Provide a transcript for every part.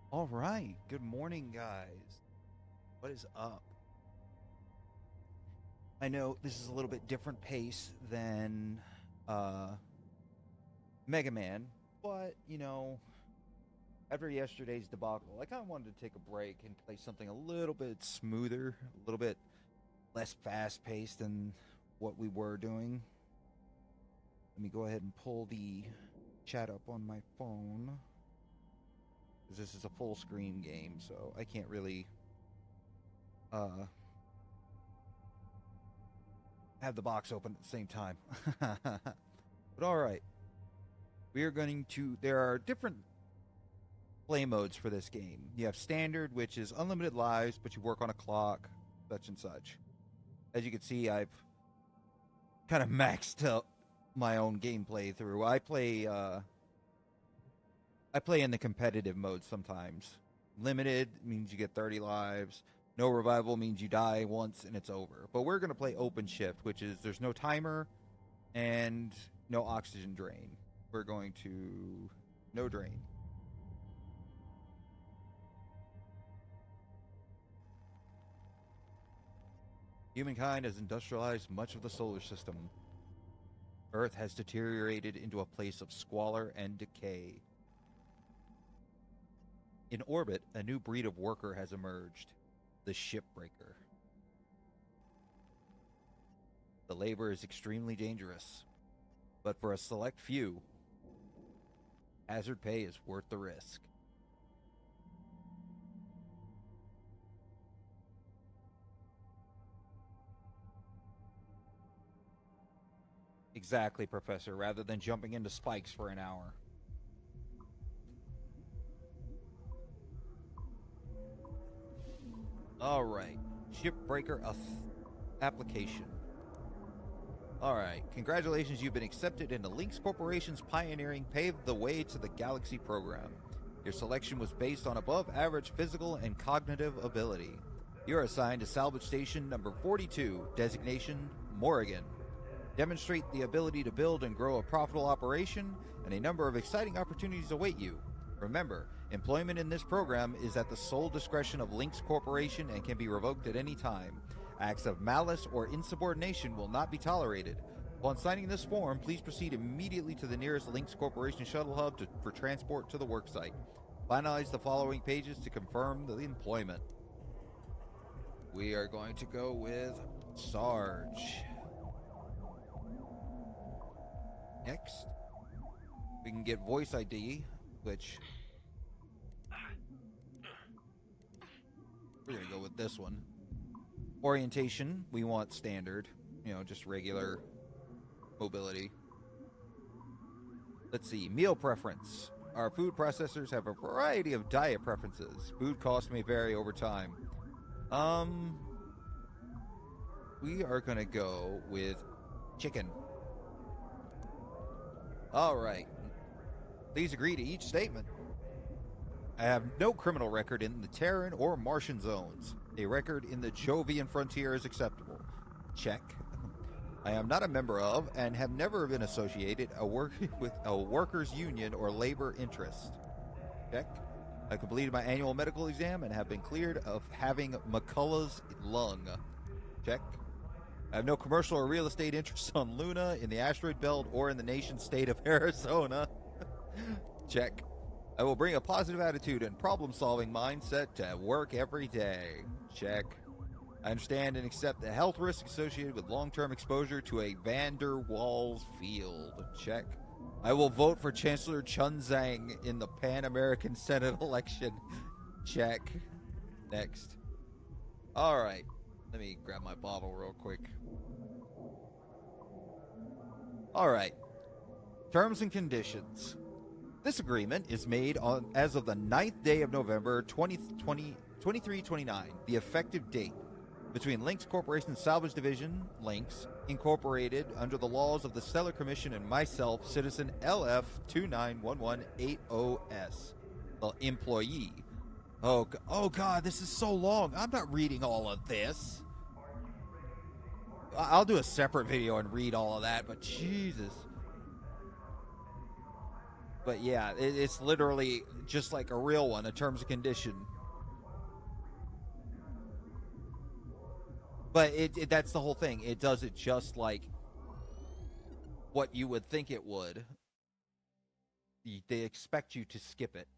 All right. Good morning, guys. What is up? I know this is a little bit different pace than uh, Mega Man, but after yesterday's debacle, I kind of wanted to take a break and play something a little bit smoother, a little bit less fast paced than what we were doing. Let me go ahead and pull the chat up on my phone because this is a full screen game, so I can't really uh, have the box open at the same time. But all right, we are going to. There are different play modes for this game. You have standard, which is unlimited lives, but you work on a clock, such and such. As you can see, I've kind of maxed out my own gameplay through. I play in the competitive mode sometimes. Limited means you get 30 lives. No revival means you die once and it's over. But we're going to play open shift, which is there's no timer and no oxygen drain. We're going to no drain. Humankind has industrialized much of the solar system. Earth has deteriorated into a place of squalor and decay. In orbit, a new breed of worker has emerged, the shipbreaker. The labor is extremely dangerous, but for a select few, hazard pay is worth the risk. Exactly, Professor, rather than jumping into spikes for an hour. All right. Shipbreaker application. All right. Congratulations, you've been accepted into Lynx Corporation's pioneering Paved the Way to the Galaxy program. Your selection was based on above average physical and cognitive ability. You're assigned to salvage station number 42, designation Morrigan. Demonstrate the ability to build and grow a profitable operation, and a number of exciting opportunities await you. Remember, employment in this program is at the sole discretion of Lynx Corporation and can be revoked at any time. Acts of malice or insubordination will not be tolerated. Upon signing this form, please proceed immediately to the nearest Lynx Corporation shuttle hub for transport to the worksite. Finalize the following pages to confirm the employment. We are going to go with Sarge. Next, we can get voice ID, which we're going to go with this one. Orientation, we want standard, just regular mobility. Let's see, meal preference. Our food processors have a variety of diet preferences. Food costs may vary over time. We are going to go with chicken. All right. Please agree to each statement. I have no criminal record in the Terran or Martian zones. A record in the Jovian frontier is acceptable. Check. I am not a member of and have never been associated with a workers' union or labor interest. Check. I completed my annual medical exam and have been cleared of having McCullough's lung. Check. I have no commercial or real estate interests on Luna, in the asteroid belt, or in the nation state of Arizona. Check. I will bring a positive attitude and problem-solving mindset to work every day. Check. I understand and accept the health risks associated with long-term exposure to a Van der Waals field. Check. I will vote for Chancellor Chun Zhang in the Pan-American Senate election. Check. Next. All right. Let me grab my bottle real quick. All right. Terms and conditions. This agreement is made as of the 9th day of November 2329, the effective date, between Lynx Corporation Salvage Division, Lynx, Incorporated, under the laws of the Stellar Commission, and myself, Citizen LF29118OS, the employee. Oh God, this is so long. I'm not reading all of this. I'll do a separate video and read all of that, but Jesus. But yeah, it's literally just like a real one, a terms and condition. But that's the whole thing. It does it just like what you would think it would. They expect you to skip it.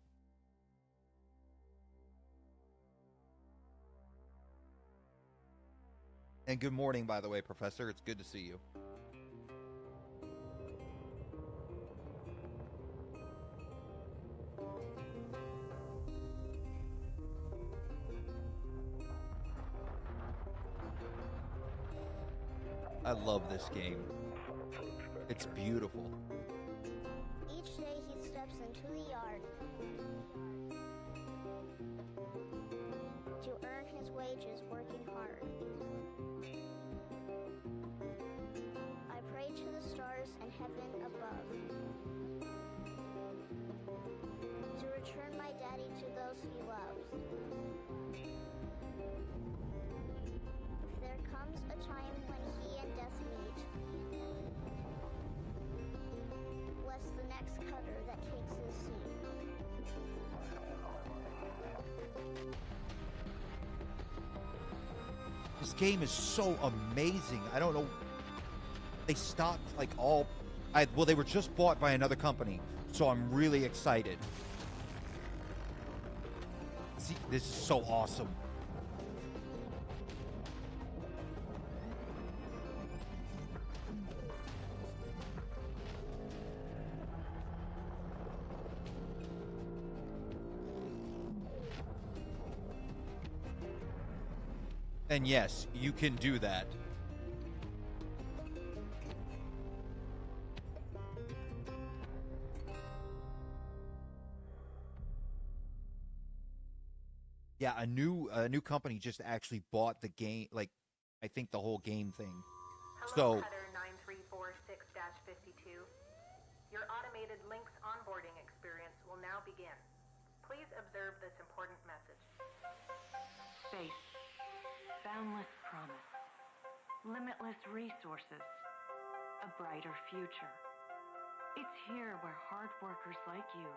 And good morning, by the way, Professor. It's good to see you. I love this game. It's beautiful. Each day he steps into the yard to earn his wages working hard. I pray to the stars and heaven above to return my daddy to those he loves. If there comes a time when he and death meet, bless the next cutter that takes his seat. This game is so amazing. I don't know. They stopped like all. Well, they were just bought by another company, so I'm really excited. See, this is so awesome. And yes, you can do that. Yeah, a new company just actually bought the game, like I think the whole game thing. Hello, Header 9346-52. Your automated Lynx onboarding experience will now begin. Please observe this important message. Space. Boundless promise. Limitless resources. A brighter future. It's here where hard workers like you,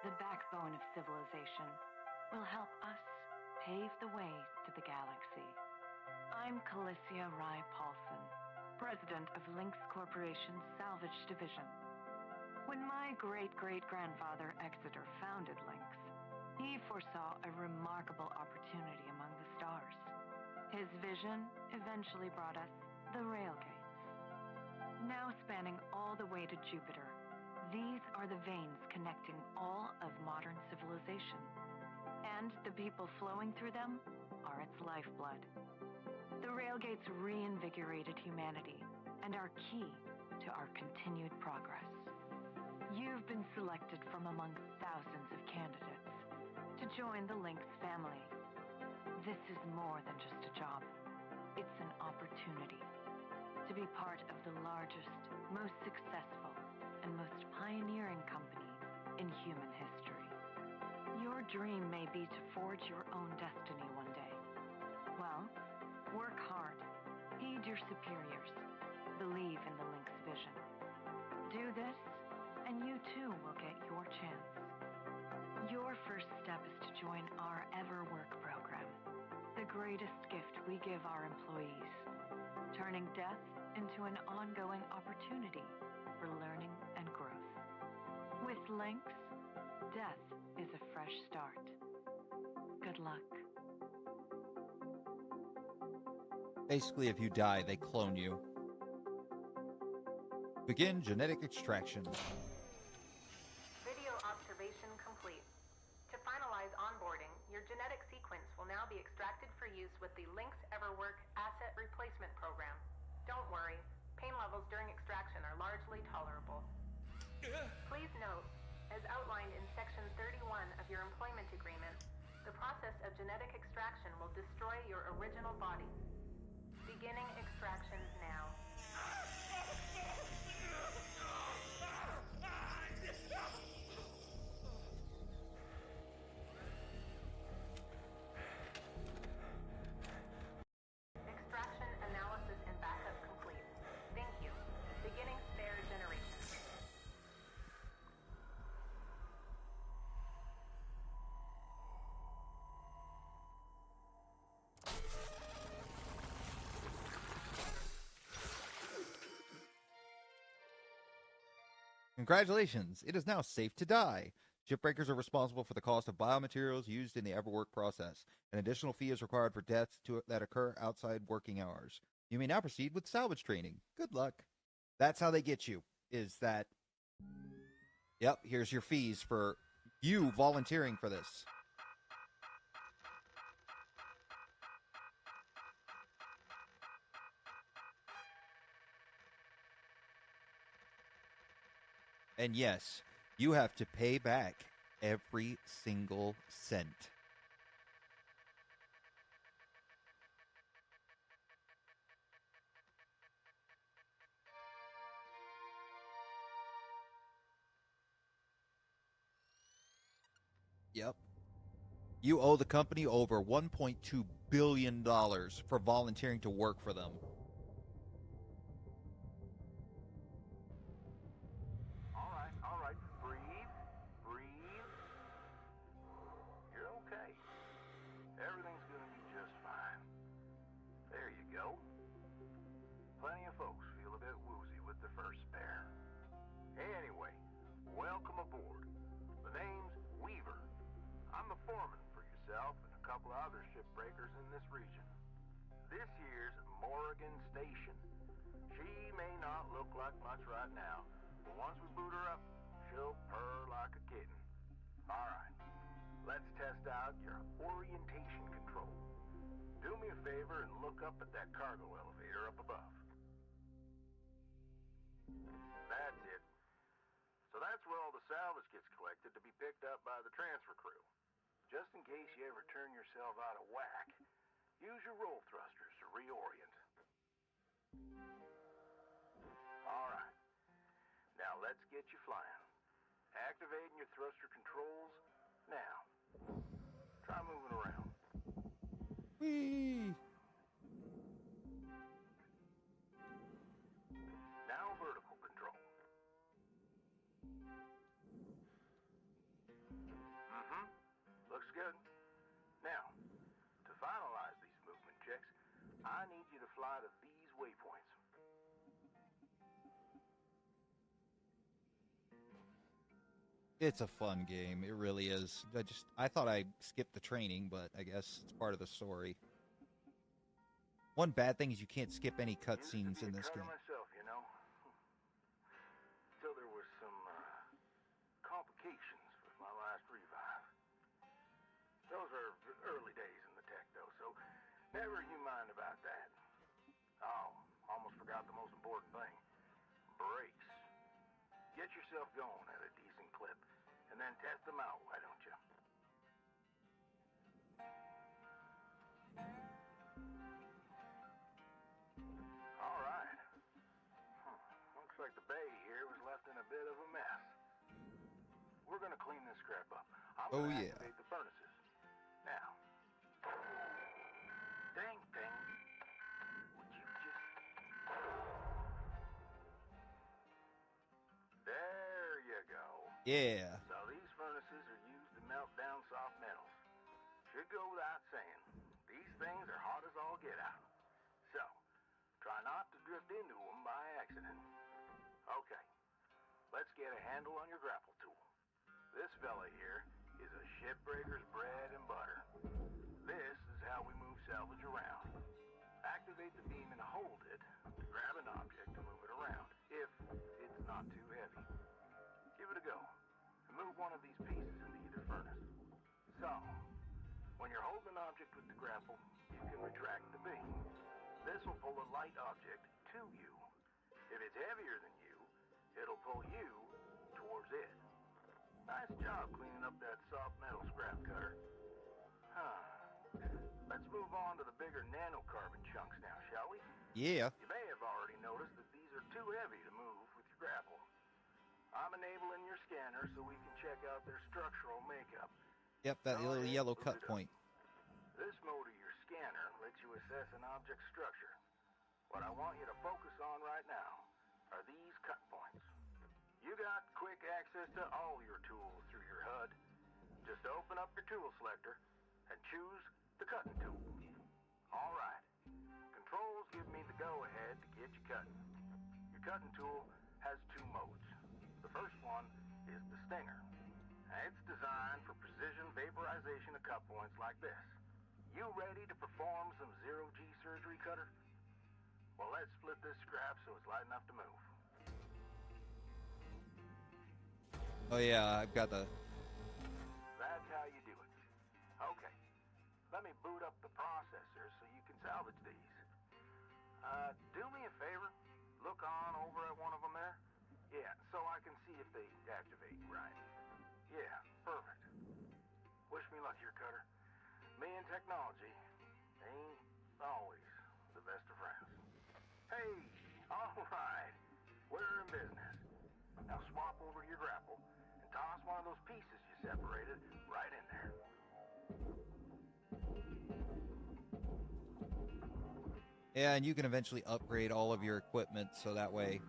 the backbone of civilization, will help us pave the way to the galaxy. I'm Calicia Rai Paulson, president of Lynx Corporation's Salvage Division. When my great-great-grandfather Exeter founded Lynx, he foresaw a remarkable opportunity among the stars. His vision eventually brought us the Railgates. Now spanning all the way to Jupiter, these are the veins connecting all of modern civilization. And the people flowing through them are its lifeblood. The Railgates reinvigorated humanity and are key to our continued progress. You've been selected from among thousands of candidates to join the Lynx family. This is more than just a job. It's an opportunity to be part of the largest, most successful, and most pioneering company in human history. Your dream may be to forge your own destiny one day. Well, work hard, heed your superiors, believe in the Lynx vision. Do this, and you too will get your chance. Your first step is to join our Ever Work program, the greatest gift we give our employees, turning death into an ongoing opportunity for learning and growth. With Lynx, death is a fresh start. Good luck. Basically, if you die, they clone you. Begin genetic extraction. Video observation complete. To finalize onboarding, your genetic sequence will now be extracted for use with the Lynx EverWork Asset Replacement Program. Don't worry, pain levels during extraction are largely tolerable. Please note, as outlined in Section 31 of your employment agreement, the process of genetic extraction will destroy your original body. Beginning extraction now. Extraction analysis and backup complete. Thank you. Beginning spare generation. Congratulations, it is now safe to die. Shipbreakers are responsible for the cost of biomaterials used in the Everwork process. An additional fee is required for deaths that occur outside working hours. You may now proceed with salvage training. Good luck. That's how they get you, is that, yep, here's your fees for you volunteering for this. And yes, you have to pay back every single cent. Yep. You owe the company over $1.2 billion for volunteering to work for them. All right. Breathe. You're okay. Everything's gonna be just fine. There you go. Plenty of folks feel a bit woozy with the first spare. Anyway, welcome aboard. The name's Weaver. I'm the foreman for yourself and a couple of other shipbreakers in this region. This here's Morrigan Station. She may not look like much right now, but once we boot her up, she'll purr like a kitten. All right, let's test out your orientation control. Do me a favor and look up at that cargo elevator up above. That's it. So that's where all the salvage gets collected to be picked up by the transfer crew. Just in case you ever turn yourself out of whack, use your roll thrusters to reorient. All right. Now let's get you flying. Activating your thruster controls now. Try moving around. Whee! Now vertical control. Looks good. Now, to finalize these movement checks, I need you to fly to these waypoints. It's a fun game. It really is. I thought I skipped the training, but I guess it's part of the story. One bad thing is you can't skip any cutscenes in this game. Myself, you know. Till there was some complications with my last revive. Those are early days in the tech, though, so never you mind about that. Oh, almost forgot the most important thing. Brakes. Get yourself going at a decent clip, and then test them out, why don't you? All right. Looks like the bay here was left in a bit of a mess. We're gonna clean this crap up. I'm gonna activate the furnaces. Now. Dang thing. Would you just... There you go. Yeah. So these furnaces are used to melt down soft metals. Should go without saying. These things are hot as all get out. So, try not to drift into them by accident. Okay. Let's get a handle on your grapple tool. This fella here is a shipbreaker's bread and butter. This is how we move salvage around. Activate the beam and hold it to grab an object to move it around, if it's not too heavy. Give it a go, and move one of these pieces into either furnace. So, when you're holding an object with the grapple, you can retract the beam. This will pull a light object to you. If it's heavier than you, it'll pull you towards it. Nice job cleaning up that soft metal scrap cutter. Let's move on to the bigger nanocarbon chunks now, shall we? Yeah. You may have already noticed that these are too heavy to move with your grapple. I'm enabling your scanner so we can check out their structural makeup. Yep, that little yellow cut point. This mode of your scanner lets you assess an object's structure. What I want you to focus on right now are these cut points. You got quick access to all your tools through your HUD. Just open up your tool selector and choose the cutting tool. All right. Controls give me the go-ahead to get you cutting. Your cutting tool has two modes. The First one is the Stinger. It's designed for precision vaporization of cut points like this. You ready to perform some zero-G surgery, Cutter? Well, let's split this scrap so it's light enough to move. Oh yeah, I've got the... That's how you do it. Okay, let me boot up the processor so you can salvage these. Do me a favor. Look on over at one of them there. Yeah, so I can see if they activate right. Yeah, perfect. Wish me luck here, Cutter. Me and technology ain't always the best of friends. Hey, all right. We're in business. Now swap over to your grapple and toss one of those pieces you separated right in there. Yeah, and you can eventually upgrade all of your equipment so that way...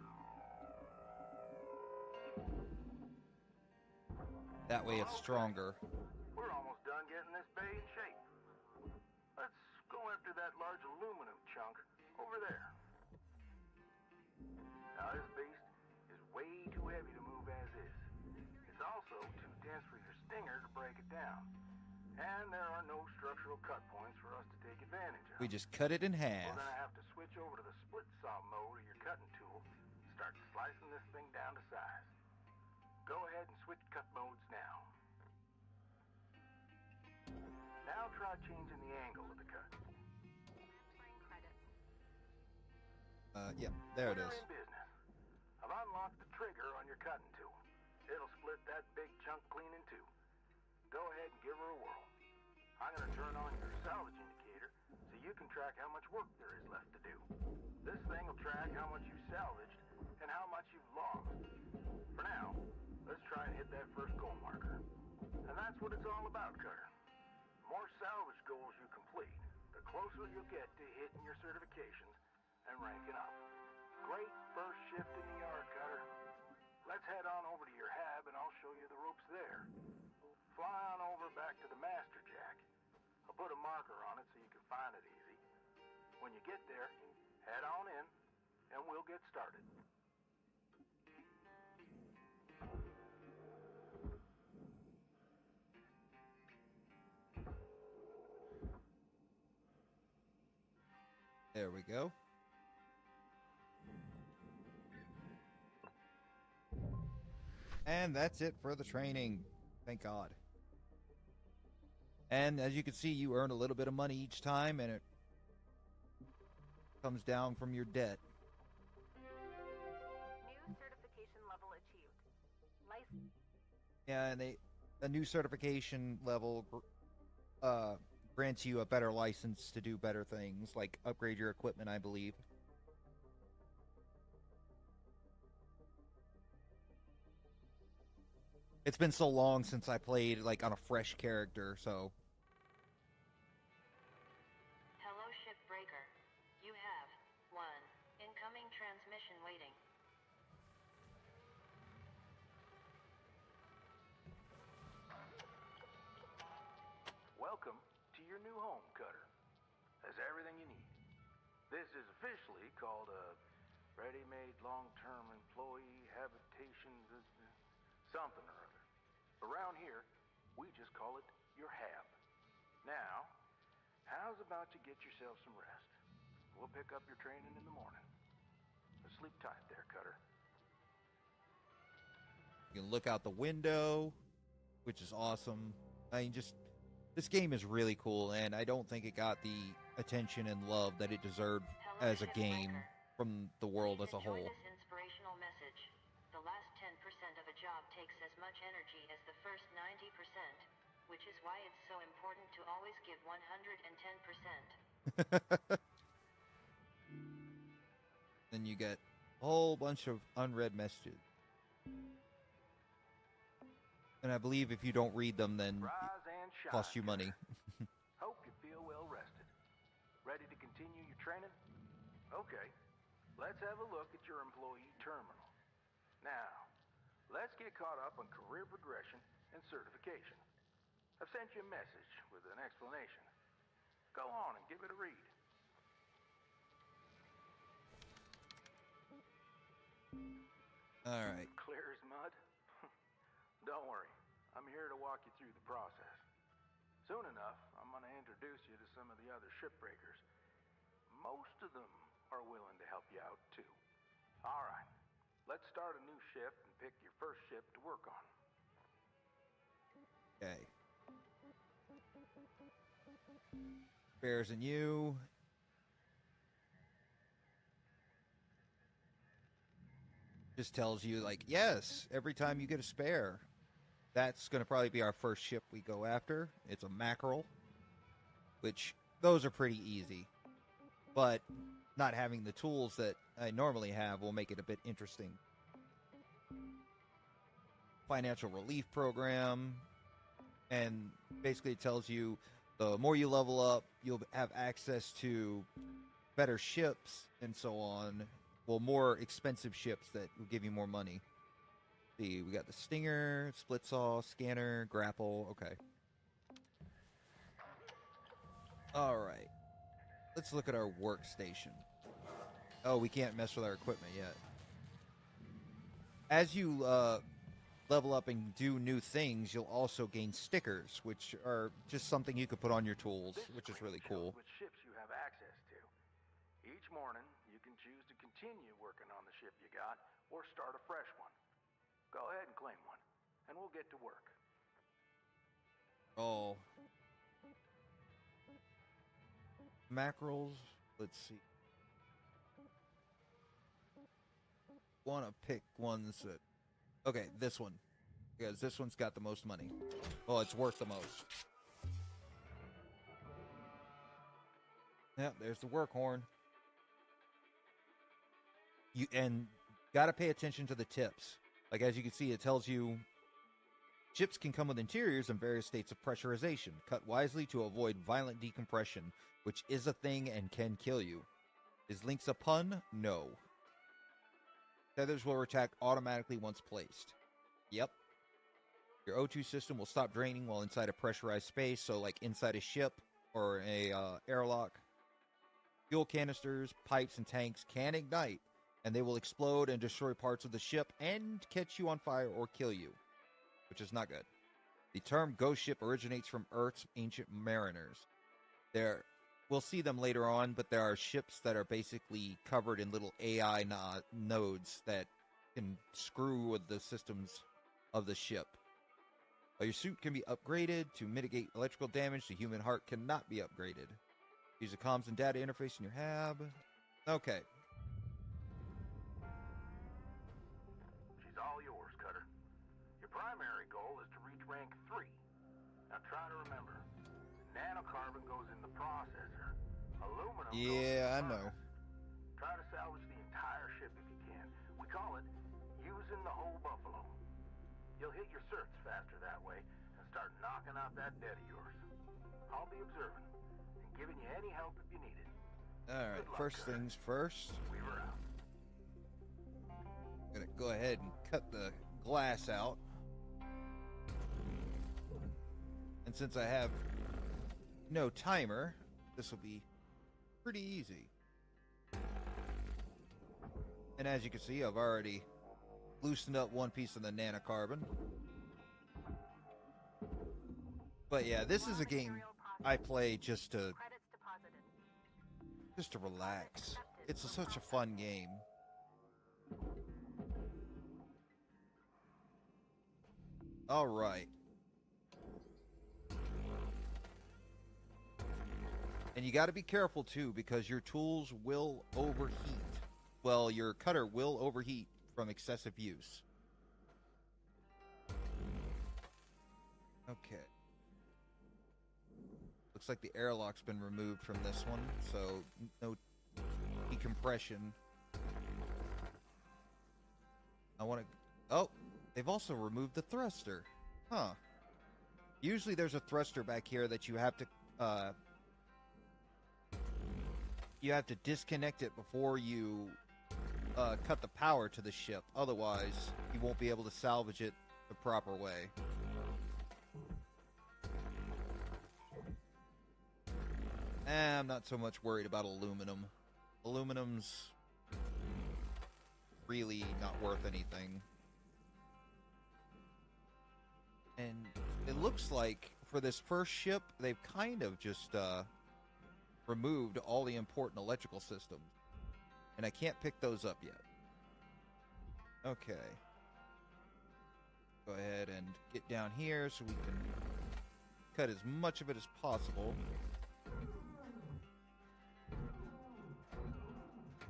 That way it's stronger. We're almost done getting this bay in shape. Let's go after that large aluminum chunk over there. Now this beast is way too heavy to move as is. It's also too dense for your Stinger to break it down. And there are no structural cut points for us to take advantage of. We just cut it in half. We're gonna have to switch over to the split saw mode of your cutting tool. Start slicing this thing down to size. Go ahead and switch cut modes now. Now try changing the angle of the cut. Transferring credits. Yep, there it We're is. in business. I've unlocked the trigger on your cutting tool. It'll split that big chunk clean in two. Go ahead and give her a whirl. I'm gonna turn on your salvage indicator so you can track how much work there is left to do. This thing will track how much you've salvaged and how much you've lost. For now, let's try and hit that first goal marker. And that's what it's all about, Cutter. The more salvage goals you complete, the closer you'll get to hitting your certifications and ranking up. Great first shift in the yard, Cutter. Let's head on over to your hab and I'll show you the ropes there. Fly on over back to the master jack. I'll put a marker on it so you can find it easy. When you get there, head on in and we'll get started. There we go. And that's it for the training. Thank God. And as you can see, you earn a little bit of money each time, and it comes down from your debt. New certification level achieved. License. Yeah, and a new certification level grants you a better license to do better things, like upgrade your equipment, I believe. It's been so long since I played, like, on a fresh character, so... Hello, Shipbreaker. You have one incoming transmission waiting. Welcome to your new home, Cutter. Has everything you need. This is officially called a ready-made long-term employee habitation something or other. Around here, we just call it your hab. Now, how's about you get yourself some rest? We'll pick up your training in the morning. Sleep tight there, Cutter. You can look out the window, which is awesome. I mean, this game is really cool, and I don't think it got the attention and love that it deserved as a game from the world as a whole. Enjoy this inspirational message. The last 10% of a job takes as much energy as the first 90%, which is why it's so important to always give 110%. Then you get a whole bunch of unread messages. And I believe if you don't read them, then it costs you money. Hope you feel well rested. Ready to continue your training? Okay, let's have a look at your employee terminal. Now, let's get caught up on career progression and certification. I've sent you a message with an explanation. Go on and give it a read. All right. Clear as mud? Don't worry, I'm here to walk you through the process. Soon enough, I'm going to introduce you to some of the other shipbreakers. Most of them are willing to help you out, too. All right, let's start a new shift and pick your first ship to work on. Okay. Bears and you. Just tells you, like, yes, every time you get a spare, that's going to probably be our first ship we go after. It's a mackerel, which those are pretty easy. But not having the tools that I normally have will make it a bit interesting. Financial relief program. And basically it tells you the more you level up, you'll have access to better ships and so on. Well, more expensive ships that will give you more money. See, we got the Stinger, Split Saw, Scanner, Grapple. Okay. All right. Let's look at our workstation. Oh, we can't mess with our equipment yet. As you level up and do new things, you'll also gain stickers, which are just something you could put on your tools, which is really cool. Which ships you have access to. Each morning, you can choose to continue working on the ship you got or start a fresh one. Go ahead and claim one, and we'll get to work. Oh. Mackerels. Let's see. Want to pick ones that... Okay, this one. Because this one's got the most money. Well, it's worth the most. Yep, there's the work horn. You gotta pay attention to the tips. Like, as you can see, it tells you ships can come with interiors in various states of pressurization. Cut wisely to avoid violent decompression, which is a thing and can kill you. Is Lynx a pun? No. Feathers will attack automatically once placed. Yep. Your O2 system will stop draining while inside a pressurized space, so like inside a ship or a airlock. Fuel canisters, pipes, and tanks can ignite, and they will explode and destroy parts of the ship and catch you on fire or kill you, which is not good. The term ghost ship originates from Earth's ancient mariners. We'll see them later on, but there are ships that are basically covered in little AI nodes that can screw with the systems of the ship. Your suit can be upgraded to mitigate electrical damage. The human heart cannot be upgraded. Use the comms and data interface in your hab. Okay. She's all yours, Cutter. Your primary goal is to reach rank 3. Now try to remember, nanocarbon goes in the processor. Aluminum goes in the I know. Try to salvage the entire ship if you can. We call it using the whole buffalo. You'll hit your certs faster that way and start knocking out that debt of yours. I'll be observing and giving you any help if you need it. Alright, first things first. We were out. I'm gonna go ahead and cut the glass out. And since I have no timer, this will be pretty easy. And as you can see, I've already loosened up one piece of the nanocarbon. But yeah, this is a game I play just to relax. It's such a fun game. All right. And you got to be careful too, because your tools will overheat. Well, your cutter will overheat from excessive use. Okay. Looks like the airlock's been removed from this one, so no decompression. I want to... Oh, they've also removed the thruster. Huh. Usually there's a thruster back here that you have to disconnect it before you cut the power to the ship. Otherwise, you won't be able to salvage it the proper way. I'm not so much worried about aluminum. Aluminum's really not worth anything. And it looks like for this first ship, they've kind of just removed all the important electrical systems. And I can't pick those up yet. Okay. Go ahead and get down here so we can cut as much of it as possible.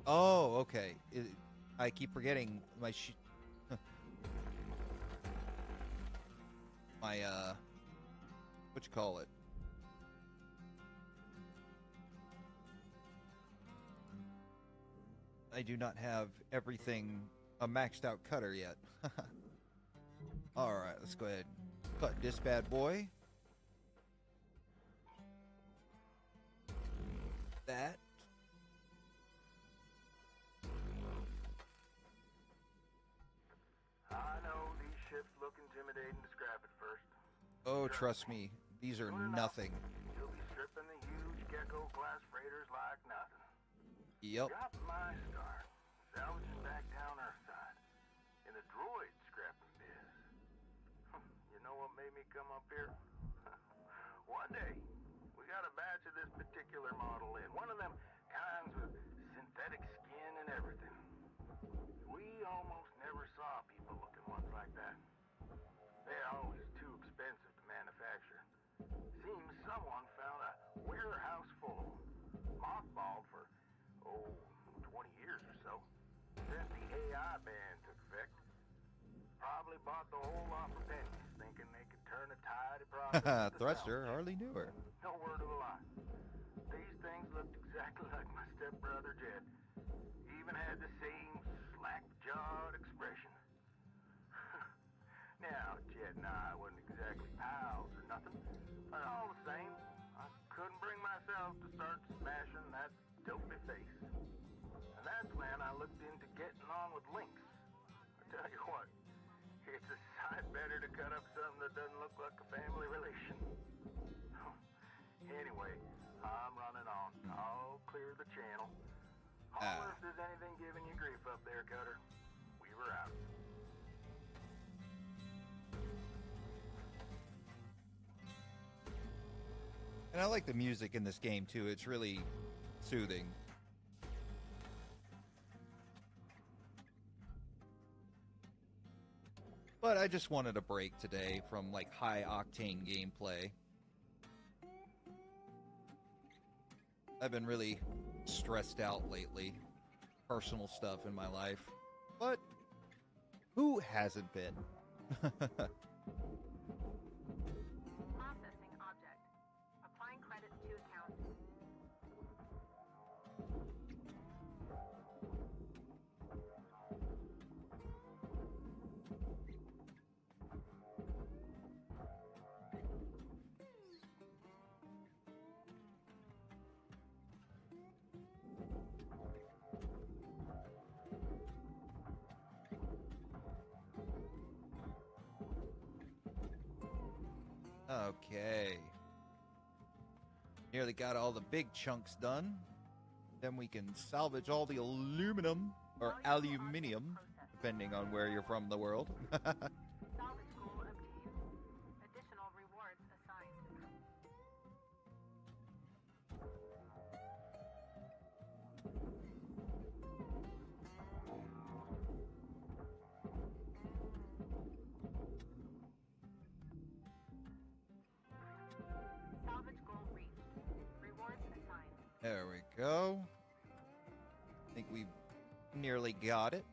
Oh, okay. I keep forgetting my what you call it? I do not have everything a maxed out cutter yet. Alright, let's go ahead and cut this bad boy. That. I know these ships look intimidating to scrap at first. Oh, trust me, these are nothing. You'll be stripping the huge Gecko-class freighters like nothing. Yep. Got my start, salvaging back down Earthside, in the droid scrapping biz. You know what made me come up here? One day, we got a batch of this particular model in, one of them kinds with synthetic skin and everything. We almost never saw people looking ones like that. They're always too expensive to manufacture. Seems someone found a warehouse full, mothballed for 20 years or so. Since the AI ban took effect, probably bought the whole lot for pennies, thinking they could turn a tide of profit. Thruster, hardly knew her. No word of a lie. These things looked exactly like my stepbrother Jed. Even had the same slack-jawed expression. Now, Jed and I wasn't exactly pals or nothing, but all the same, I couldn't bring myself to start smashing that dopey face. And that's when I looked into getting on with Lynx. I tell you what, it's a sight better to cut up something that doesn't look like a family relation. Anyway, I'm running on. I'll clear the channel. Holler if there's anything giving you grief up there, Cutter. We were out. And I like the music in this game too. It's really soothing. But I just wanted a break today from like high octane gameplay. I've been really stressed out lately. Personal stuff in my life. But who hasn't been? Processing object. Applying credits to account. Okay. Nearly got all the big chunks done. Then we can salvage all the aluminum or aluminium, depending on where you're from in the world. Salvage goal obtained. Additional rewards assigned. Salvage goal reached. Rewards assigned. There we go. I think we nearly got it.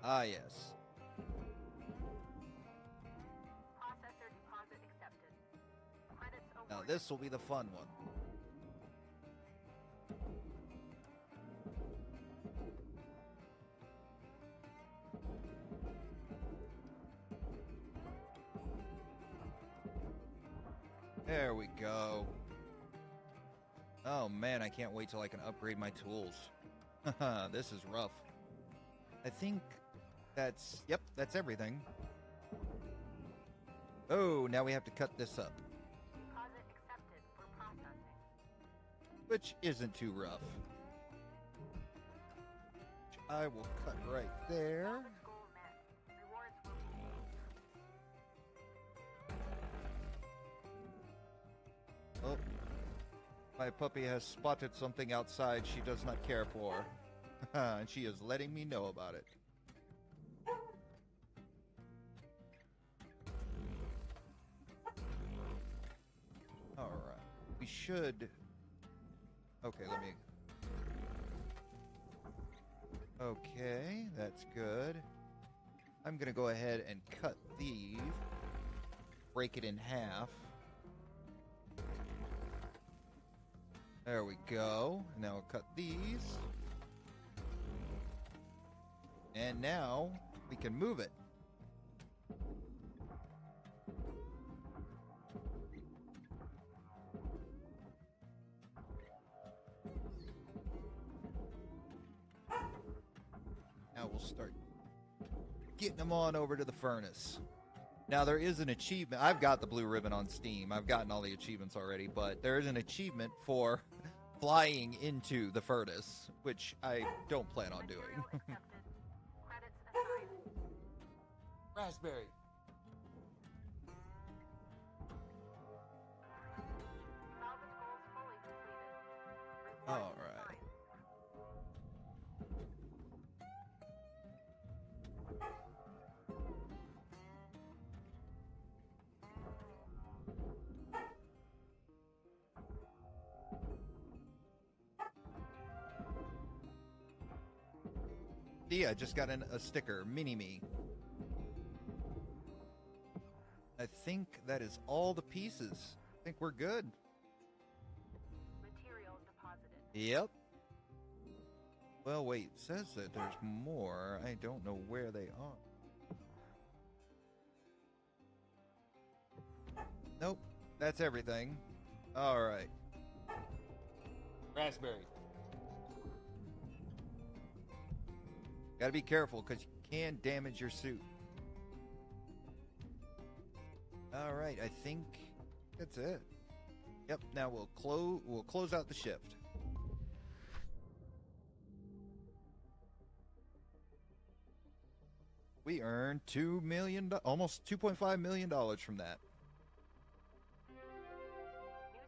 Ah, yes. Processor deposit accepted. Credits Now awarded. this will be the fun one. There we go. Oh man, I can't wait till I can upgrade my tools. This is rough. I think that's, yep, that's everything. Oh, now we have to cut this up, Deposit accepted for processing. which isn't too rough. I will cut right there. Salvage goal met. Rewards will be... Oh. My puppy has spotted something outside she does not care for. And she is letting me know about it. Alright. We should... Okay, let me... Okay, that's good. I'm gonna go ahead and cut these. Break it in half. There we go. Now we'll cut these. And now we can move it. Now we'll start getting them on over to the furnace. Now there is an achievement. I've got the blue ribbon on Steam. I've gotten all the achievements already, but there is an achievement for flying into the furnace, which I don't plan on doing. Material accepted. Credits assigned. Raspberry. Salvage goals fully completed. All Rewards right. assigned. See, I just got a sticker, Mini-Me. I think that is all the pieces. I think we're good. Material deposited. Yep. Well, wait, it says that there's more. I don't know where they are. Nope, that's everything. All right. Raspberry. Gotta be careful because you can damage your suit. All right, I think that's it. Yep. Now we'll close out the shift. We earned $2 million, almost $2.5 million from that. New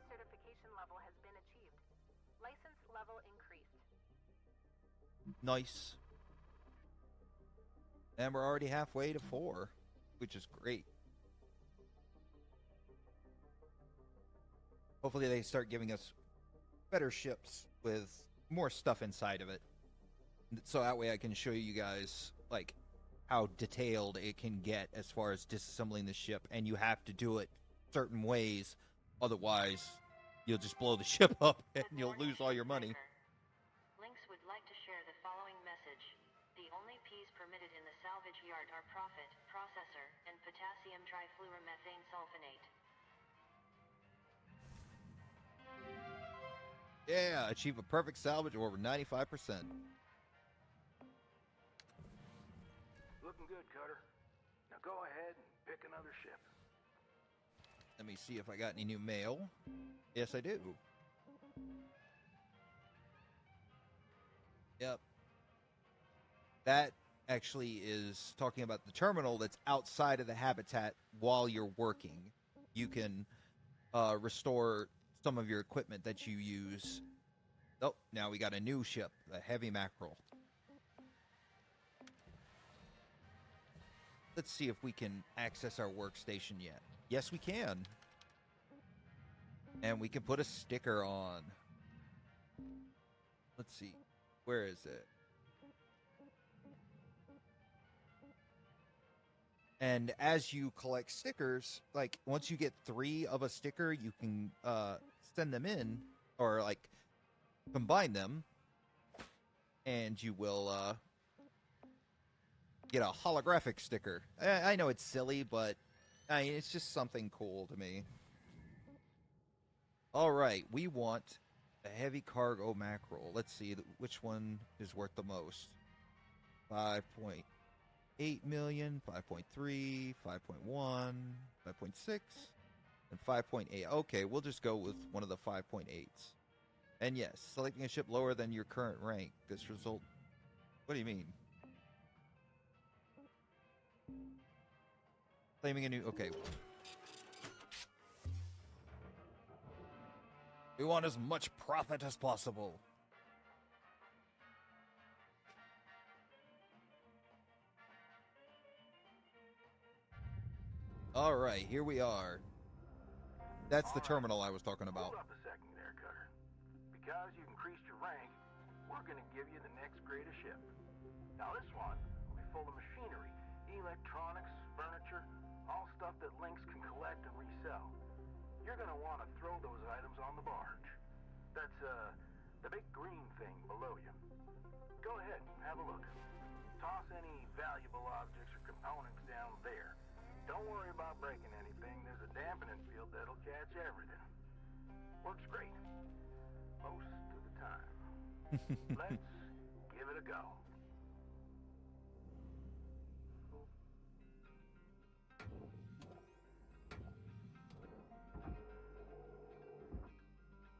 certification level has been achieved. License level increased. Nice. And we're already halfway to 4, which is great. Hopefully they start giving us better ships with more stuff inside of it. So that way I can show you guys, like, how detailed it can get as far as disassembling the ship. And you have to do it certain ways. Otherwise, you'll just blow the ship up and Good you'll morning, lose all your money. Shipbreaker. Lynx would like to share the following message. The only P's permitted in the salvage yard are profit, processor, and potassium trifluoromethane sulfonate. Yeah, achieve a perfect salvage of over 95%. Looking good, Cutter. Now go ahead and pick another ship. Let me see if I got any new mail. Yes, I do. Yep. That actually is talking about the terminal that's outside of the habitat while you're working. You can restore some of your equipment that you use. Oh, now we got a new ship, a heavy mackerel. Let's see if we can access our workstation yet. Yes, we can. And we can put a sticker on. Let's see. Where is it? And as you collect stickers, like once you get 3 of a sticker, you can send them in or like combine them, and you will get a holographic sticker. I know it's silly, but I mean, it's just something cool to me. All right, we want a heavy cargo mackerel. Let's see which one is worth the most. 5.8 million, 5.3, 5.1, 5.6, and 5.8. Okay, we'll just go with one of the 5.8s. And yes, selecting a ship lower than your current rank. This result What do you mean? Claiming a new... Okay. We want as much profit as possible. All right, here we are. That's the terminal I was talking about. Hold up a second there, Cutter. Because you increased your rank, we're going to give you the next greatest ship. Now this one will be full of machinery, electronics, furniture, all stuff that Lynx can collect and resell. You're going to want to throw those items on the barge. That's, the big green thing below you. Go ahead, have a look. Toss any valuable objects or components down there. Don't worry about breaking anything. There's a dampening field that'll catch everything. Works great. Most of the time. Let's give it a go.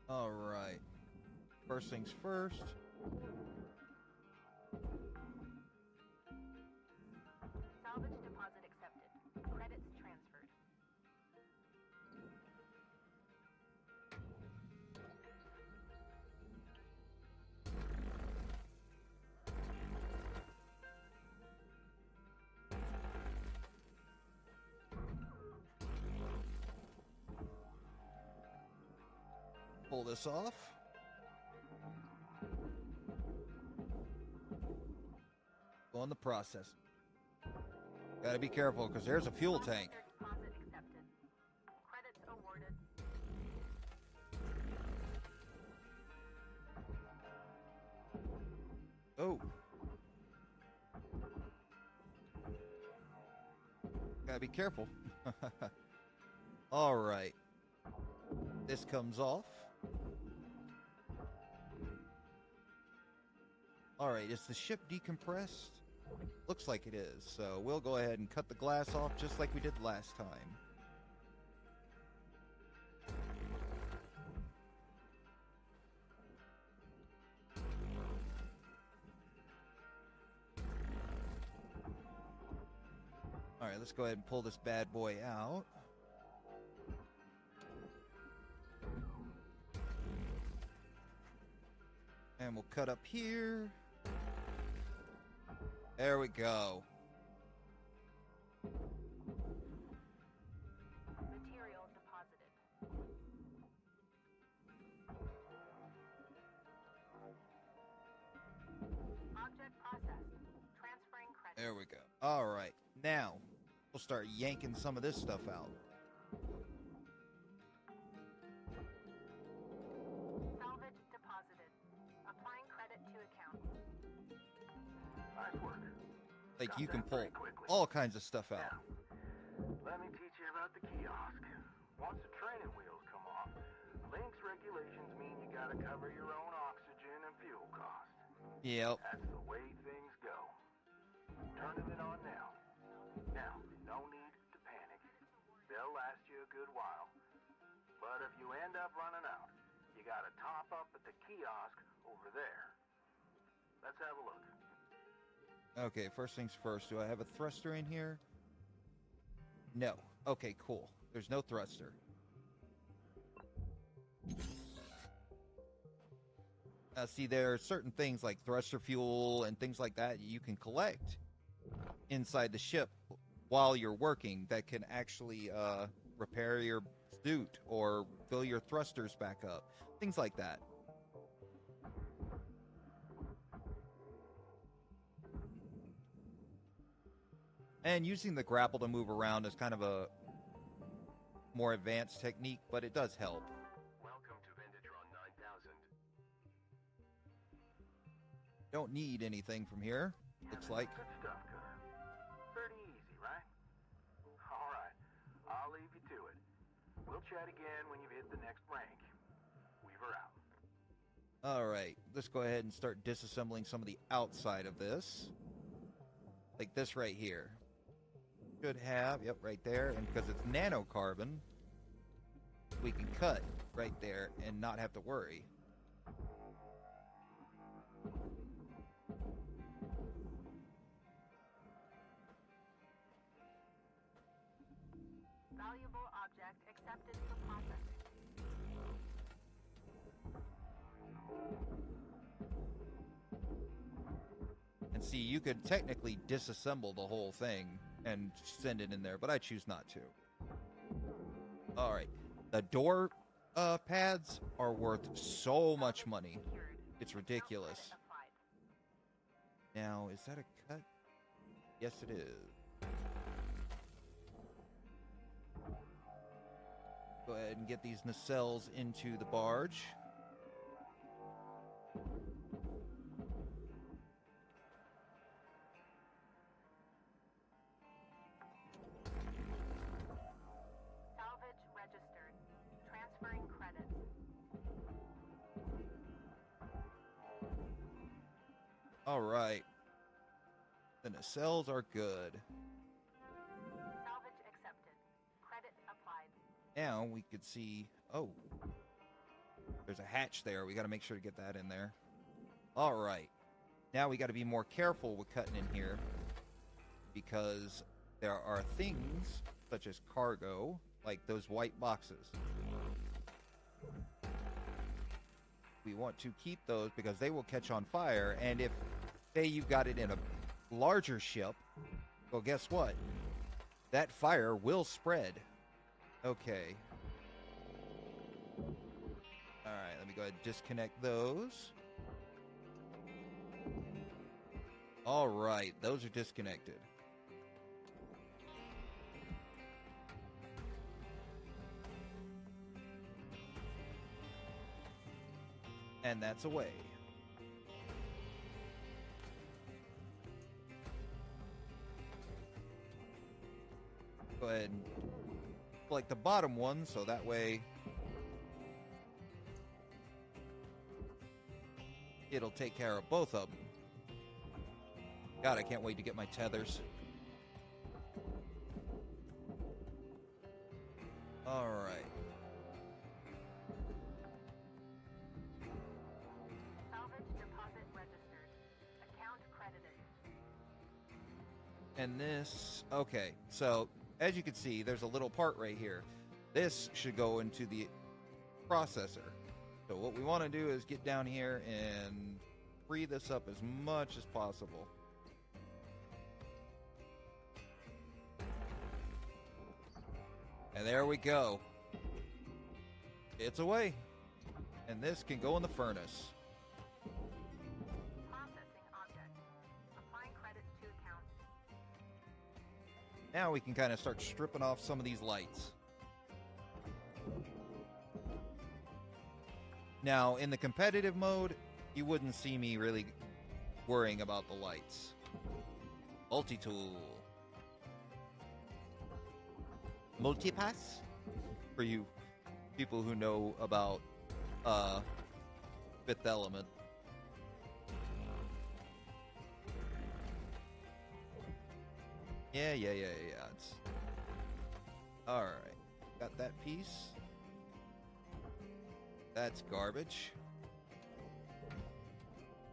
All right. First things first. Salvage deposit accepted. Credits transferred. Pull this off. Go on the process. Gotta be careful because there's a fuel tank. Deposit accepted. Credits awarded. Oh. Gotta be careful. All right. This comes off. All right, is the ship decompressed? Looks like it is, so we'll go ahead and cut the glass off just like we did last time. All right, let's go ahead and pull this bad boy out. And we'll cut up here. There we go. Material deposited. Object processed. Transferring credits. There we go. All right. Now, we'll start yanking some of this stuff out. Salvage deposited. Applying credit to account. Nice work. Like, Got you can that pull pretty quickly. all kinds of stuff out. Now, let me teach you about the kiosk. Once the training wheels come off, Lynx regulations mean you gotta cover your own oxygen and fuel costs. Yep. That's the way things go. Turning it on now. Now, no need to panic. They'll last you a good while. But if you end up running out, you gotta top up at the kiosk over there. Let's have a look. Okay, first things first. Do I have a thruster in here? No. Okay, cool. There's no thruster. See, there are certain things like thruster fuel and things like that you can collect inside the ship while you're working that can actually repair your suit or fill your thrusters back up. Things like that. And using the grapple to move around is kind of a more advanced technique, but it does help. Welcome to Vendatron 9000. Don't need anything from here, looks like. Good stuff, Cutter. Pretty easy, right? All right, I'll leave you to it. We'll chat again when you've hit the next rank. Weaver out. All right, let's go ahead and start disassembling some of the outside of this. Like this right here. Should have, yep, right there. And because it's nanocarbon, we can cut right there and not have to worry. accepted for processing. And see, you could technically disassemble the whole thing and send it in there, but I choose not to. All right. The door pads are worth so much money. It's ridiculous. Now, is that a cut? Yes, it is. Go ahead and get these nacelles into the barge. Salvage registered. Transferring credits. All right. The nacelles are good. Salvage accepted. Credit applied. Now we could see, oh, there's a hatch there. We got to make sure to get that in there. All right. Now we got to be more careful with cutting in here because there are things such as cargo, like those white boxes. We want to keep those because they will catch on fire. And if, say, you've got it in a larger ship, well, guess what? That fire will spread. Okay. All right, let me go ahead and disconnect those. All right, those are disconnected. And that's away. Go ahead and select the bottom one so that way it'll take care of both of them. God, I can't wait to get my tethers. All right. Salvage deposit registered. Account credited. And this, okay, so as you can see, there's a little part right here. This should go into the processor. So what we want to do is get down here and free this up as much as possible. And there we go. It's away. And this can go in the furnace. Processing object. Applying credits to account. Now we can kind of start stripping off some of these lights. Now, in the competitive mode, you wouldn't see me really worrying about the lights. Multi-tool. Multipass? For you people who know about Fifth Element. Yeah. It's... Alright. Got that piece. That's garbage.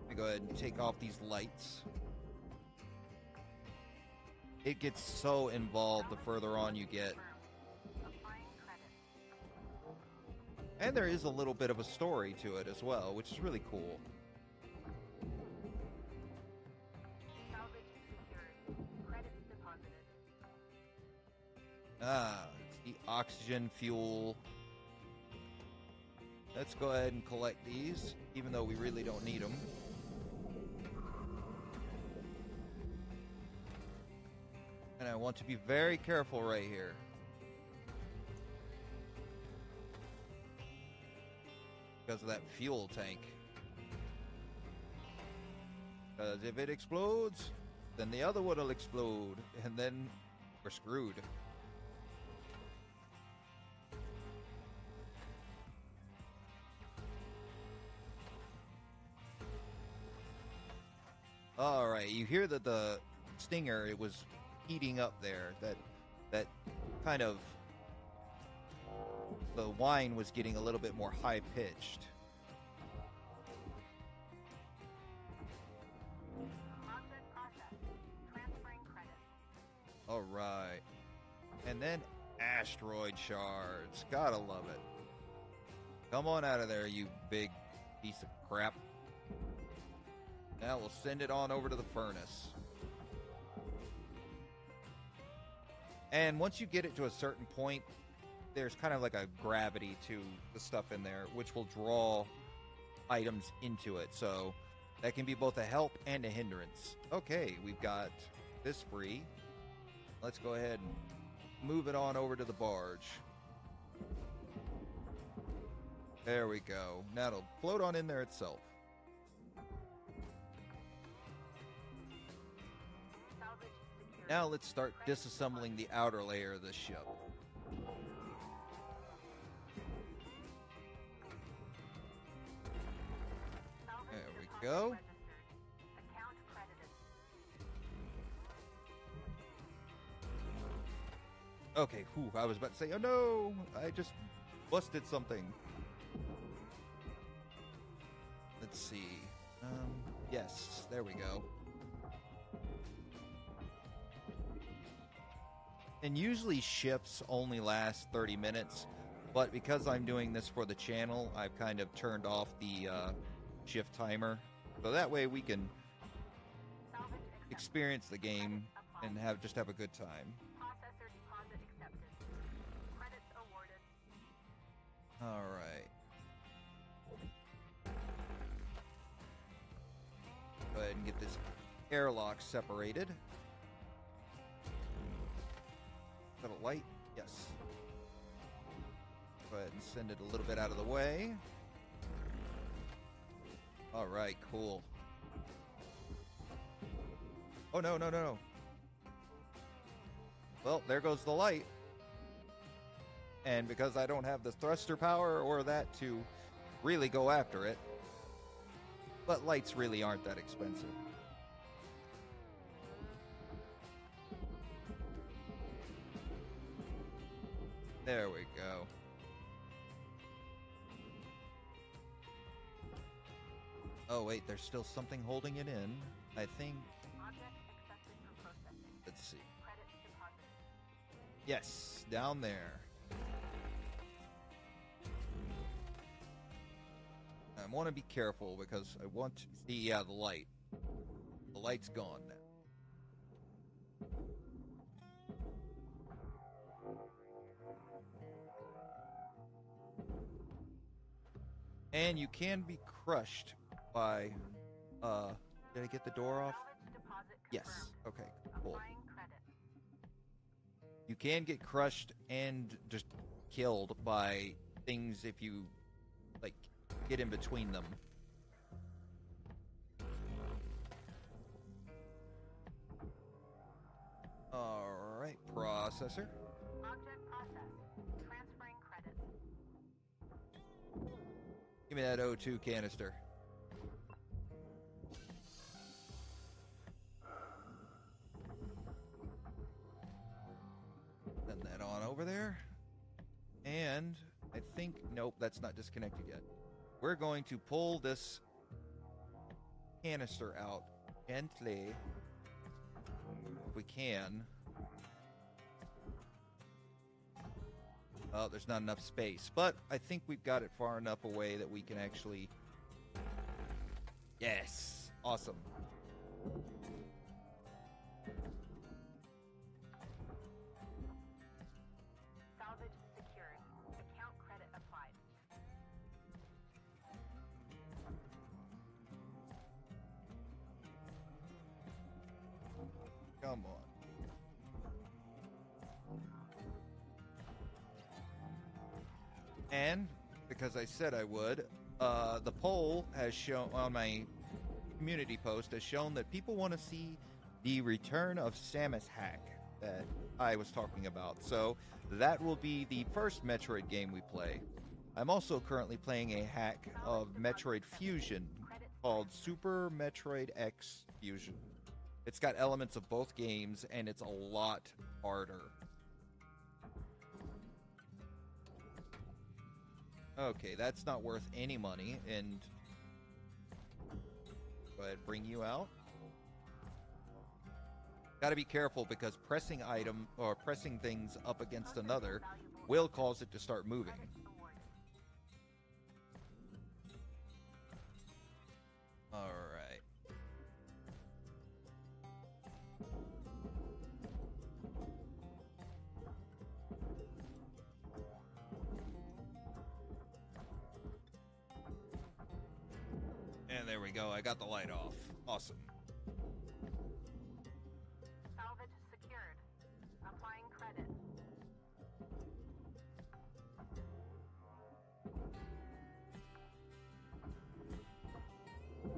Let me go ahead and take off these lights. It gets so involved the further on you get. Applying credits. And there is a little bit of a story to it as well, which is really cool. Salvage secured. Credits deposited. It's the oxygen fuel. Let's go ahead and collect these, even though we really don't need them. And I want to be very careful right here. Because of that fuel tank. Because if it explodes, then the other one will explode, and then we're screwed. All right, you hear that the Stinger, it was heating up there. That kind of, the whine was getting a little bit more high pitched. Object processed. Transferring credits. All right, and then asteroid shards. Gotta love it. Come on out of there, you big piece of crap. Now we'll send it on over to the furnace. And once you get it to a certain point, there's kind of like a gravity to the stuff in there, which will draw items into it. So that can be both a help and a hindrance. Okay, we've got this free. Let's go ahead and move it on over to the barge. There we go. Now it'll float on in there itself. Now let's start disassembling the outer layer of this ship. There we go. Okay, whew, I was about to say, oh no, I just busted something. Let's see. Yes, there we go. And usually ships only last 30 minutes, but because I'm doing this for the channel, I've kind of turned off the shift timer. So that way we can experience the game and just have a good time. Processor deposit accepted. Credits awarded. All right. Go ahead and get this airlock separated. Is that a light? Yes. Go ahead and send it a little bit out of the way. All right, cool. Oh, no, no, no, no. Well, there goes the light. And because I don't have the thruster power or that to really go after it, but lights really aren't that expensive. There we go. Oh wait, there's still something holding it in. I think. Object accepted for processing. Let's see. Credits deposited. Yes, down there. I want to be careful because I want to see, the light. The light's gone now. And you can be crushed by, did I get the door off? Yes, okay, cool. Applying credit. You can get crushed and just killed by things if you, like, get in between them. Alright, processor. Object processed. Transferring credits. Give me that O2 canister. Send that on over there. And I think, nope, that's not disconnected yet. We're going to pull this canister out gently, if we can. Oh, there's not enough space, but I think we've got it far enough away that we can actually... Yes! Awesome. Salvage secured. Account credit applied. Come on. And, because I said I would, the poll has shown, on my community post, has shown that people want to see the return of Samus Hack that I was talking about. So, that will be the first Metroid game we play. I'm also currently playing a hack of Metroid Fusion called Super Metroid X Fusion. It's got elements of both games, and it's a lot harder. Okay, that's not worth any money, and go ahead, bring you out. Gotta be careful because pressing item or pressing things up against another will cause it to start moving. All right. And there we go. I got the light off. Awesome. Salvage secured. Applying credit.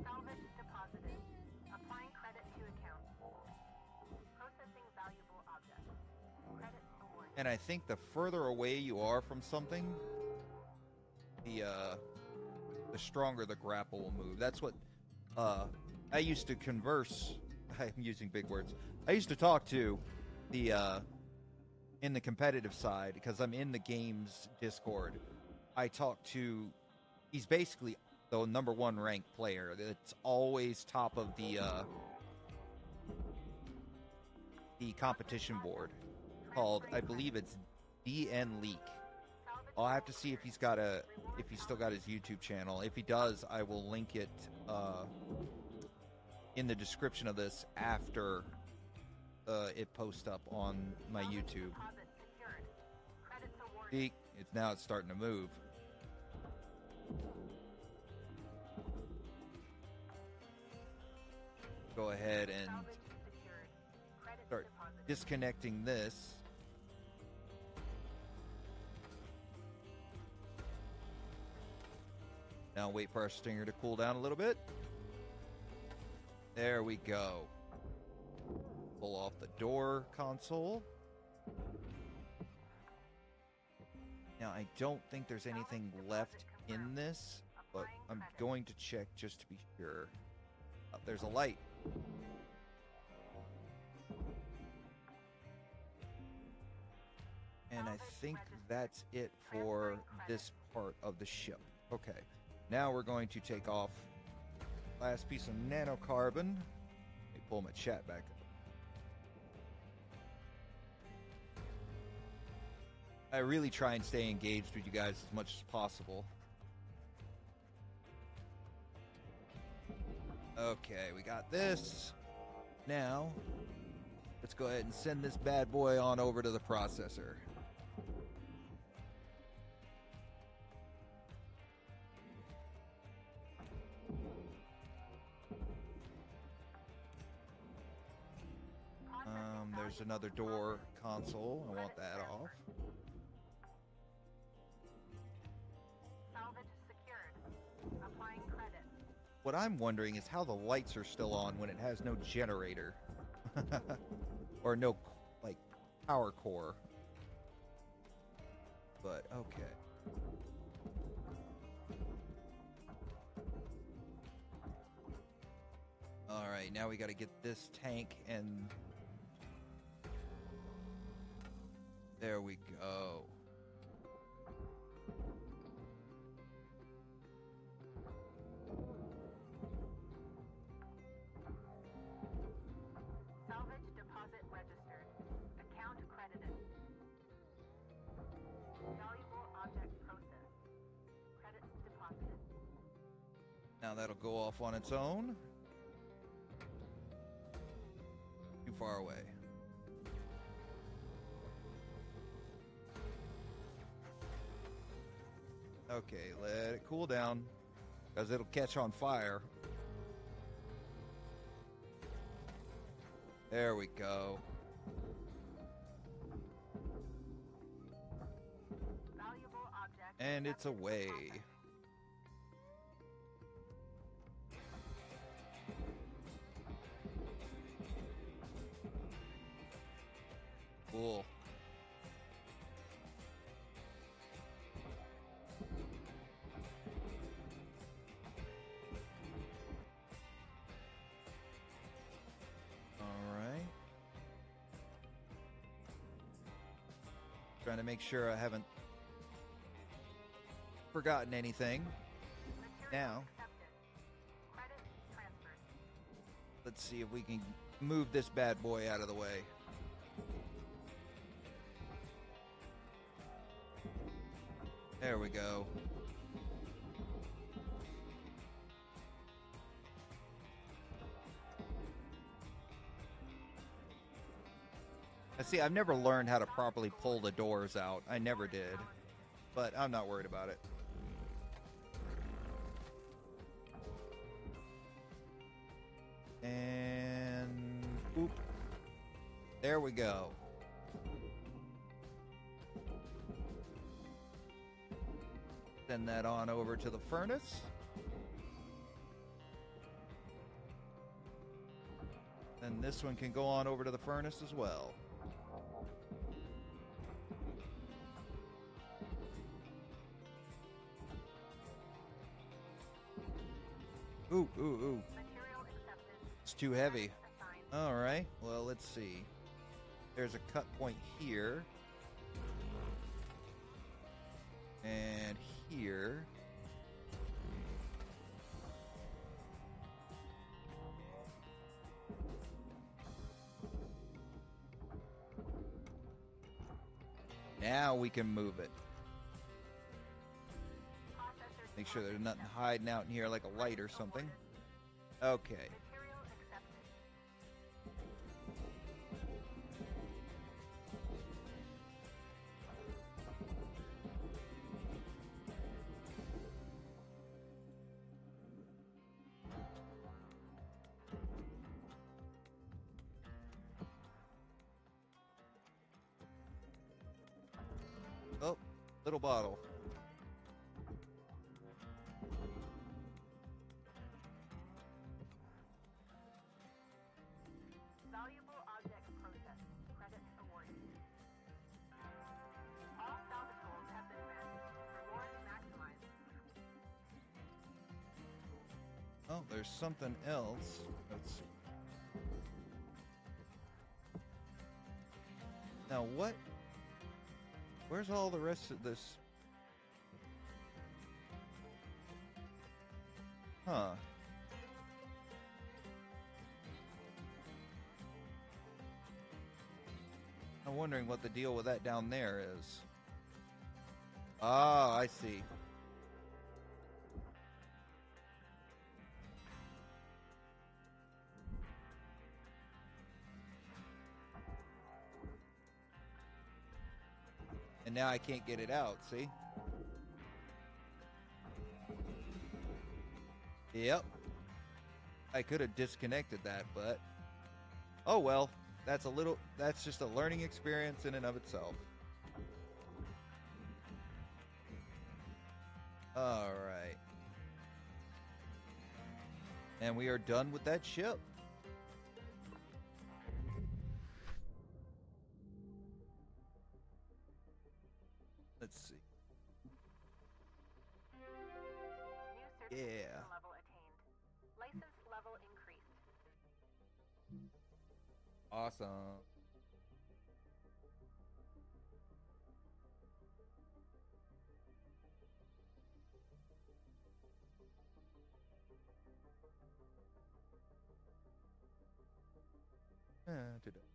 Salvage deposited. Applying credit to account. Processing valuable object. Credit awarded. And I think the further away you are from something, the stronger the grapple will move. That's what I used to converse. I'm using big words. I used to talk to the in the competitive side because I'm in the game's Discord. I talk to. He's basically the #1 ranked player. That's always top of the competition board. Called, I believe it's DN Leak. I'll have to see if he's still got his YouTube channel. If he does, I will link it in the description of this after it posts up on my YouTube. See, it's starting to move. Go ahead and start disconnecting this. Now wait for our stinger to cool down a little bit. There we go. Pull off the door console. Now I don't think there's anything left in this, but I'm going to check just to be sure. Oh, there's a light. And I think that's it for this part of the ship. Okay. Now we're going to take off last piece of nanocarbon. Let me pull my chat back up. I really try and stay engaged with you guys as much as possible. Okay, we got this. Now, let's go ahead and send this bad boy on over to the processor. There's another door console. I want that off. Salvage secured. Applying credit. What I'm wondering is how the lights are still on when it has no generator. Or no, like, power core. But, okay. Alright, now we gotta get this tank and... There we go. Salvage deposit registered. Account credited. Valuable object processed. Credits deposited. Now that'll go off on its own. Too far away. Okay, let it cool down, because it'll catch on fire. There we go. Valuable object. And it's away. Cool. Trying to make sure I haven't forgotten anything. Now, let's see if we can move this bad boy out of the way. There we go. See, I've never learned how to properly pull the doors out. I never did. But I'm not worried about it. And... oop. There we go. Send that on over to the furnace. And this one can go on over to the furnace as well. Ooh, ooh, ooh. It's too heavy. Alright, well, let's see. There's a cut point here. And here. Now we can move it. Make sure there's nothing hiding out in here like a light or something. Okay. Oh, little bottle. Valuable object processed. Credits awarded. All salvage goals have been met. Rewards maximized. Oh, there's something else. Let's... Now what? Where's all the rest of this? Huh. I'm wondering what the deal with that down there is. Ah, I see. And now I can't get it out, see? Yep. I could have disconnected that, but... oh well. That's just a learning experience in and of itself. Alright. And we are done with that ship. Let's see. New certification level attained. License level increased. Awesome.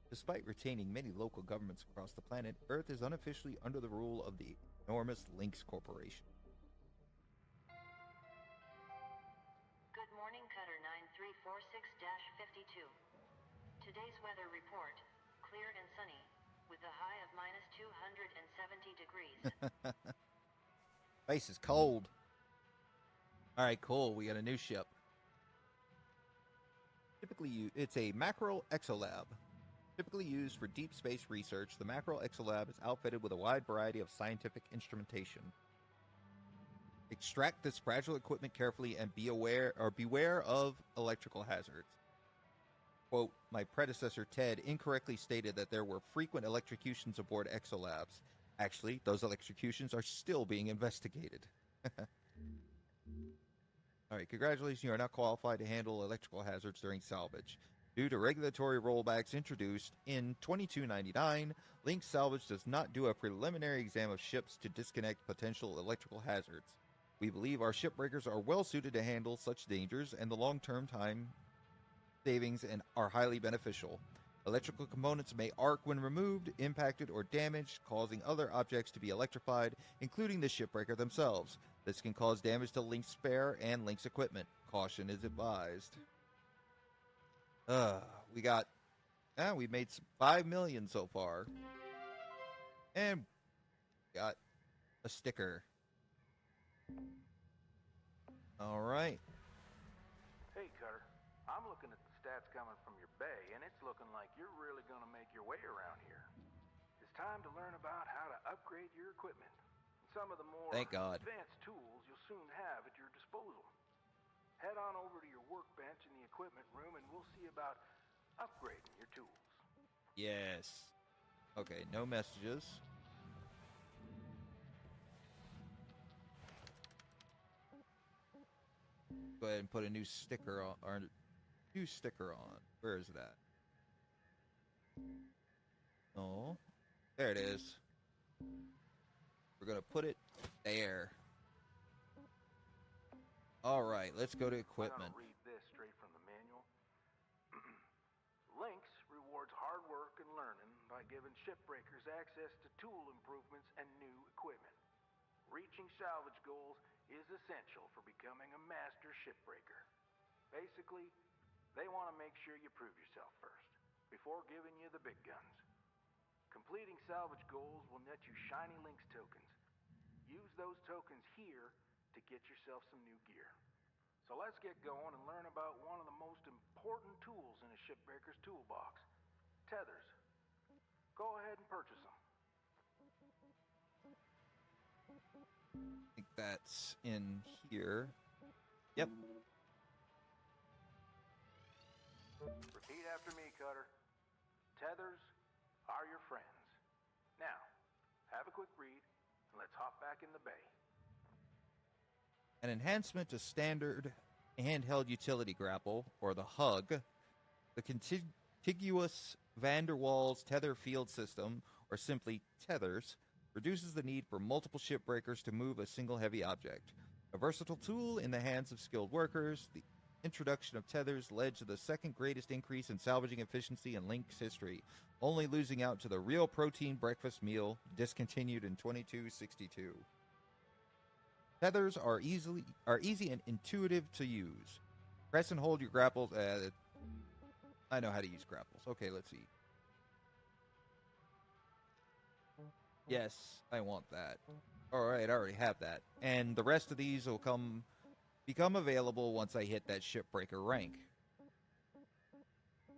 Despite retaining many local governments across the planet, Earth is unofficially under the rule of the enormous Lynx Corporation. Good morning, Cutter 9346-52. Today's weather report, clear and sunny, with a high of minus 270 degrees. Space is cold. Alright, cool. We got a new ship. It's a macro exolab. Typically used for deep space research, the macro exolab is outfitted with a wide variety of scientific instrumentation. Extract this fragile equipment carefully and beware of electrical hazards. Quote, my predecessor Ted incorrectly stated that there were frequent electrocutions aboard exolabs. Actually, those electrocutions are still being investigated. Alright, congratulations, you are now qualified to handle electrical hazards during salvage. Due to regulatory rollbacks introduced in 2299, Lynx Salvage does not do a preliminary exam of ships to disconnect potential electrical hazards. We believe our shipbreakers are well suited to handle such dangers, and the long-term time savings are highly beneficial. Electrical components may arc when removed, impacted, or damaged, causing other objects to be electrified, including the shipbreaker themselves. This can cause damage to Link's spare and Link's equipment. Caution is advised. We got... we made 5 million so far. And got a sticker. Alright. Hey, Cutter. I'm looking at the stats coming from your bay, and it's looking like you're really gonna make your way around here. It's time to learn about how to upgrade your equipment. And some of the more Thank God. advanced tools you'll soon have at your disposal. Head on over to your workbench in the equipment room, and we'll see about upgrading your tools. Yes. Okay, no messages. Go ahead and put a new sticker on, or new sticker on. Where is that? Oh, there it is. We're gonna put it there. All right, let's go to equipment. I'm gonna read this straight from the manual. Lynx rewards hard work and learning by giving shipbreakers access to tool improvements and new equipment. Reaching salvage goals is essential for becoming a master shipbreaker. Basically, they want to make sure you prove yourself first, before giving you the big guns. Completing salvage goals will net you shiny Lynx tokens. Use those tokens here to get yourself some new gear. So let's get going and learn about one of the most important tools in a shipbreaker's toolbox, tethers. Go ahead and purchase them. I think that's in here. Yep. Repeat after me, Cutter. Tethers are your friends. Now, have a quick read, and let's hop back in the bay. An enhancement to standard handheld utility grapple, or the HUG, the contiguous van der Waals tether field system, or simply tethers, reduces the need for multiple shipbreakers to move a single heavy object. A versatile tool in the hands of skilled workers, the introduction of tethers led to the second greatest increase in salvaging efficiency in Lynx history, only losing out to the real protein breakfast meal, discontinued in 2262. Tethers are easy and intuitive to use. Press and hold your grapples. I know how to use grapples. Okay, let's see. Yes, I want that. Alright, I already have that. And the rest of these will become available once I hit that shipbreaker rank.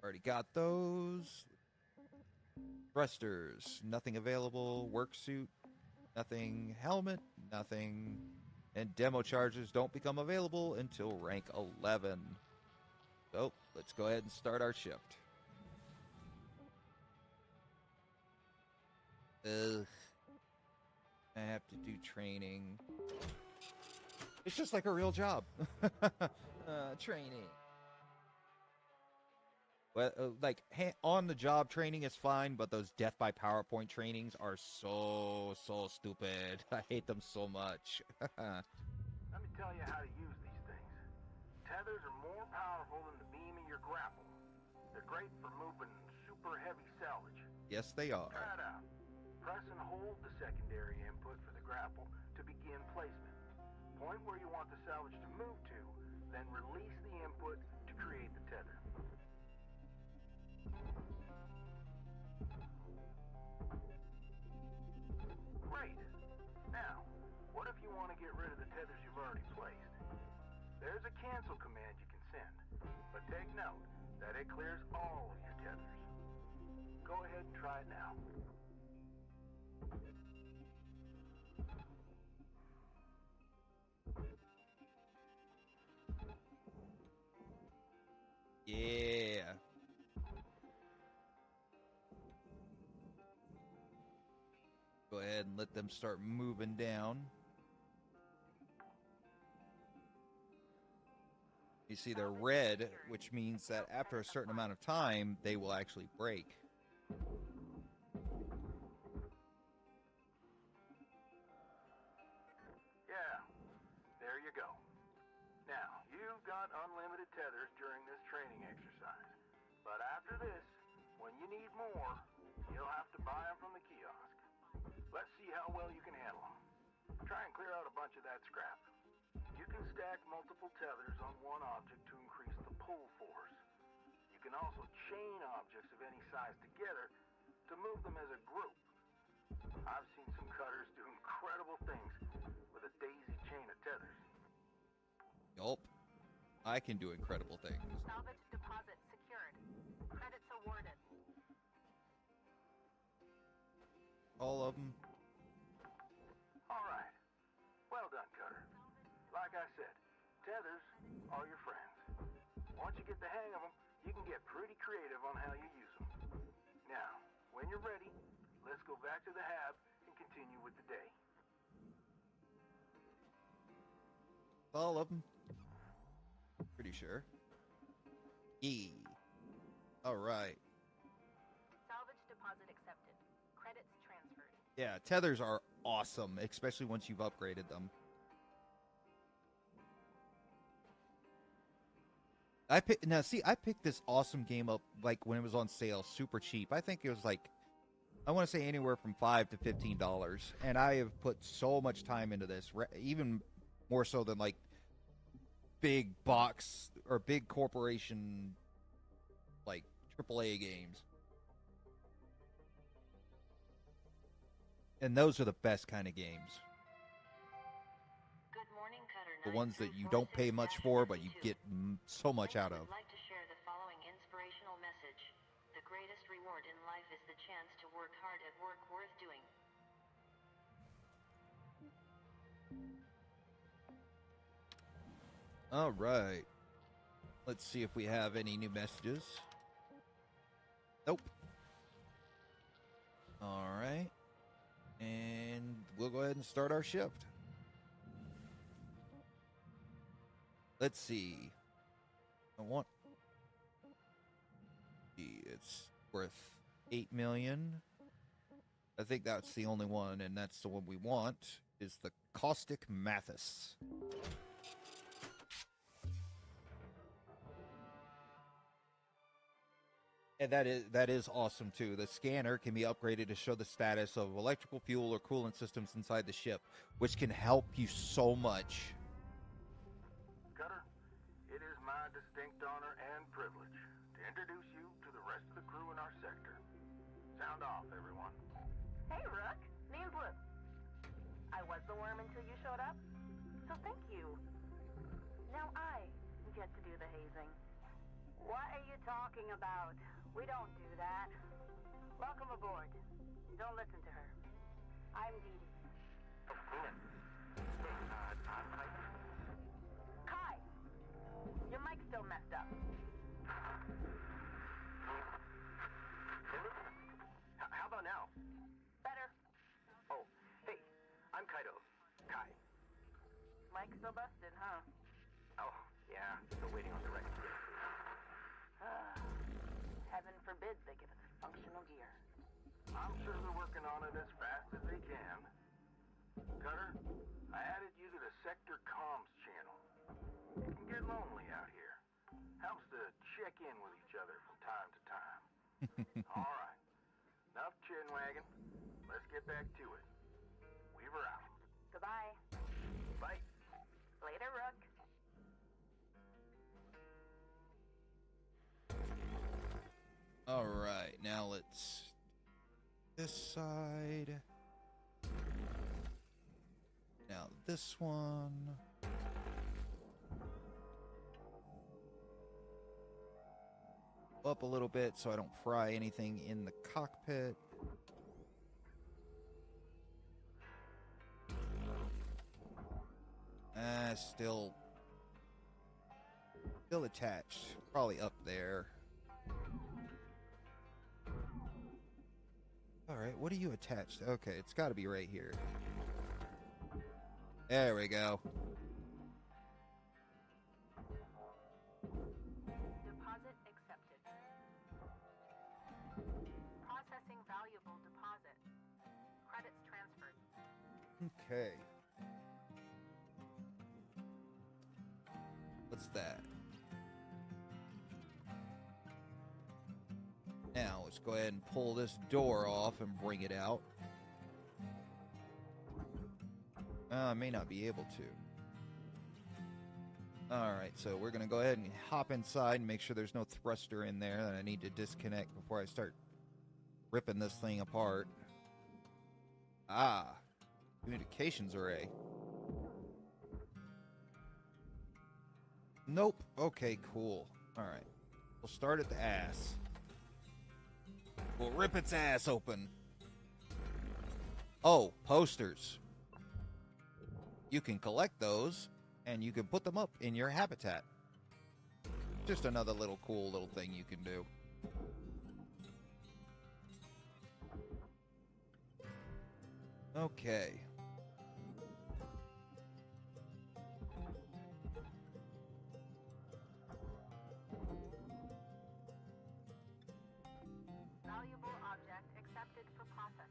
Already got those. Thrusters, nothing available. Worksuit, nothing. Helmet, nothing. And demo charges don't become available until rank 11. So, let's go ahead and start our shift. Ugh. I have to do training. It's just like a real job. Training. Well, like on-the-job training is fine, but those death by PowerPoint trainings are so stupid. I hate them so much. Let me tell you how to use these things. Tethers are more powerful than the beam in your grapple. They're great for moving super heavy salvage. Yes, they are. Try it out. Press and hold the secondary input for the grapple to begin placement. Point where you want the salvage to move to, then release the input to create the tether. Great. Now, what if you want to get rid of the tethers you've already placed? There's a cancel command you can send, but take note that it clears all of your tethers. Go ahead and try it now. Yeah. Go ahead and let them start moving down. You see they're red, which means that after a certain amount of time, they will actually break. Yeah, there you go. Now, you've got unlimited tethers during this training exercise. But after this, when When you need more, you'll have to buy them from the kiosk. Let's see how well you can handle them. Try and clear out a bunch of that scrap. You can stack multiple tethers on one object to increase the pull force. You can also chain objects of any size together to move them as a group. I've seen some cutters do incredible things with a daisy chain of tethers. Yup. I can do incredible things. Salvage deposit secured. Credits awarded. All of them. All right. Well done, Cutter. Like I said, tethers are your friends. Once you get the hang of them, you can get pretty creative on how you use them. Now, when you're ready, let's go back to the hab and continue with the day. All of them. Pretty sure. All right. Salvage deposit accepted. Credits transferred. Yeah, tethers are awesome, especially once you've upgraded them. I picked this awesome game up like when it was on sale, super cheap. I think it was like, I want to say anywhere from $5 to $15, and I have put so much time into this, even more so than like big box or big corporation like AAA games. And those are the best kind of games. Good morning, Cutter. The ones that you don't pay much for, but you get so much out of. I would like to share the following inspirational message. The greatest reward in life is the chance to work hard at work worth doing. All right. Let's see if we have any new messages. Nope. All right. And we'll go ahead and start our shift. Let's see. It's worth 8 million. I think that's the only one, and that's the one we want, is the Caustic Mathis. And that is awesome too. The scanner can be upgraded to show the status of electrical, fuel, or coolant systems inside the ship, which can help you so much. Cutter, it is my distinct honor and privilege to introduce you to the rest of the crew in our sector. Sound off, everyone. Hey, Rook. Name's Luke. I was the worm until you showed up, so thank you. Now I get to do the hazing. What are you talking about? We don't do that. Welcome aboard. Don't listen to her. I'm Dee Dee. Kai! Your mic's still messed up. How about now? Better. Oh, hey, I'm Kaido. Kai. Mic's still busted, huh? Oh, yeah, still waiting on the right. Heaven forbid they give us functional gear. I'm sure they're working on it as fast as they can. Cutter, I added you to the Sector Comms channel. It can get lonely out here. Helps to check in with each other from time to time. All right. Enough chin wagging. Let's get back to it. Weaver out. Goodbye. Bye. Later, Rook. All right, now let's this side. Now this one. Up a little bit so I don't fry anything in the cockpit. Still attached. Probably up there. Alright, what are you attached? Okay, it's got to be right here. There we go. Deposit accepted. Processing valuable deposit. Credits transferred. Okay. What's that? Now, let's go ahead and pull this door off and bring it out. I may not be able to. Alright, so we're going to go ahead and hop inside and make sure there's no thruster in there that I need to disconnect before I start ripping this thing apart. Ah, communications array. Nope. Okay, cool. Alright, we'll start at the ass. We'll rip its ass open. Oh, posters. You can collect those, and you can put them up in your habitat. Just another little cool little thing you can do. Okay. Valuable object accepted for processing.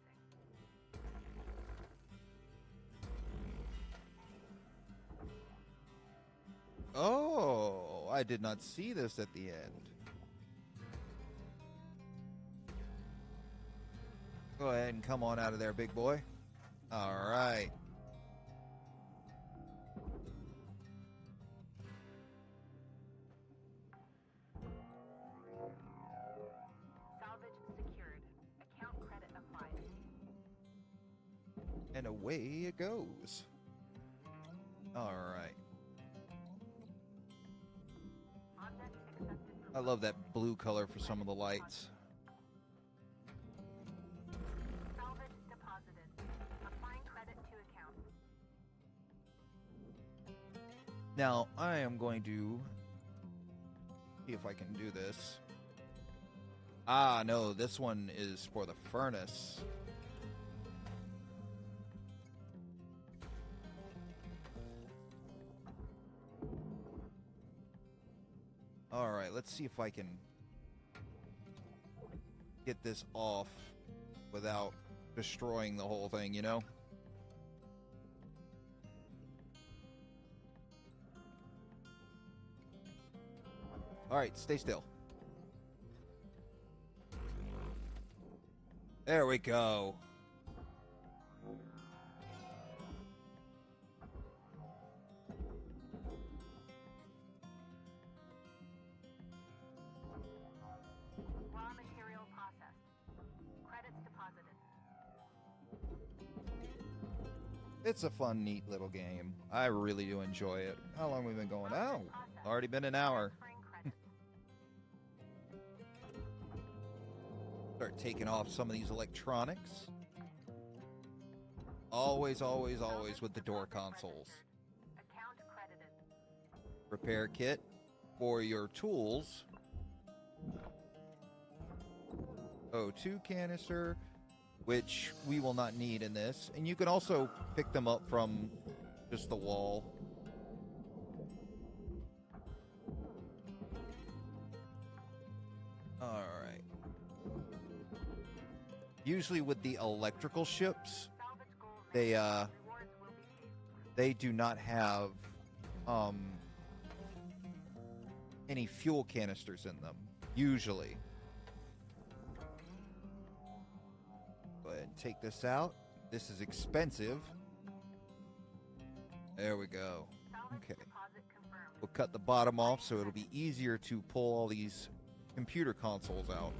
Oh, I did not see this at the end. Go ahead and come on out of there, big boy. All right. Salvage secured. Account credit applied. And away it goes. All right. Object accepted for I love that blue color for some of the lights. salvage deposited. Applying credit to account. Now, I am going to see if I can do this. Ah, no, this one is for the furnace. All right, let's see if I can get this off without destroying the whole thing, you know? All right, stay still. There we go. Raw material processed. Credits deposited. It's a fun, neat little game. I really do enjoy it. How long have we been going? Oh, already been an hour. Transferring credit. Start taking off some of these electronics. Always, always, always with the door consoles. Account credited. Repair kit for your tools. O2 canister, which we will not need in this. And you can also pick them up from just the wall. All right. Usually with the electrical ships, Salvage goal they rewards will be paid. they do not have any fuel canisters in them, usually. Go ahead and take this out. This is expensive. There we go. Salvage Okay. deposit confirmed. We'll cut the bottom off so it'll be easier to pull all these computer consoles out.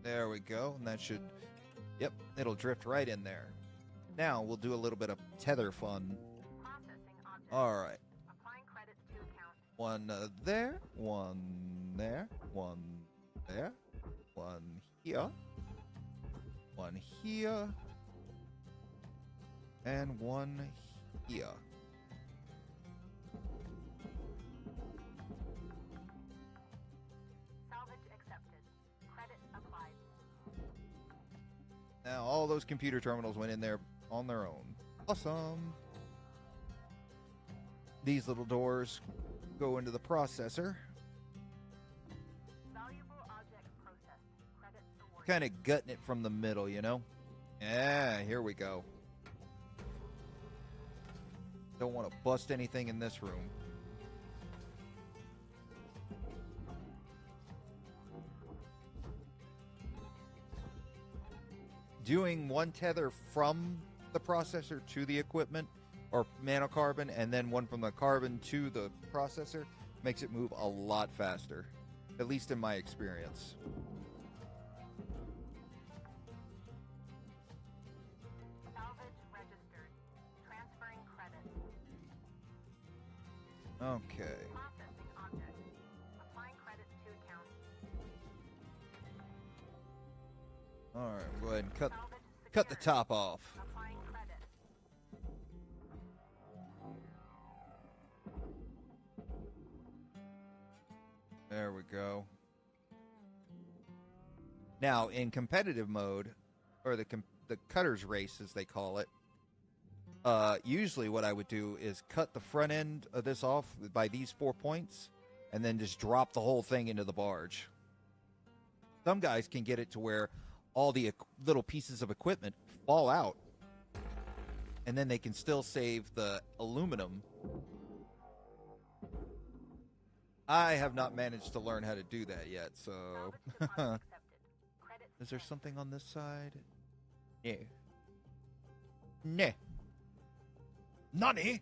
There we go. And that should, yep, it'll drift right in there. Now we'll do a little bit of tether fun. Processing object. All right. Applying credits to account. One there, one there, one there, one here, one here, and one here. Salvage accepted. Credit applied. Now all those computer terminals went in there on their own. Awesome. These little doors go into the processor. Valuable object processed. Credits awarded. kind of gutting it from the middle, you know? Yeah, here we go. Don't want to bust anything in this room. Doing one tether from the processor to the equipment or nanocarbon, and then one from the carbon to the processor makes it move a lot faster, at least in my experience. Salvage registered. Transferring credits. Okay. Processing object. Applying credits to account. All right, go ahead and cut Salvage the secured. top off. Applying credit. There we go. Now, in competitive mode, or the cutter's race, as they call it, usually what I would do is cut the front end of this off by these 4 points, and then just drop the whole thing into the barge. Some guys can get it to where all the little pieces of equipment fall out, and then they can still save the aluminum. I have not managed to learn how to do that yet, so... Salvage deposit accepted. Credit Is there sent. something on this side? No. No. Nani?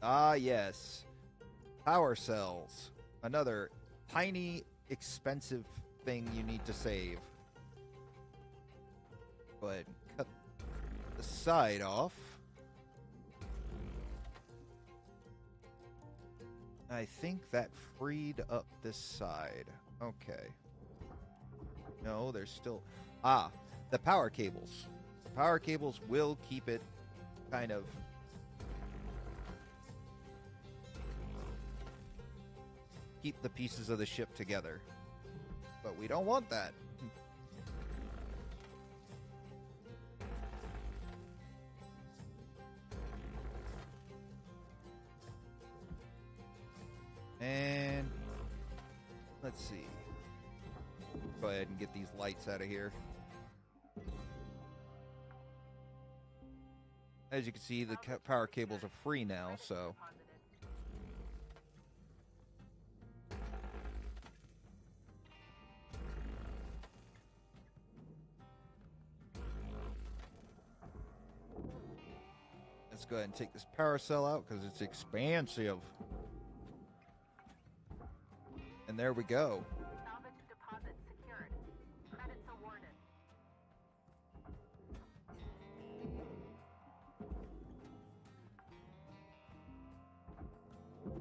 Ah, yes. Power cells. Another tiny, expensive thing you need to save. Go ahead and cut the side off. I think that freed up this side. Okay. No, there's still... Ah, the power cables. The power cables will keep it kind of... keep the pieces of the ship together. But we don't want that. And let's see. Go ahead and get these lights out of here. As you can see, the power cables are free now, so... Let's go ahead and take this power cell out because it's expansive. And there we go. Salvage deposit secured. Credits awarded.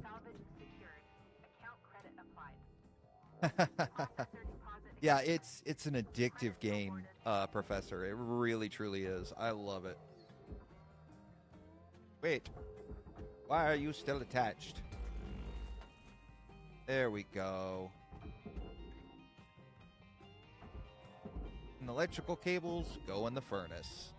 Salvage secured. Account credit applied. Processor deposit Yeah, accepted. it's an addictive game, Professor. It really, truly is. I love it. Wait. Why are you still attached? There we go. And electrical cables go in the furnace.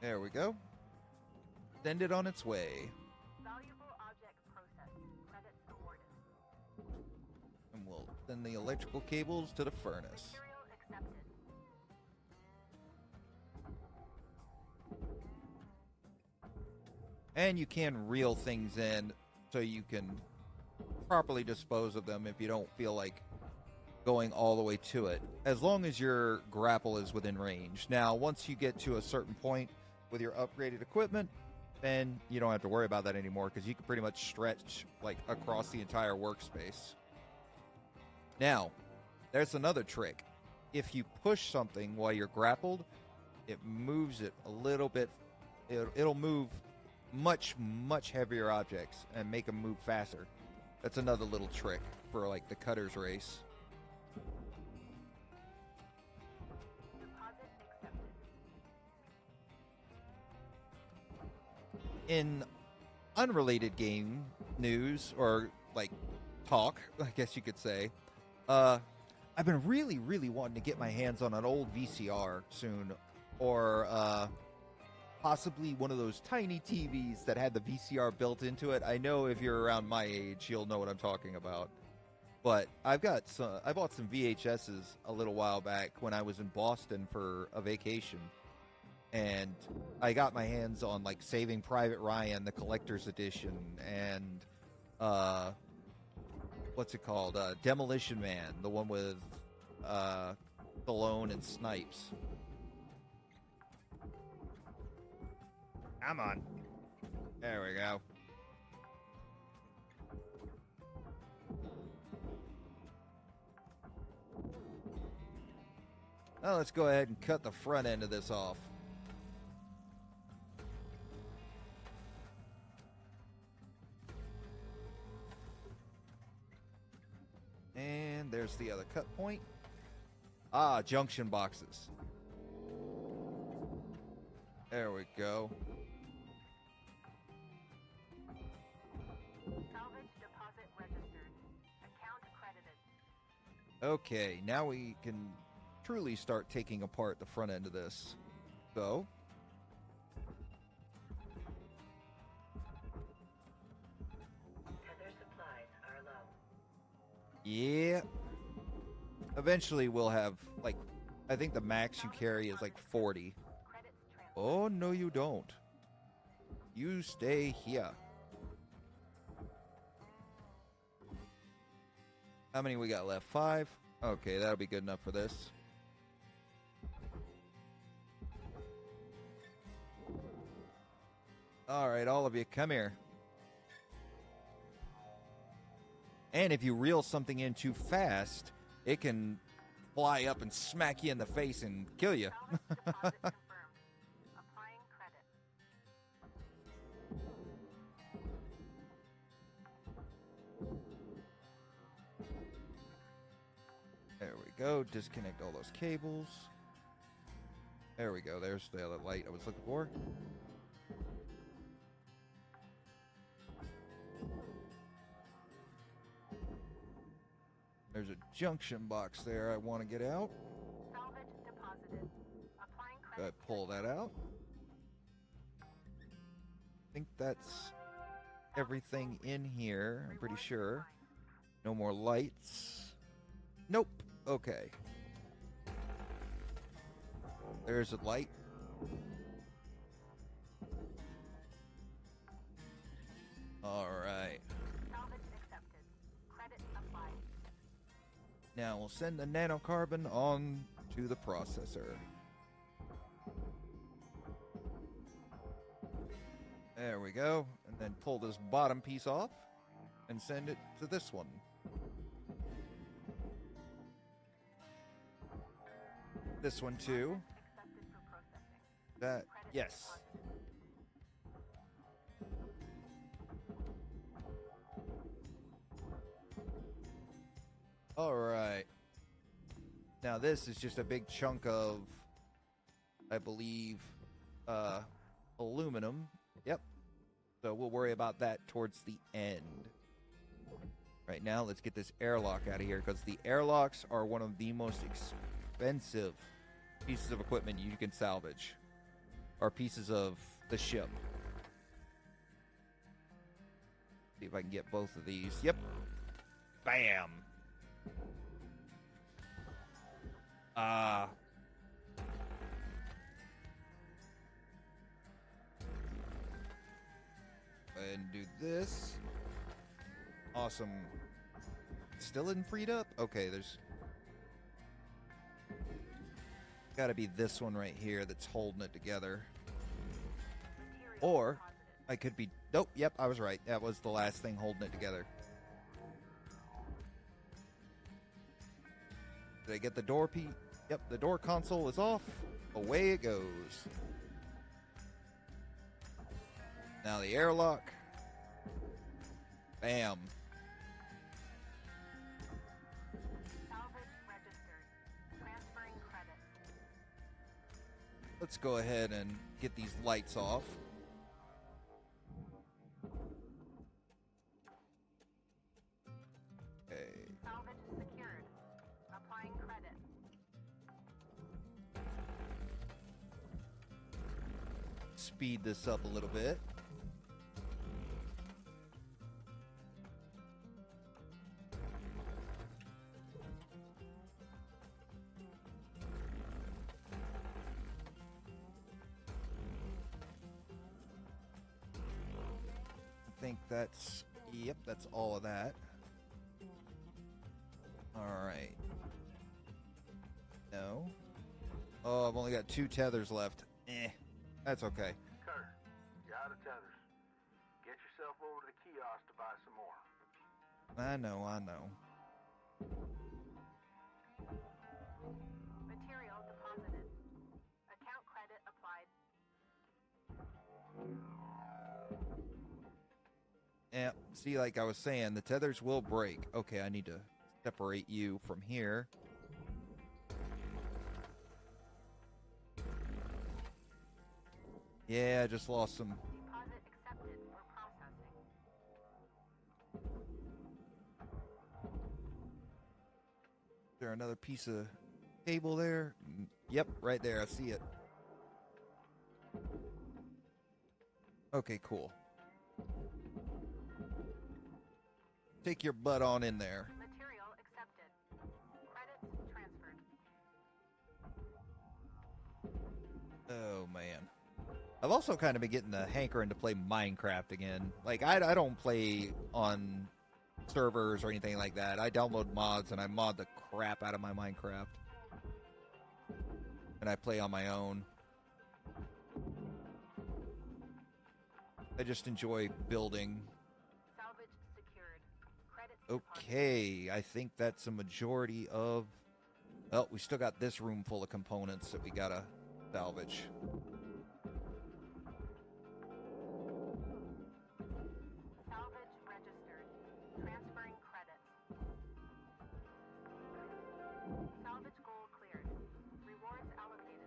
There we go. Send it on its way. Valuable object processed. Credits awarded. And we'll send the electrical cables to the furnace. Material accepted. And you can reel things in so you can properly dispose of them if you don't feel like going all the way to it, as long as your grapple is within range. Now, once you get to a certain point with your upgraded equipment, then you don't have to worry about that anymore because you can pretty much stretch like across the entire workspace. Now, there's another trick. If you push something while you're grappled, it moves it a little bit. It'll move much heavier objects and make them move faster. That's another little trick for like the cutter's race. Deposit accepted. In unrelated game news or like talk, I guess you could say, I I've been really, really wanting to get my hands on an old VCR soon, or possibly one of those tiny TVs that had the VCR built into it. I know if you're around my age, you'll know what I'm talking about. But I bought some VHSs a little while back when I was in Boston for a vacation, and I got my hands on like Saving Private Ryan, the collector's edition, and what's it called? Demolition Man, the one with Stallone and Snipes. Come on. There we go. Now let's go ahead and cut the front end of this off. And there's the other cut point. Ah, junction boxes. There we go. Salvage deposit registered. Account credited. Okay, now we can truly start taking apart the front end of this. So, Tether supplies are low. yeah. Eventually we'll have, like, I think the max you carry is like 40. Credits transferred. Oh, no you don't. You stay here. How many we got left? 5? Okay, that'll be good enough for this. Alright, all of you, come here. And if you reel something in too fast, it can fly up and smack you in the face and kill you. Salvage deposit confirmed. Applying credit. There we go. Disconnect all those cables. There we go. There's the other light I was looking for. There's a junction box there I want to get out. Salvage deposited. Applying Go ahead, credit. pull that out. I think that's everything in here. I'm pretty sure. No more lights. Nope. Okay. There's a light. All right. Salvage accepted. Credit applied. Now we'll send the nanocarbon on to the processor. There we go. And then pull this bottom piece off and send it to this one. This one too. Accepted for processing. That, Credit yes. deposited. All right. Now this is just a big chunk of, I believe, aluminum. Yep. So we'll worry about that towards the end. Right now, let's get this airlock out of here, because the airlocks are one of the most expensive pieces of equipment you can salvage, or pieces of the ship. See if I can get both of these. Yep. Bam. And do this. Awesome. Still isn't freed up? Okay, there's gotta be this one right here that's holding it together. Material Or deposited. I could be, nope, yep, I was right. That was the last thing holding it together. Did I get the door Yep, the door console is off. Away it goes. Now the airlock. Bam. Salvage registered. Transferring credit. Let's go ahead and get these lights off. Okay. Salvage secured. Applying speed this up a little bit. I think that's, yep, that's all of that. All right. No. Oh, I've only got 2 tethers left. That's okay. Kurt, you're out of tethers. Get yourself over to the kiosk to buy some more. I know. Material deposited. Account credit applied. Yeah, see, like I was saying, the tethers will break. Okay, I need to separate you from here. Yeah, I just lost some. Deposit accepted for processing. Is there another piece of cable there? Yep, right there. I see it. Okay, cool. Take your butt on in there. Material accepted. Credits transferred. Oh, man. I've also kind of been getting the hankering to play Minecraft again. Like, I don't play on servers or anything like that. I download mods and I mod the crap out of my Minecraft. And I play on my own. I just enjoy building. Salvage secured. Credits deposited. Okay, I think that's a majority of... Well, we still got this room full of components that we gotta salvage. Salvage registered. Transferring credits. Salvage goal cleared. Rewards allocated.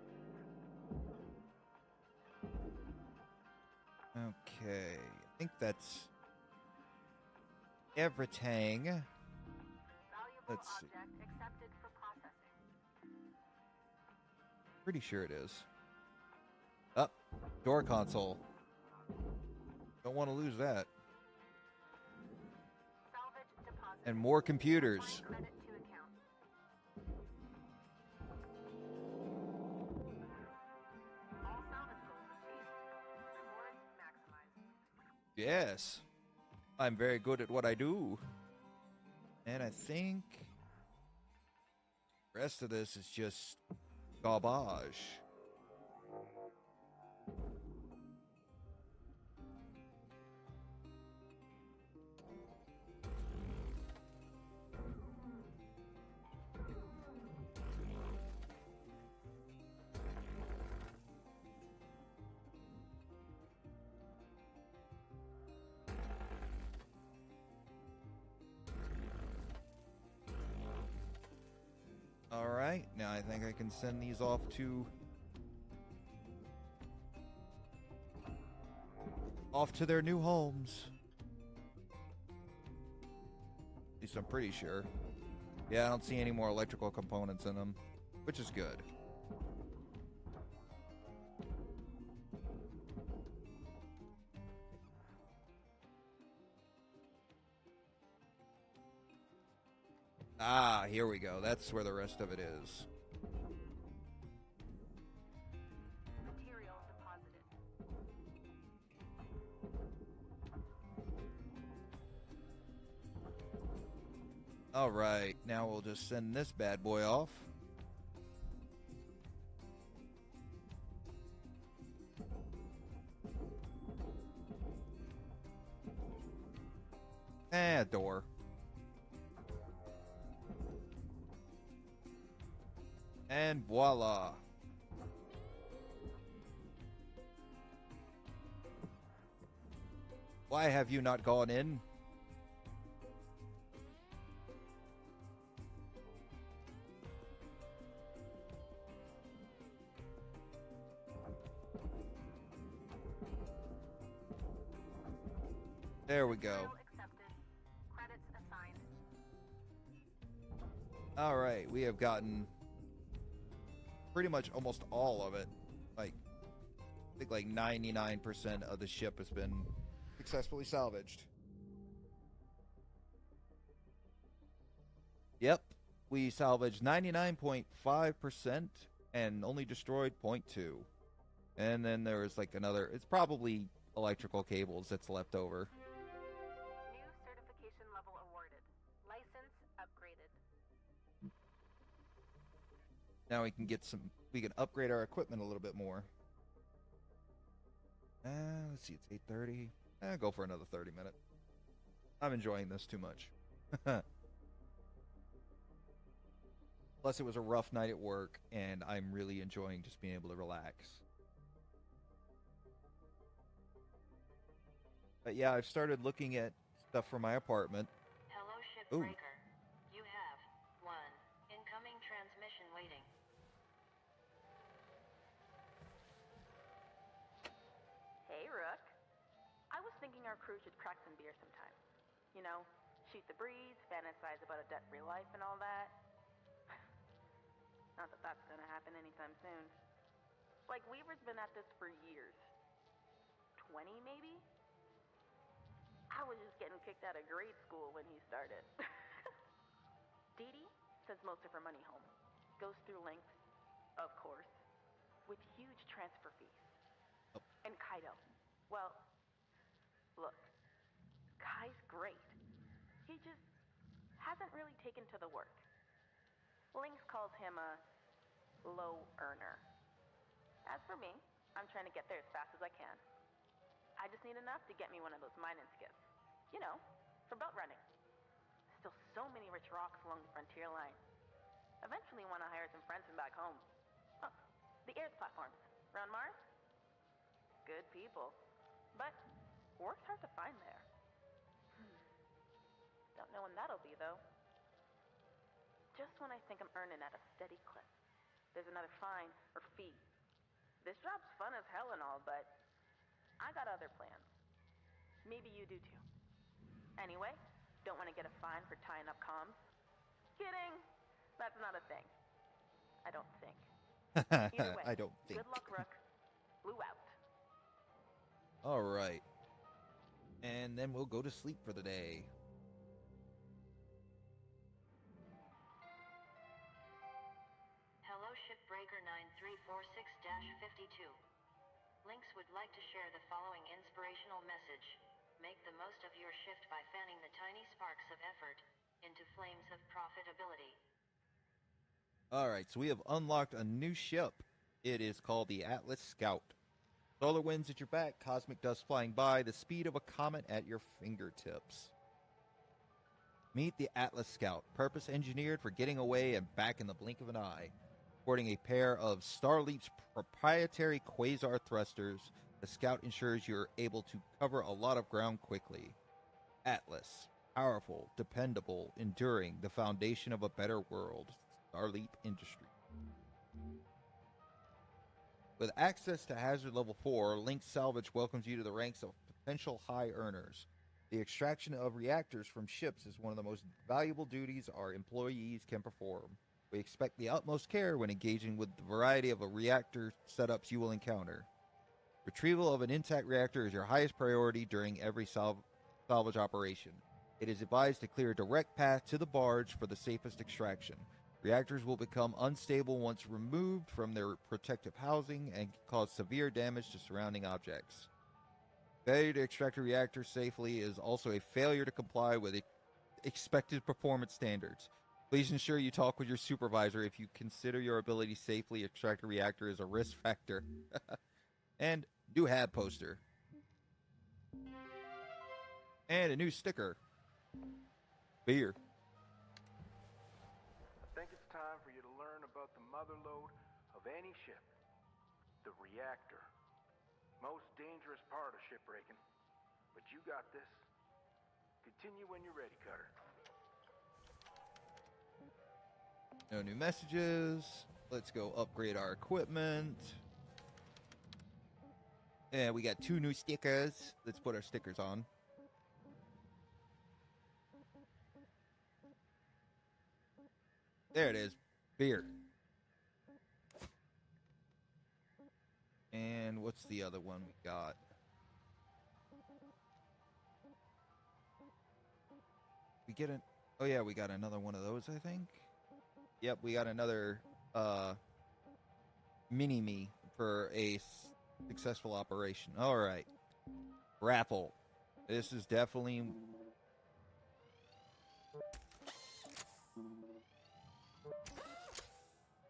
Okay, I think that's everything. Valuable Let's see. object accepted for processing. Pretty sure it is. Up, door console. Don't want to lose that. Salvage deposited. And more computers. Applying credit to account. All salvage goals achieved. Rewards maximized. Yes. I'm very good at what I do. And I think the rest of this is just garbage. All right, now I think I can send these off to their new homes. At least I'm pretty sure. Yeah, I don't see any more electrical components in them, which is good. Ah, here we go. That's where the rest of it is. Material deposited. All right, now we'll just send this bad boy off. Door. And voila. Why have you not gone in? There we go. Accepted. Credits assigned. All right, we have gotten pretty much almost all of it. Like, think like 99% of the ship has been successfully salvaged. Yep, we salvaged 99.5% and only destroyed 0.2. And then there was like another, it's probably electrical cables that's left over. New certification level awarded. License upgraded. Now we can upgrade our equipment a little bit more. Let's see, it's 8:30. Go for another 30 minutes. I'm enjoying this too much. Plus, it was a rough night at work, and I'm really enjoying just being able to relax. But yeah, I've started looking at stuff for my apartment. Hello, Shipbreaker. You have one incoming transmission waiting. Hey, Rook. I was thinking our crew should crack some beer sometime. You know, shoot the breeze, fantasize about a debt-free life and all that. Not that that's gonna happen anytime soon. Like, Weaver's been at this for years. 20, maybe? I was just getting kicked out of grade school when he started. Dee Dee sends most of her money home. Goes through links, of course, with huge transfer fees. Oh. And Kaido, well, look, Kai's great. He just hasn't really taken to the work. Lynx calls him a low earner. As for me, I'm trying to get there as fast as I can. I just need enough to get me one of those mining skiffs. You know, for belt running. Still so many rich rocks along the frontier line. Eventually want to hire some friends from back home. Oh, the Airs platforms. Around Mars? Good people. But work's hard to find there. Don't know when that'll be, though. Just when I think I'm earning at a steady clip, there's another fine or fee. This job's fun as hell and all, but I got other plans. Maybe you do too. Anyway, don't want to get a fine for tying up comms. Kidding. That's not a thing. I don't think. Either way, I don't think. good luck, Rook. Blue out. All right. And then we'll go to sleep for the day. Hello, Shipbreaker 9346-52. Lynx would like to share the following inspirational message. Make the most of your shift by fanning the tiny sparks of effort into flames of profitability. All right, so we have unlocked a new ship. It is called the Atlas Scout. Solar winds at your back, cosmic dust flying by, the speed of a comet at your fingertips. Meet the Atlas Scout, purpose engineered for getting away and back in the blink of an eye. Sporting a pair of Starleap's proprietary quasar thrusters, the Scout ensures you're able to cover a lot of ground quickly. Atlas, powerful, dependable, enduring, the foundation of a better world. Starleap Industries. With access to Hazard Level 4, Lynx Salvage welcomes you to the ranks of potential high earners. The extraction of reactors from ships is one of the most valuable duties our employees can perform. We expect the utmost care when engaging with the variety of reactor setups you will encounter. Retrieval of an intact reactor is your highest priority during every salvage operation. It is advised to clear a direct path to the barge for the safest extraction. Reactors will become unstable once removed from their protective housing and cause severe damage to surrounding objects. Failure to extract a reactor safely is also a failure to comply with expected performance standards. Please ensure you talk with your supervisor if you consider your ability to safely extract a reactor as a risk factor. And do have poster. And a new sticker. Beer. I think it's time for you to learn about the motherlode of any ship. The reactor. Most dangerous part of shipbreaking. But you got this. Continue when you're ready, Cutter. No new messages. Let's go upgrade our equipment. Yeah, we got 2 new stickers. Let's put our stickers on. There it is. Beer. And what's the other one we got? We get an... Oh, yeah, we got another one of those, I think. Yep, we got another mini-me for a successful operation. All right. Grapple. This is definitely...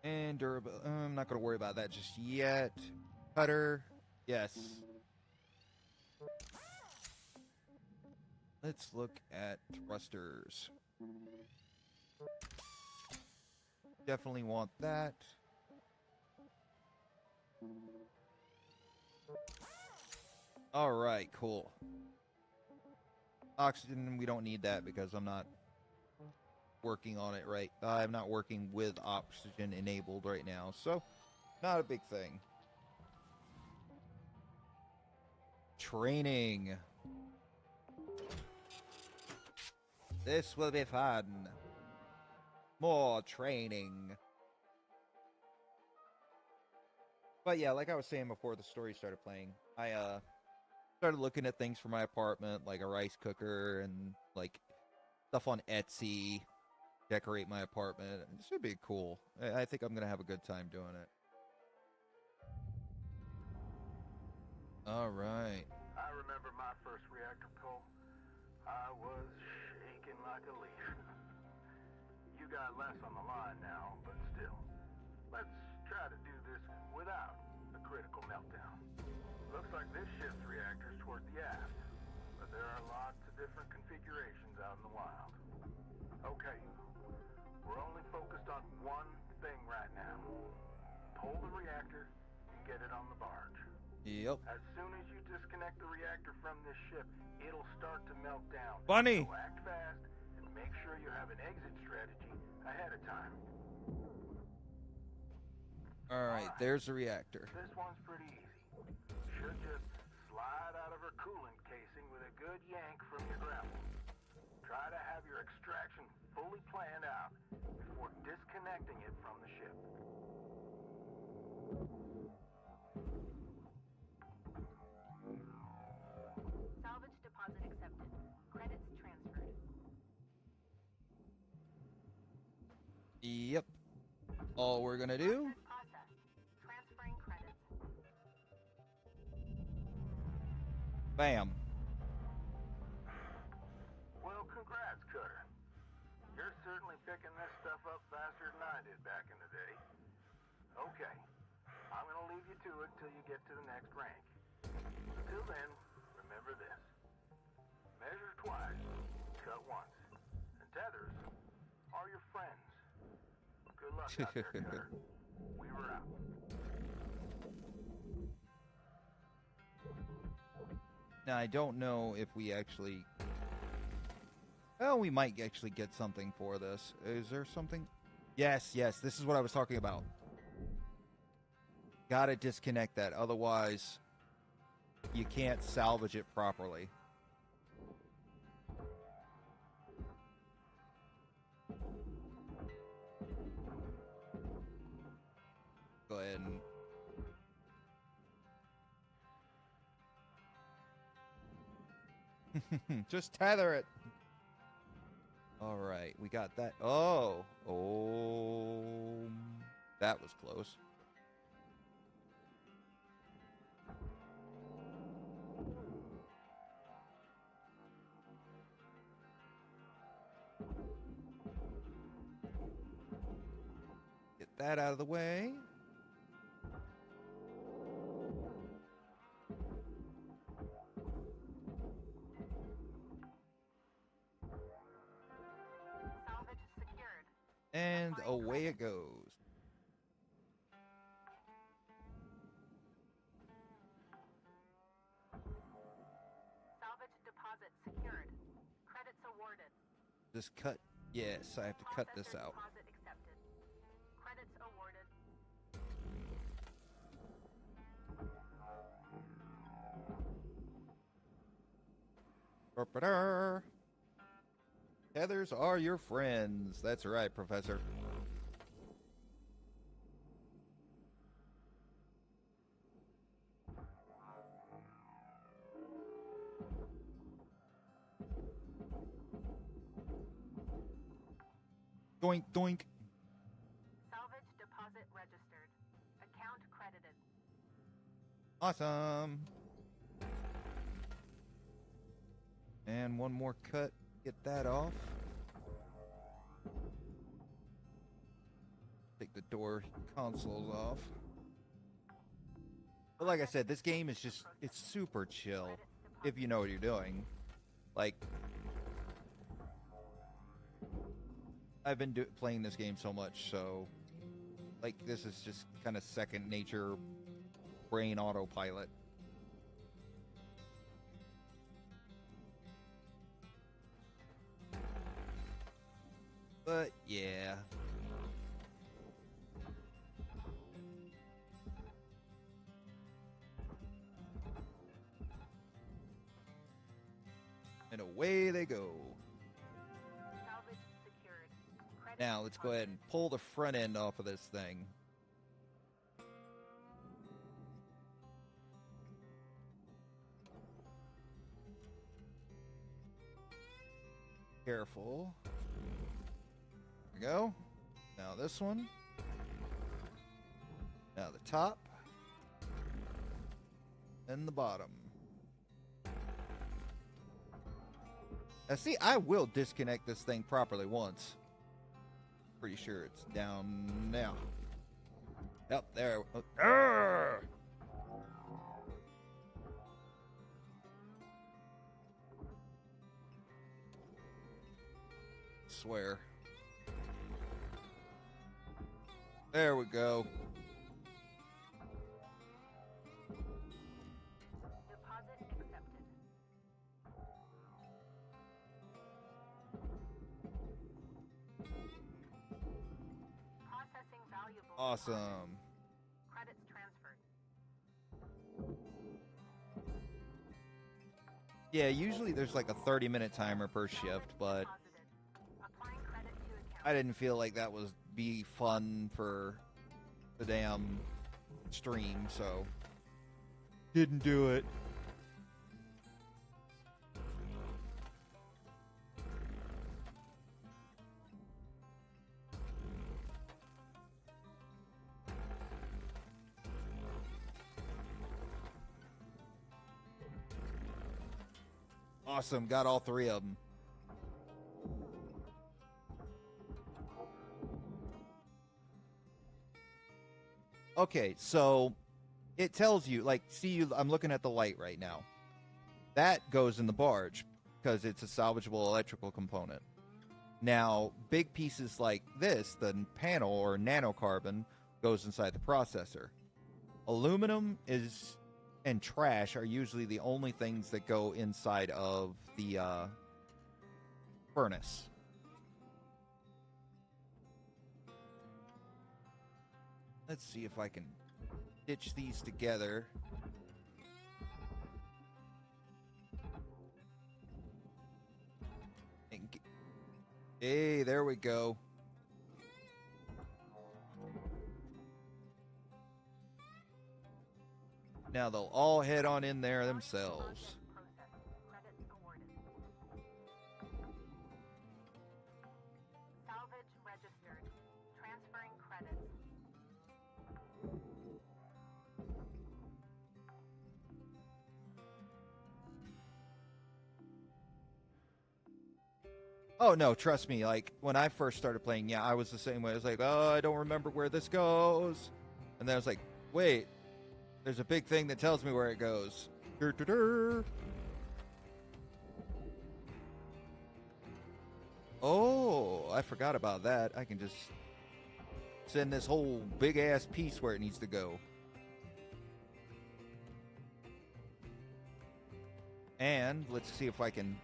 And durable. I'm not going to worry about that just yet. Cutter. Yes. Let's look at thrusters. Definitely want that. All right, cool. Oxygen, we don't need that because I'm not working on it right. I'm not working with oxygen enabled right now, so not a big thing. Training. This will be fun. More training. But yeah, like I was saying before the story started playing, I started looking at things for my apartment, like a rice cooker and like stuff on Etsy, decorate my apartment. It should be cool. I think I'm gonna have a good time doing it. All right. I remember my first reactor pull. I was shaking like a leaf. You got less on the line now, but still. Let's try to do this without a critical meltdown. Looks like this ship's reactor's toward the aft, but there are lots of different configurations out in the wild. Okay, we're only focused on one thing right now. Pull the reactor and get it on the barge. Yep. As soon as you disconnect the reactor from this ship, it'll start to melt down. Bunny! So act fast and make sure you have an exit strategy ahead of time. Alright, there's the reactor. This one's pretty easy. Should just slide out of her coolant casing with a good yank from your grapple. Try to have your extraction fully planned out before disconnecting it from the ship. Salvage deposit accepted. Credits transferred. Yep. All we're gonna do... Process. Transferring credits. Bam. Well, congrats, Cutter. You're certainly picking this stuff up faster than I did back in the day. Okay, I'm gonna leave you to it till you get to the next rank. Until then, remember this. Measure twice, cut once, and tethers are your friends. Good luck out there, Cutter. We were out. Now, I don't know if we actually... Well, we might actually get something for this. Is there something? Yes, this is what I was talking about. Gotta disconnect that, otherwise you can't salvage it properly. Go ahead and... Just tether it. All right, we got that. Oh, that was close. Get that out of the way. Salvage secured. And away it goes. Salvage deposit secured. Credits awarded. Just cut. Yes, I have to cut this Processor out. Deposit accepted. Credits awarded. Ba-ba-da. Tethers are your friends. That's right, Professor. Doink, doink. Salvage deposit registered. Account credited. Awesome. And one more cut. Get that off. Take the door consoles off. But like I said, this game is just, it's super chill if you know what you're doing. Like, I've been playing this game so much, so like this is just kind of second nature, brain autopilot. But yeah. And away they go. Salvage secured. Credit Now let's go ahead and pull the front end off of this thing. Careful. There we go. Now this one. Now the top. And the bottom. Now see, I will disconnect this thing properly once. Pretty sure it's down now. Yep, there. Arrgh! Swear. There we go. deposit accepted. Processing valuable. Awesome. Credits transferred. Yeah, usually there's like a 30-minute timer per shift, but Deposited. Applying credit to account. I didn't feel like that was be fun for the damn stream, so didn't do it. Awesome, got all three of them. Okay, so it tells you, like, see, I'm looking at the light right now. That goes in the barge because it's a salvageable electrical component. Now, big pieces like this, the panel or nanocarbon, goes inside the processor. Aluminum is and trash are usually the only things that go inside of the furnace. Let's see if I can stitch these together. Hey, there we go. Now they'll all head on in there themselves. Credits awarded. Salvage registered. Transferring credits. Oh no, trust me, like when I first started playing, yeah, I was the same way. I was like, oh, I don't remember where this goes. And then I was like, wait, there's a big thing that tells me where it goes. Dur-dur-dur. Oh, I forgot about that. I can just send this whole big ass piece where it needs to go. And let's see if I can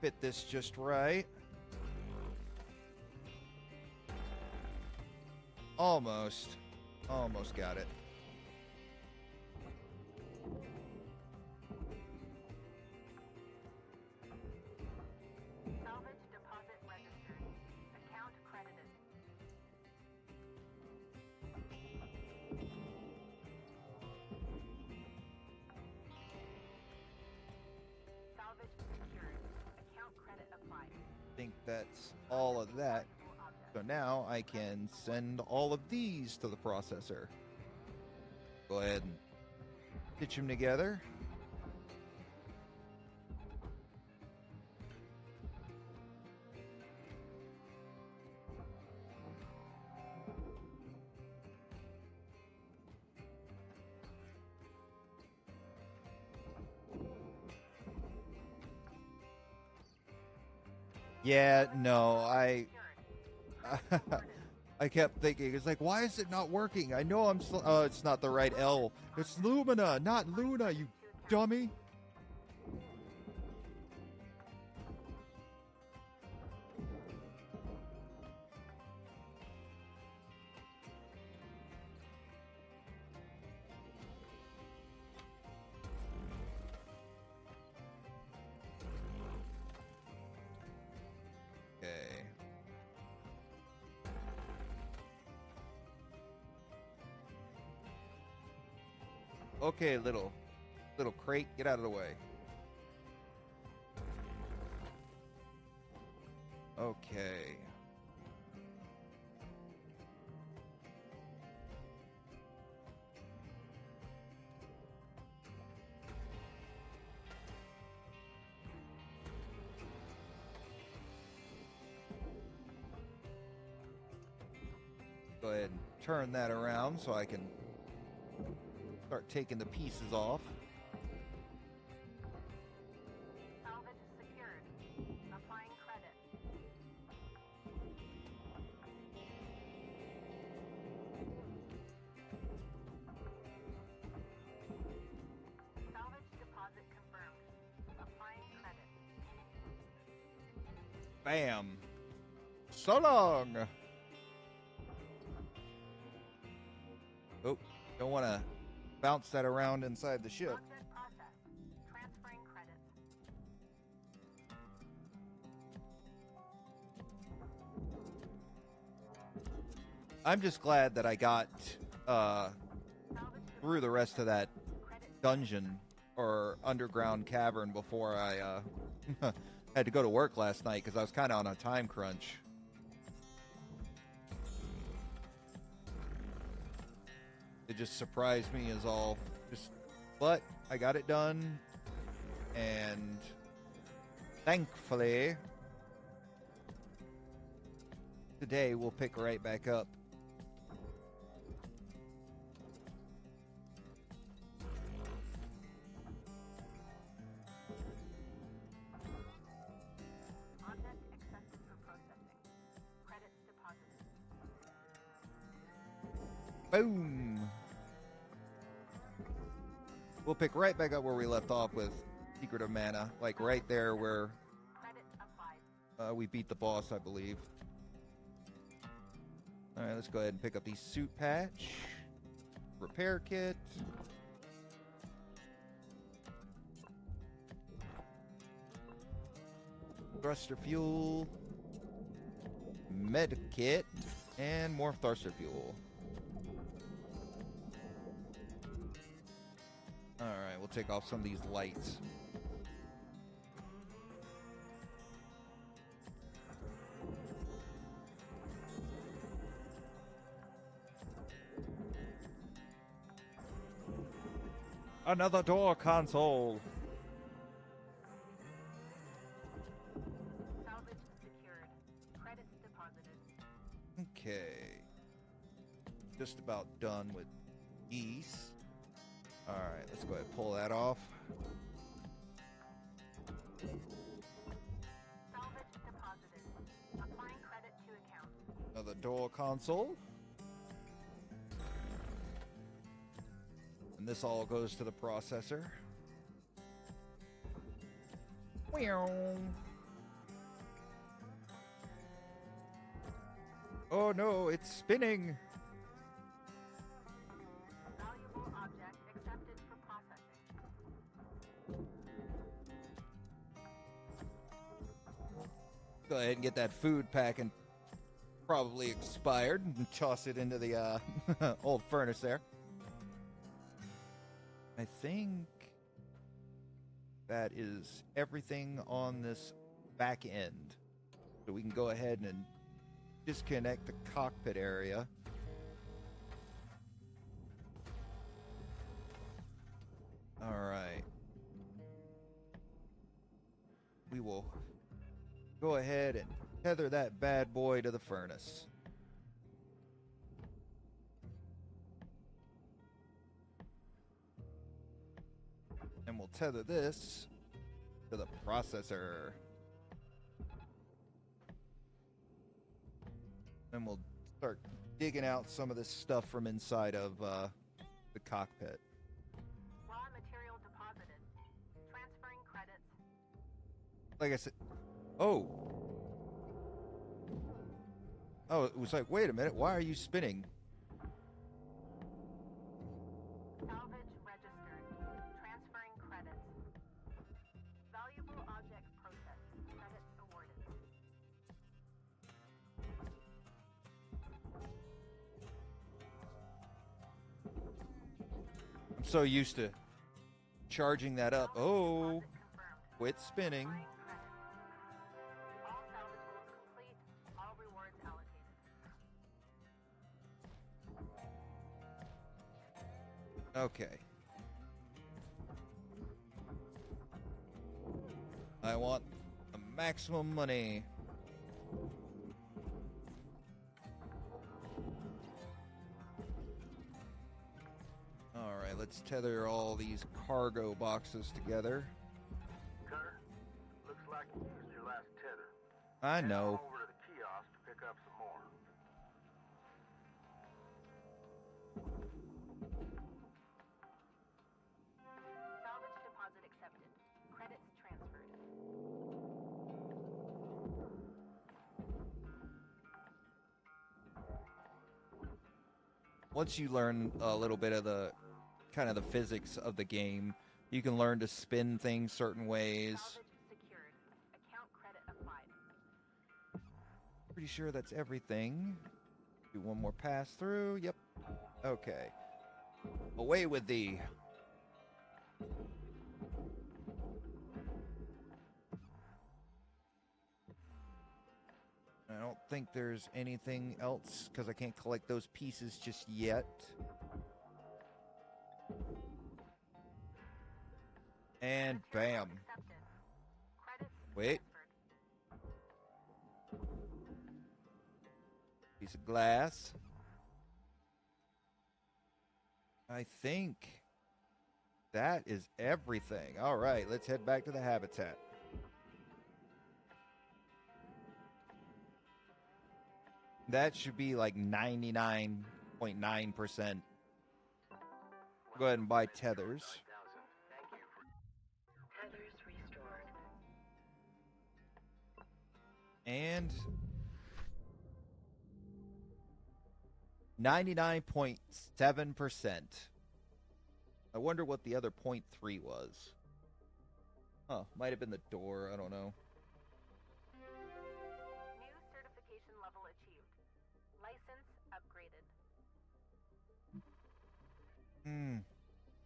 fit this just right. Almost got it. Salvage deposit registered. Account credited. Salvage secured. Account credit applied. I think that's all of that. Object. So now I can send all of these to the processor. Go ahead and stitch them together. Yeah, no, I kept thinking, it's like, why is it not working? I know oh, it's not the right L. It's Lumina, not Luna, you dummy. Okay. Okay, little crate, get out of the way. Okay. Go ahead and turn that around so I can start taking the pieces off. Salvage secured. Applying credit. Salvage deposit confirmed. Applying credit. Bam. So long. Oh, don't want to bounce that around inside the ship. Object processed. Transferring credits. I'm just glad that I got through the rest of that dungeon or underground cavern before I had to go to work last night because I was kind of on a time crunch. It just surprised me as all. But I got it done, and thankfully today we'll pick right back up. Object accepted for processing. Credits deposited. Boom. We'll pick right back up where we left off with Secret of Mana, like right there where Credit applied. we beat the boss, I believe. All right, let's go ahead and pick up the suit patch, repair kit, thruster fuel, med kit, and more thruster fuel. All right, we'll take off some of these lights. Another door console. Salvage secured. Credits deposited. Okay. Just about done with geese. All right, let's go ahead and pull that off. Salvage deposited. Applying credit to account. Another door console. And this all goes to the processor. Meow. Oh no, it's spinning. Valuable object accepted for processing. Go ahead and get that food pack and probably expired and toss it into the old furnace there. I think that is everything on this back end. So we can go ahead and disconnect the cockpit area. All right. We will go ahead and tether that bad boy to the furnace. And we'll tether this to the processor. And we'll start digging out some of this stuff from inside of the cockpit. Raw material deposited. Transferring credits. Like I said, oh, it was like, wait a minute, why are you spinning? Salvage registered. Transferring credits. Valuable object processed. Credits awarded. I'm so used to charging that up. Oh, Deposit confirmed. quit spinning. Buying credits. All salvage goals complete. All rewards allocated. Okay. I want the maximum money. All right, let's tether all these cargo boxes together. Cutter, looks like you used your last tether. I Head on know. over to the kiosk to pick up some more. Salvage deposit accepted. Credits transferred. Once you learn a little bit of the kind of the physics of the game, you can learn to spin things certain ways. Salvage secured. Account credit applied. Pretty sure that's everything. Do one more pass through. Yep. Okay. Away with thee. I don't think there's anything else because I can't collect those pieces just yet. And bam. Accepted. Credits Wait. transferred. Piece of glass. I think that is everything. All right, let's head back to the habitat. That should be like 99.9%. Go ahead and buy tethers. Tethers restored. And 99.7%. I wonder what the other 0.3 was. Huh, might have been the door, I don't know. New certification level achieved. License upgraded.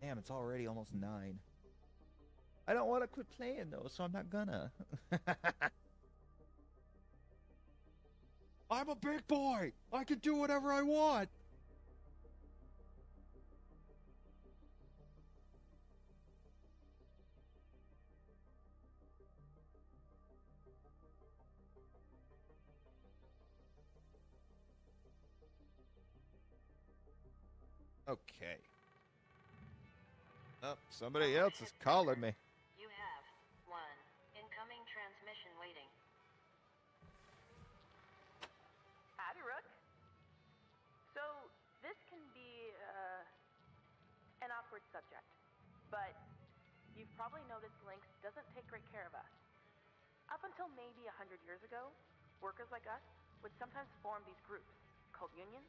Damn, it's already almost 9. I don't want to quit playing though, so I'm not gonna. I'm a big boy! I can do whatever I want! Okay. Oh, somebody else is calling me. You have one incoming transmission waiting. Howdy, Rook. So, this can be, an awkward subject. But you've probably noticed Lynx doesn't take great care of us. Up until maybe 100 years ago, workers like us would sometimes form these groups, called unions,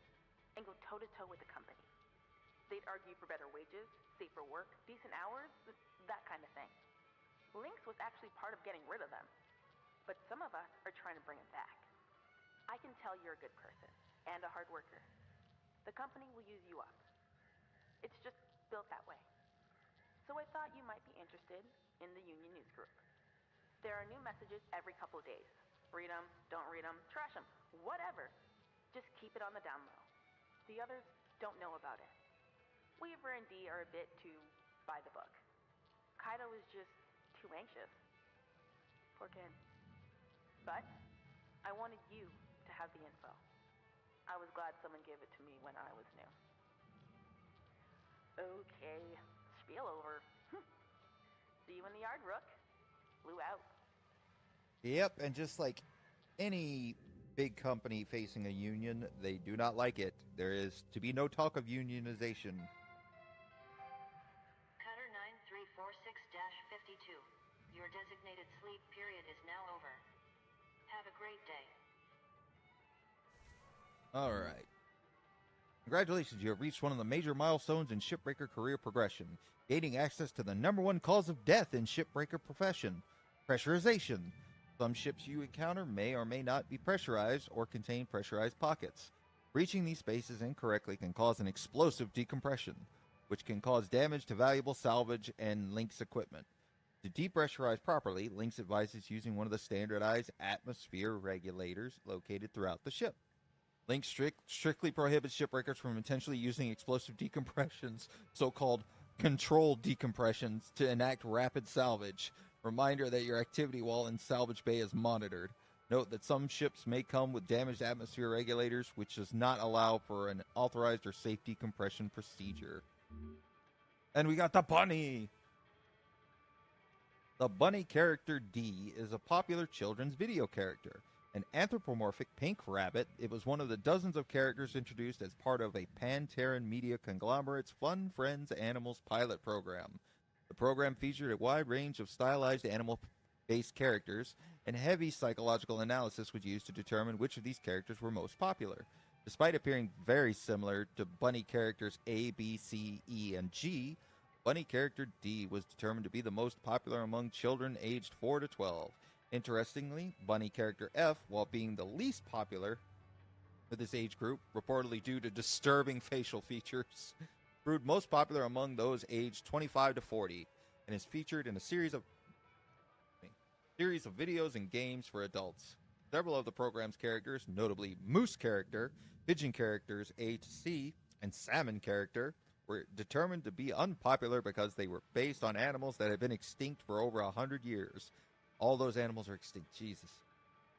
and go toe-to-toe with the company. They'd argue for better wages, safer work, decent hours, that kind of thing. Lynx was actually part of getting rid of them. But some of us are trying to bring it back. I can tell you're a good person and a hard worker. The company will use you up. It's just built that way. So I thought you might be interested in the Union News Group. There are new messages every couple of days. Read them, don't read them, trash them, whatever. Just keep it on the down low. The others don't know about it. Weaver and Dee are a bit too by the book. Kaido is just too anxious. Poor kid. But I wanted you to have the info. I was glad someone gave it to me when I was new. Okay, spiel over. See you in the yard, Rook. Blue out. Yep, and just like any big company facing a union, they do not like it. There is to be no talk of unionization. Cutter 9346-52. Your designated sleep period is now over. Have a great day. All right. Congratulations, you have reached one of the major milestones in shipbreaker career progression, gaining access to the #1 cause of death in shipbreaker profession, pressurization. Some ships you encounter may or may not be pressurized or contain pressurized pockets. Reaching these spaces incorrectly can cause an explosive decompression, which can cause damage to valuable salvage and Lynx equipment. To depressurize properly, Lynx advises using one of the standardized atmosphere regulators located throughout the ship. Lynx strictly prohibits shipbreakers from intentionally using explosive decompressions, so-called controlled decompressions, to enact rapid salvage. Reminder that your activity while in salvage bay is monitored. Note that some ships may come with damaged atmosphere regulators, which does not allow for an authorized or safe decompression procedure. And we got the bunny! The bunny character D is a popular children's video character. An anthropomorphic pink rabbit, it was one of the dozens of characters introduced as part of a Pan-Terran media conglomerate's Fun Friends Animals pilot program. The program featured a wide range of stylized animal-based characters, and heavy psychological analysis was used to determine which of these characters were most popular. Despite appearing very similar to bunny characters A, B, C, E, and G, bunny character D was determined to be the most popular among children aged 4 to 12. Interestingly, bunny character F, while being the least popular for this age group, reportedly due to disturbing facial features, proved most popular among those aged 25 to 40, and is featured in a series of videos and games for adults. Several of the program's characters, notably Moose character, Pigeon characters A to C, and Salmon character, were determined to be unpopular because they were based on animals that had been extinct for over 100 years. All those animals are extinct, Jesus.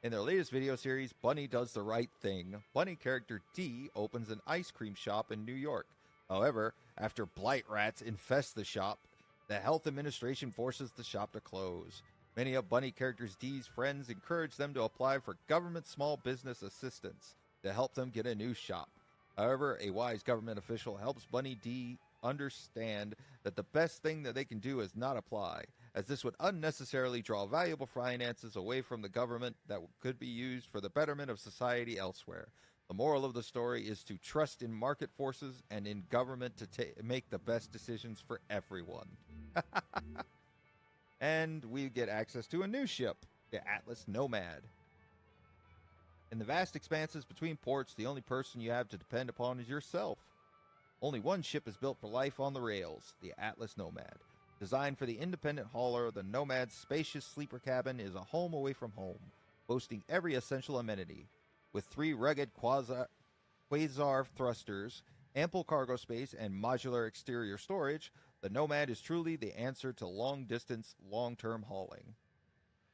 In their latest video series, Bunny Does the Right Thing, bunny character D opens an ice cream shop in New York. However, after blight rats infest the shop, the health administration forces the shop to close. Many of bunny characters D's friends encourage them to apply for government small business assistance to help them get a new shop. However, a wise government official helps Bunny D understand that the best thing that they can do is not apply, as this would unnecessarily draw valuable finances away from the government that could be used for the betterment of society elsewhere. The moral of the story is to trust in market forces and in government to make the best decisions for everyone. And we get access to a new ship, the Atlas Nomad. In the vast expanses between ports, the only person you have to depend upon is yourself. Only one ship is built for life on the rails, the Atlas Nomad. Designed for the independent hauler, the Nomad's spacious sleeper cabin is a home away from home, boasting every essential amenity. With 3 rugged quasar thrusters, ample cargo space, and modular exterior storage, the Nomad is truly the answer to long-distance, long-term hauling.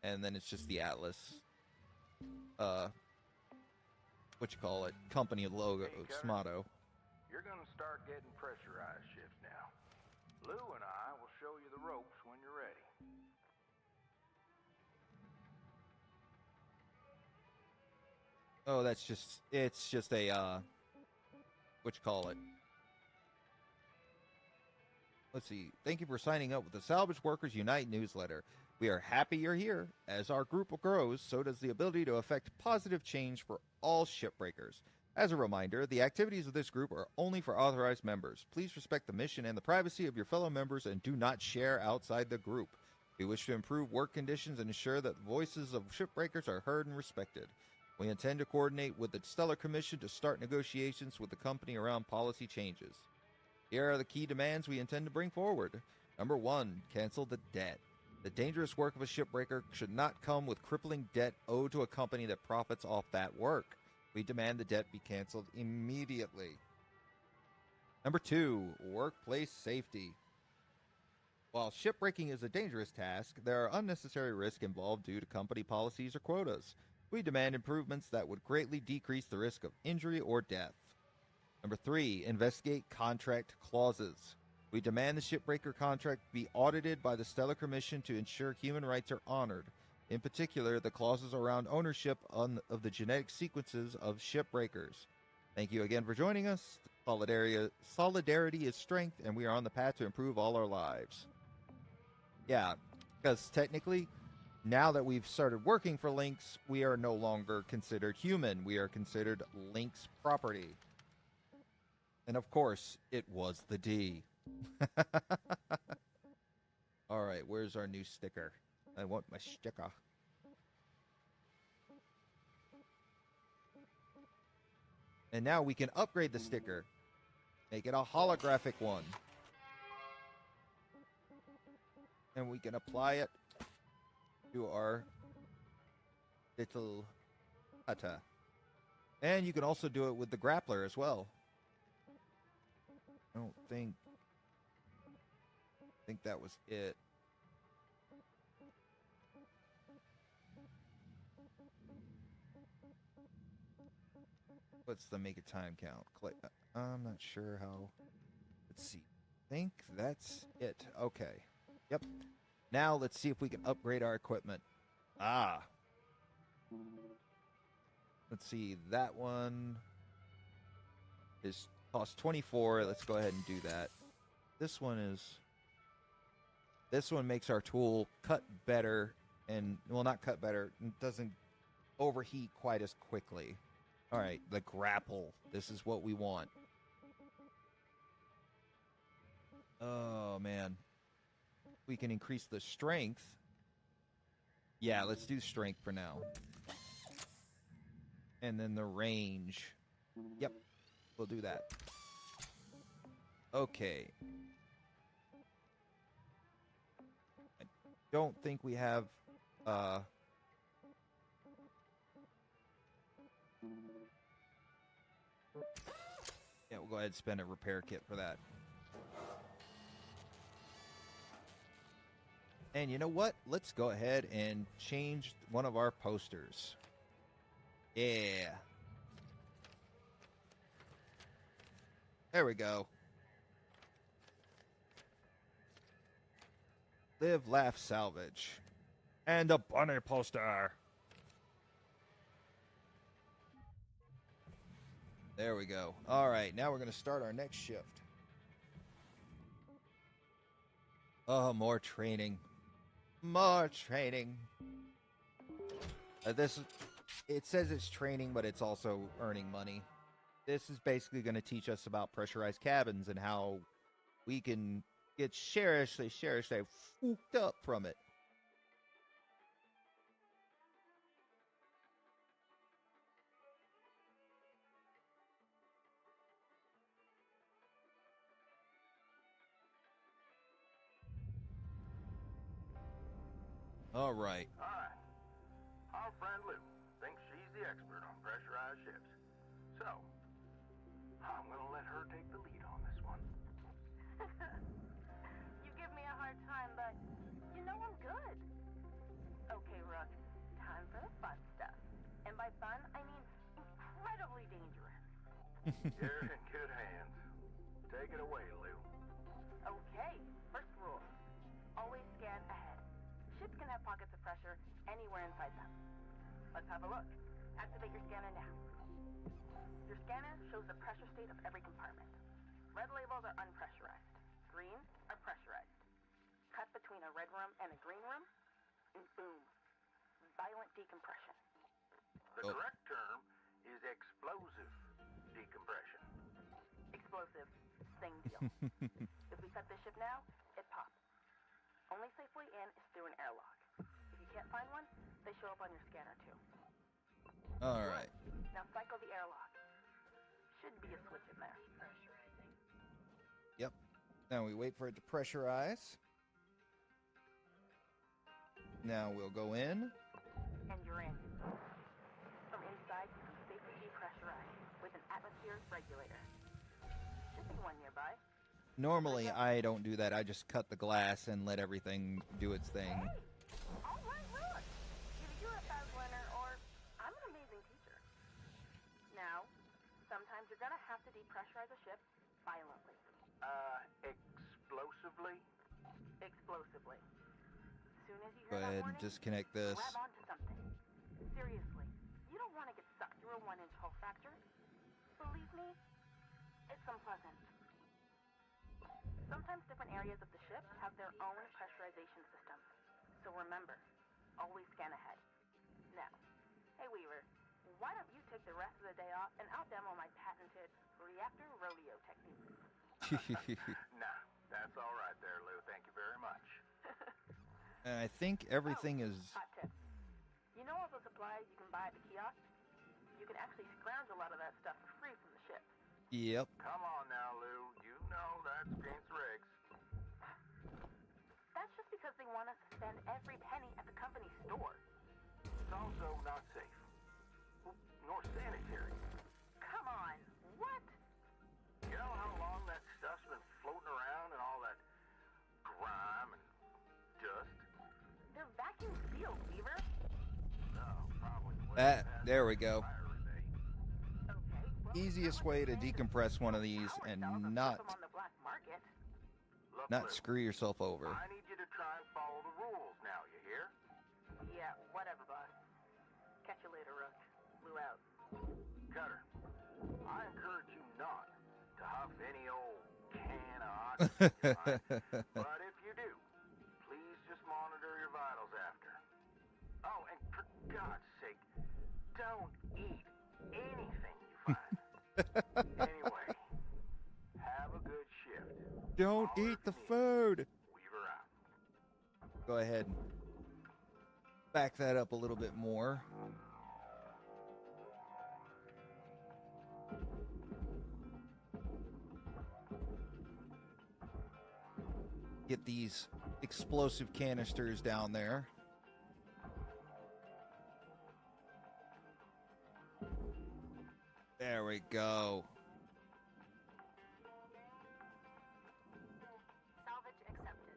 And then it's just the Atlas, company logo, Smato. You're gonna start getting pressurized shifts now. Lou and I will show you the ropes when you're ready. Oh, it's just a, Let's see. Thank you for signing up with the Salvage Workers Unite newsletter. We are happy you're here. As our group grows, so does the ability to affect positive change for all shipbreakers. As a reminder, the activities of this group are only for authorized members. Please respect the mission and the privacy of your fellow members and do not share outside the group. We wish to improve work conditions and ensure that the voices of shipbreakers are heard and respected. We intend to coordinate with the Stellar Commission to start negotiations with the company around policy changes. Here are the key demands we intend to bring forward. Number 1, cancel the debt. The dangerous work of a shipbreaker should not come with crippling debt owed to a company that profits off that work. We demand the debt be canceled immediately. Number 2, workplace safety. While shipbreaking is a dangerous task, there are unnecessary risks involved due to company policies or quotas. We demand improvements that would greatly decrease the risk of injury or death. Number 3, investigate contract clauses. We demand the shipbreaker contract be audited by the Stellar Commission to ensure human rights are honored. In particular, the clauses around ownership of the genetic sequences of shipbreakers. Thank you again for joining us. Solidarity is strength, and we are on the path to improve all our lives. Yeah, because technically, now that we've started working for Lynx, we are no longer considered human. We are considered Lynx property. And of course, it was the D. All right, where's our new sticker? I want my sticker. And now we can upgrade the sticker. Make it a holographic one. And we can apply it to our little hutta. And you can also do it with the grappler as well. I don't think that was it. What's the make a time count? Click. I'm not sure how. Let's see. I think that's it. Okay. Yep. Now let's see if we can upgrade our equipment. Let's see. That one is cost 24. Let's go ahead and do that. This one makes our tool cut better and, well, not cut better. It doesn't overheat quite as quickly. All right, the grapple. This is what we want. Oh, man. We can increase the strength. Yeah, let's do strength for now. And then the range. Yep, we'll do that. Okay. I don't think we have... Yeah, we'll go ahead and spend a repair kit for that. And you know what? Let's go ahead and change one of our posters. Yeah. There we go. Live, laugh, salvage. And a bunny poster. There we go. All right, now we're going to start our next shift. Oh, more training. More training. It says it's training, but it's also earning money. This is basically going to teach us about pressurized cabins and how we can get seriously fooked up from it. All right. Our friend Lou thinks she's the expert on pressurized ships. So, I'm gonna let her take the lead on this one. You give me a hard time, but you know I'm good. Okay, Rook, time for the fun stuff. And by fun, I mean incredibly dangerous. You're in good hands. Take it away, Lou. Okay, first rule. Always scan ahead. Ships can have pockets of pressure anywhere inside them. Let's have a look. Activate your scanner now. Your scanner shows the pressure state of every compartment. Red labels are unpressurized. Green are pressurized. Cut between a red room and a green room, and boom, violent decompression. The correct term is explosive decompression. Explosive. Same deal. If we cut this ship now, it pops. Only safe way in is through an airlock. If you can't find one, they show up on your scanner too. All right. Now cycle the airlock. Should be a switch in there. Pressurizing. Yep. Now we wait for it to pressurize. Now we'll go in. And you're in. From inside, you can safely depressurize with an atmosphere regulator. Should be one nearby. Normally, I don't do that. I just cut the glass and let everything do its thing. Hey! All right, look! Either you're a fast learner or I'm an amazing teacher. Now, sometimes you're gonna have to depressurize a ship violently. Explosively? Explosively. Soon as you Go hear that ahead and warning, disconnect this. grab onto something. Seriously, you don't want to get sucked through a 1-inch hull fracture. Believe me, it's unpleasant. Sometimes different areas of the ship have their own pressurization systems. So remember, always scan ahead. Now, hey Weaver, why don't you take the rest of the day off and I'll demo my patented reactor rodeo technique. Nah, that's all right there, Lou. Thank you very much. And I think everything is... Hot tip. You know all the supplies you can buy at the kiosk? You can actually scrounge a lot of that stuff for free from the ship. Yep. Come on now, Lou. You know that's against regs. That's just because they want us to spend every penny at the company store. It's also not safe. Nor sanitary. Come on, what? You know how long that stuff's been floating around and all that grime and dust? They're vacuum sealed, Weaver. No, probably. There we go. Okay, well, Easiest way to decompress one of these and not on the black market. Look, not Lou, screw yourself over. I need you to try and follow the rules now, you hear? Yeah, whatever, boss. Catch you later, Rook. Lou out. Cutter, I encourage you not to huff any old can of oxygen you find. But if you do, please just monitor your vitals after. Oh, and for God's sake, don't eat anything you find. Anyway, have a good shift. Don't Holler eat if the you need food. Weaver out. Go ahead and back that up a little bit more. Get these explosive canisters down there. There we go. Salvage accepted.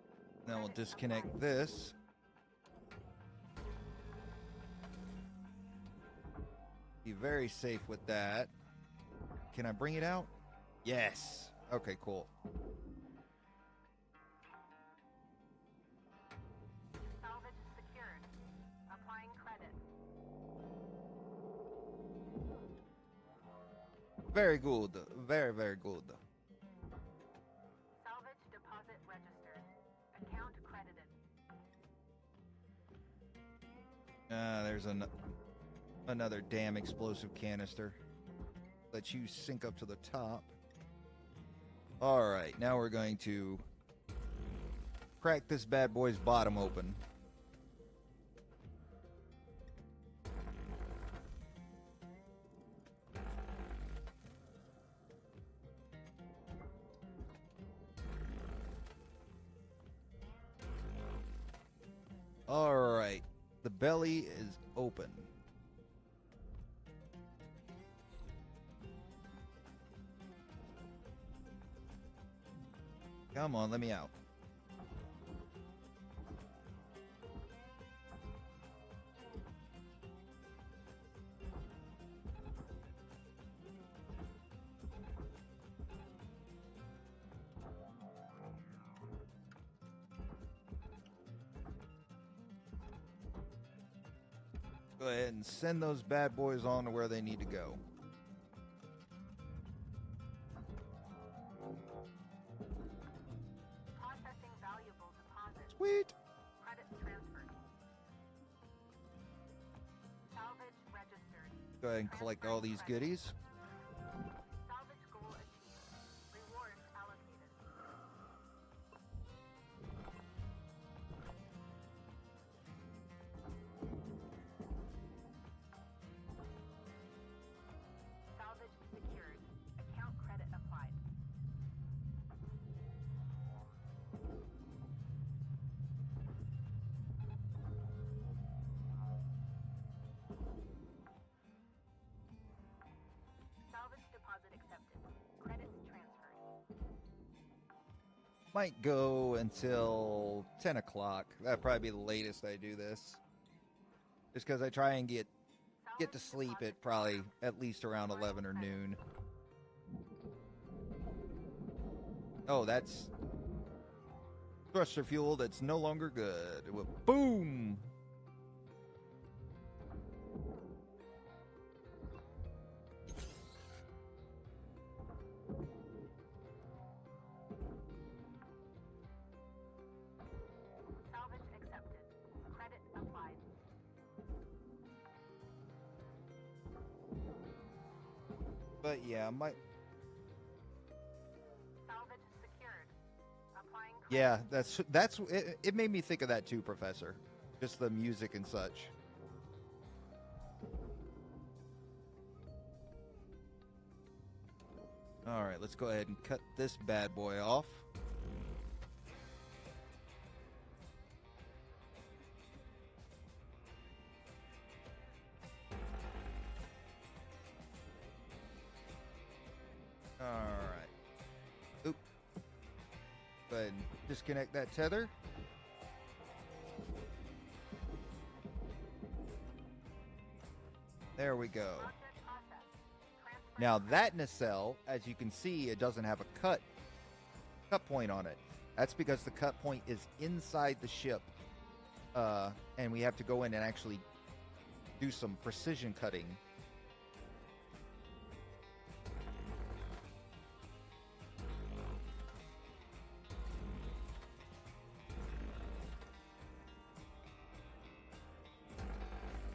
Now we'll disconnect this. Be very safe with that. Can I bring it out? Yes. Okay, cool. Salvage secured. Applying credit. Very good. Very, very good. Salvage deposit registered. Account credited. There's another damn explosive canister. Let you sink up to the top. All right, now we're going to crack this bad boy's bottom open. All right, the belly is open. Come on, let me out. Go ahead and send those bad boys on to where they need to go. Processing valuable deposits. Sweet. Credits transferred. Salvage registered. Go ahead and collect all these goodies. Salvage goal achieved. Rewards allocated. Salvage secured. Account credit applied. might go until 10 o'clock. That'd probably be the latest I do this. Just because I try and get to sleep at probably at least around 11 or noon. Oh, that's thruster fuel that's no longer good. It went boom! Salvage accepted. Credit applied. But yeah, my... Salvage secured. Applying credit. Yeah, that's it made me think of that too, Professor. Just the music and such. All right, let's go ahead and cut this bad boy off. All right. Oop. Go ahead and disconnect that tether. There we go. Object processed. Transfer. Now that nacelle, as you can see, it doesn't have a cut point on it. That's because the cut point is inside the ship, and we have to go in and actually do some precision cutting.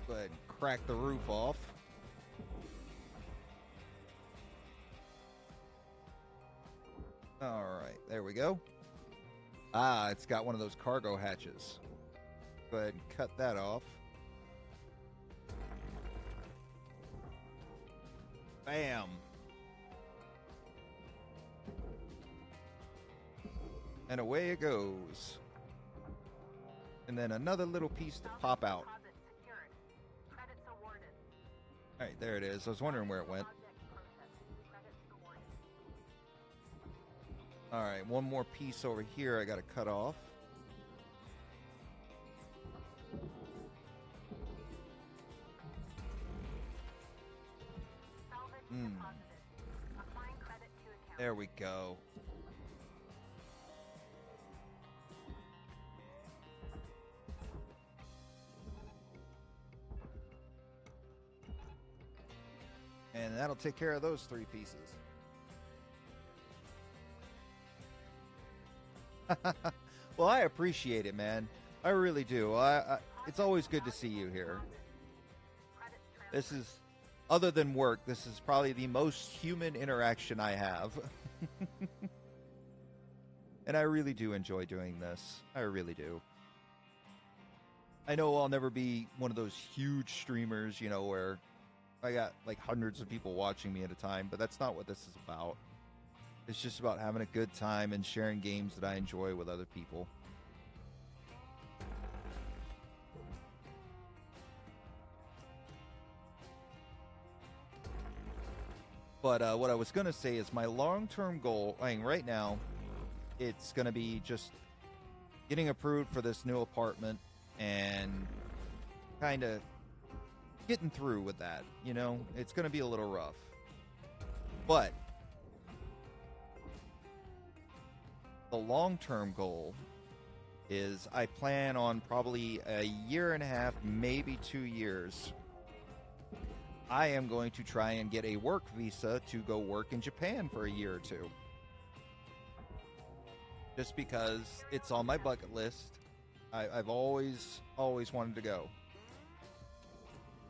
Go ahead and crack the roof off. All right, there we go. Ah, it's got one of those cargo hatches. Go ahead and cut that off. Bam. And away it goes. And then another little piece to pop out. Deposit secured. Credits awarded. All right, there it is. I was wondering where it went. Project processed. Credits awarded. All right, one more piece over here I got to cut off. Salvage Hmm. deposited. Applying credit to account. There we go. And that'll take care of those three pieces. Well, I appreciate it, man. I really do. It's always good to see you here. Credits transferred. This is, other than work, this is probably the most human interaction I have. And I really do enjoy doing this. I really do. I know I'll never be one of those huge streamers, you know, where I got like hundreds of people watching me at a time, but that's not what this is about. It's just about having a good time and sharing games that I enjoy with other people. But what I was going to say is my long-term goal, I mean, right now, it's going to be just getting approved for this new apartment and kind of getting through with that. You know, it's going to be a little rough. But the long-term goal is I plan on probably a year and a half, maybe 2 years. I am going to try and get a work visa to go work in Japan for a year or two. Just because it's on my bucket list. I've always wanted to go.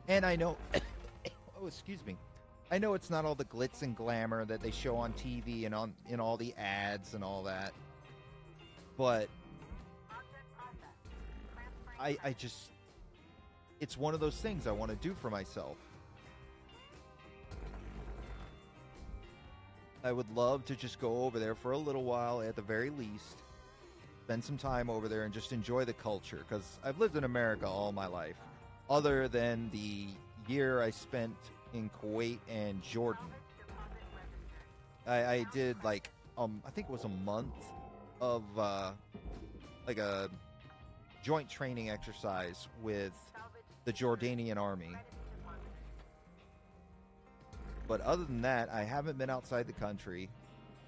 And I know, oh, excuse me. I know it's not all the glitz and glamour that they show on TV and in all the ads and all that. But Object processed. Transferring I just, it's one of those things I want to do for myself. I would love to just go over there for a little while at the very least, spend some time over there and just enjoy the culture, because I've lived in America all my life, other than the year I spent in Kuwait and Jordan. deposit registered. I did like, I think it was a month of like a joint training exercise with the Jordanian army. But other than that, I haven't been outside the country.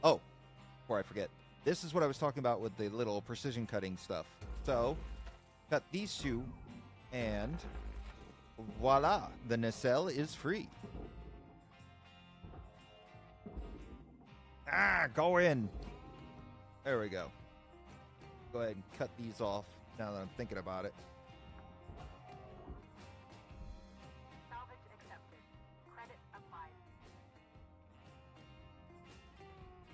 Oh, before I forget, this is what I was talking about with the little precision cutting stuff. So, cut these two, and voila, the nacelle is free. Ah, go in. There we go. Go ahead and cut these off now that I'm thinking about it. Salvage accepted. Credit applied.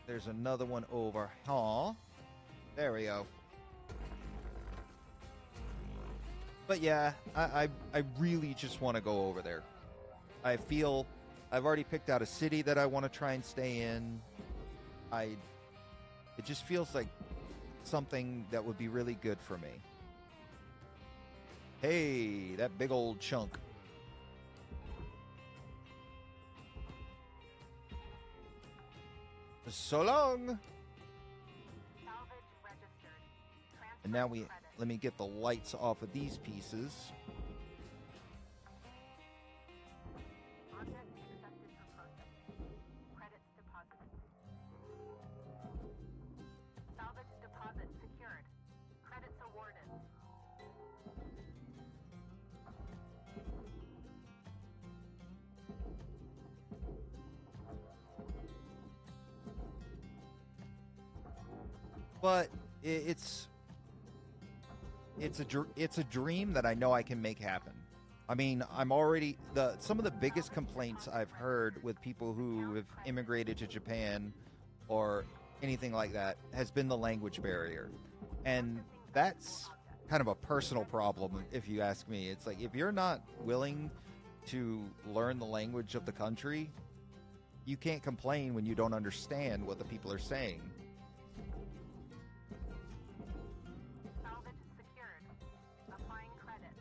There's another one over. Huh? There we go. But yeah, I really just want to go over there. I feel I've already picked out a city that I want to try and stay in. It just feels like something that would be really good for me. Hey, that big old chunk. So long. Salvage registered. Transfer And now credit. let me get the lights off of these pieces. Object accepted for processing. Credits deposited. Salvage deposit secured. Credits awarded. But it's a dream that I know I can make happen. I mean, I'm already some of the biggest complaints I've heard with people who have immigrated to Japan or anything like that has been the language barrier. And that's kind of a personal problem if you ask me. It's like if you're not willing to learn the language of the country, you can't complain when you don't understand what the people are saying. Salvage secured. Applying credit.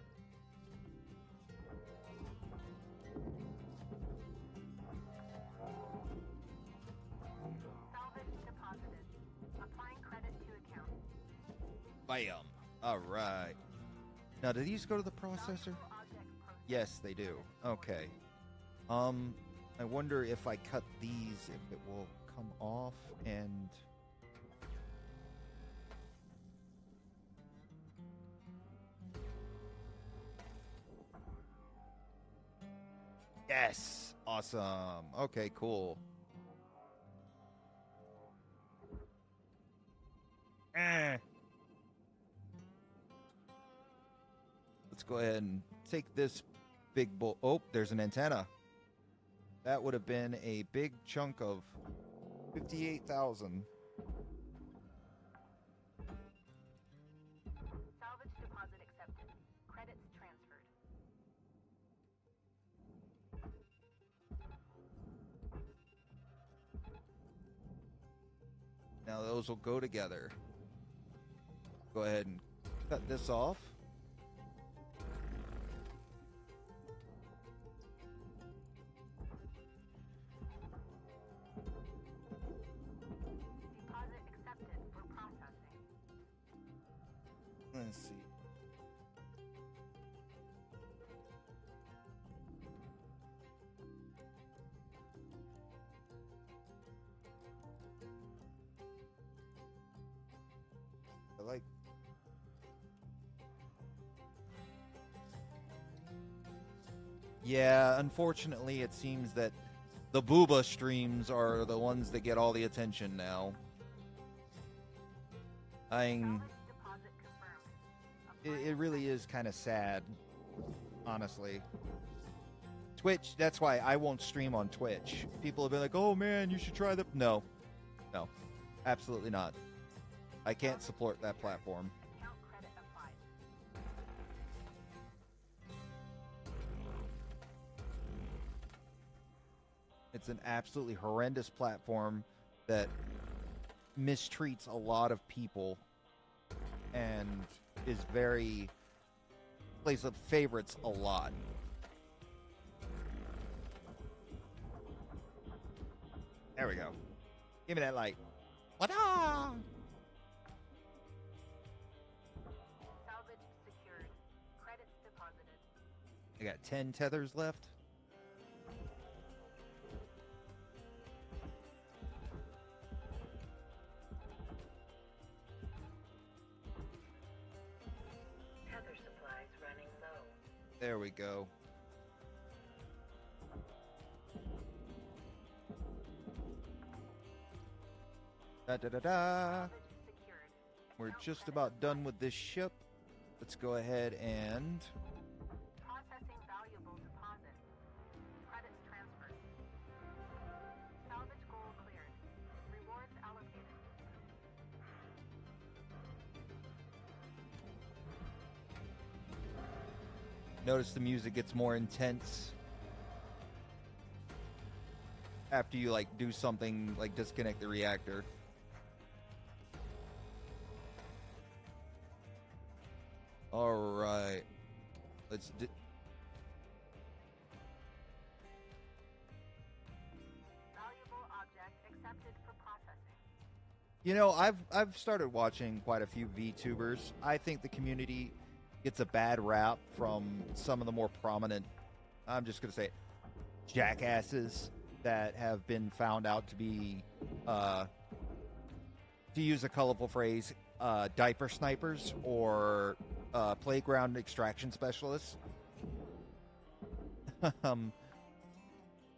Salvage deposited. Applying credit to account. Bam. All right. Now, do these go to the processor? Valuable object processed. Yes, they do. Okay. I wonder if I cut these, if it will come off and... Yes! Awesome. Okay, cool. Let's go ahead and take this big bull. Oh, there's an antenna. That would have been a big chunk of 58,000. Salvage deposit accepted. Credits transferred. Now those will go together. Go ahead and cut this off. Deposit accepted for processing. Let's see. I like. Yeah, unfortunately, it seems that the booba streams are the ones that get all the attention now. Salvage deposit confirmed. It really is kind of sad, honestly. Twitch, that's why I won't stream on Twitch. People have been like, oh man, you should try the... No, absolutely not. I can't support that platform. Account credit applied. It's an absolutely horrendous platform that mistreats a lot of people and is plays up favorites a lot. There we go. Give me that light. Wada! I got 10 tethers left. Tether supplies running low. There we go. Da da da da. Salvage secured. We're Account just credit about done assigned. with this ship. Let's go ahead and Processing valuable deposit. Credits transferred. Salvage goal cleared. Rewards allocated. notice the music gets more intense after you like do something like disconnect the reactor. All right, let's Valuable object accepted for processing. You know, I've started watching quite a few VTubers. I think the community gets a bad rap from some of the more prominent, I'm just gonna say it, jackasses that have been found out to be, to use a colorful phrase, diaper snipers or playground extraction specialists.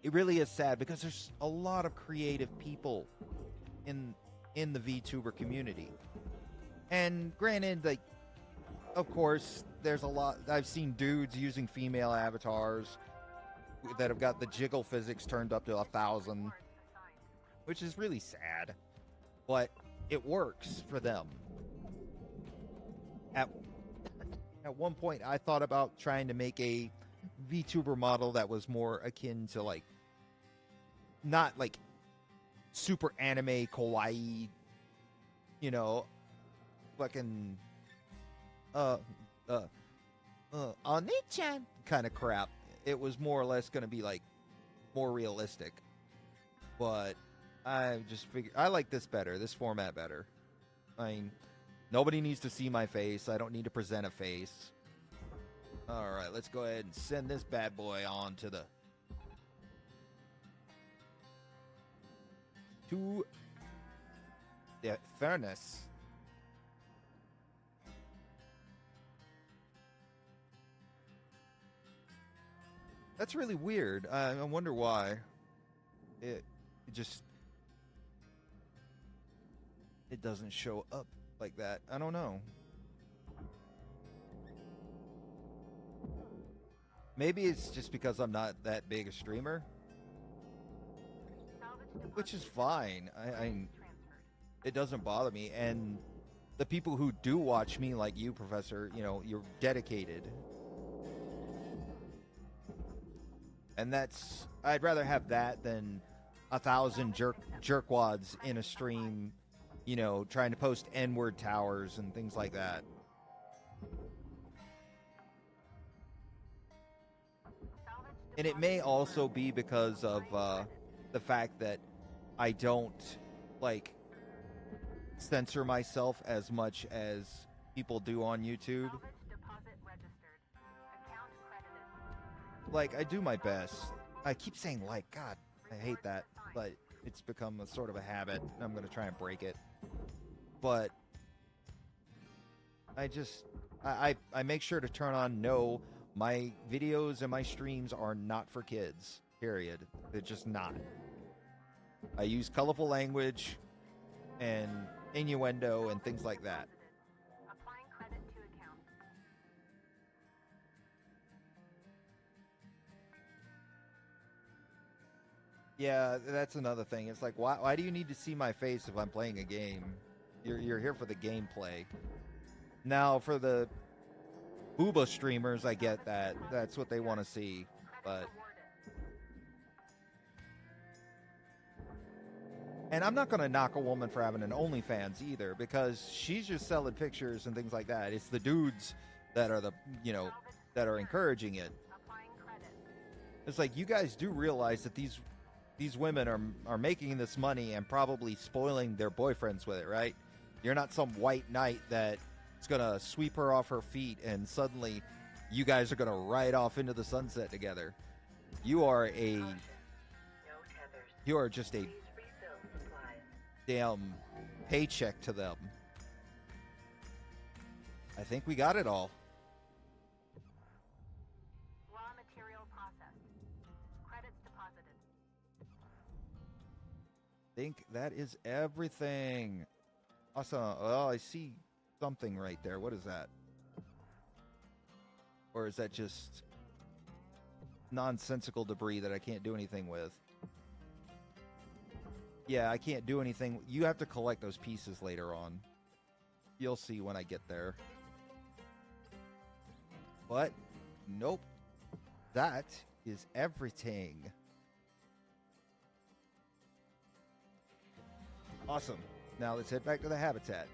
It really is sad because there's a lot of creative people in the VTuber community. And granted, like, of course, there's a lot. I've seen dudes using female avatars that have got the jiggle physics turned up to 1,000, Rewards assigned. which is really sad. But it works for them. At one point, I thought about trying to make a VTuber model that was more akin to, like, not like super anime kawaii, you know, fucking Oni-chan kind of crap. It was more or less going to be like more realistic. But I just figured I like this better, this format better. I mean, nobody needs to see my face. I don't need to present a face. All right, let's go ahead and send this bad boy on to the furnace. That's really weird. I wonder why. It just it doesn't show up like that. I don't know. Maybe it's just because I'm not that big a streamer, Salvage which is deposit fine. transferred. It doesn't bother me. And the people who do watch me, like you, Professor, you know, you're dedicated. And that's, I'd rather have that than 1,000 jerkwads in a stream, you know, trying to post N-word towers and things like that. Salvage And it may deposit also confirmed. be because of the fact that I don't, like, censor myself as much as people do on YouTube. Salvage deposit registered. Account credited. Like, I do my best. I keep saying like, God, I hate that, but it's become a sort of a habit. I'm going to try and break it. But I just, I make sure to turn on no, my videos and my streams are not for kids, period. They're just not. I use colorful language and innuendo and things like that. Applying credit to account. Yeah, that's another thing. It's like, why do you need to see my face if I'm playing a game? You're here for the gameplay. Now, for the booba streamers, I get that. That's what they want to see. But Awarded. and I'm not going to knock a woman for having an OnlyFans either, because she's just selling pictures and things like that. It's the dudes that are the, you know, that are encouraging it. Applying credit. It's like, you guys do realize that these women are making this money and probably spoiling their boyfriends with it, right? You're not some white knight that is going to sweep her off her feet and suddenly You guys are gonna ride off into the sunset together. You are just a damn paycheck to them. I think we got it all. Raw material processed. Credits deposited. I think that is everything. Awesome. Oh, I see something right there. What is that? Or is that just nonsensical debris that I can't do anything with? Yeah, I can't do anything. You have to collect those pieces later on. You'll see when I get there. But, nope. That is everything. Awesome. Now let's head back to the habitat.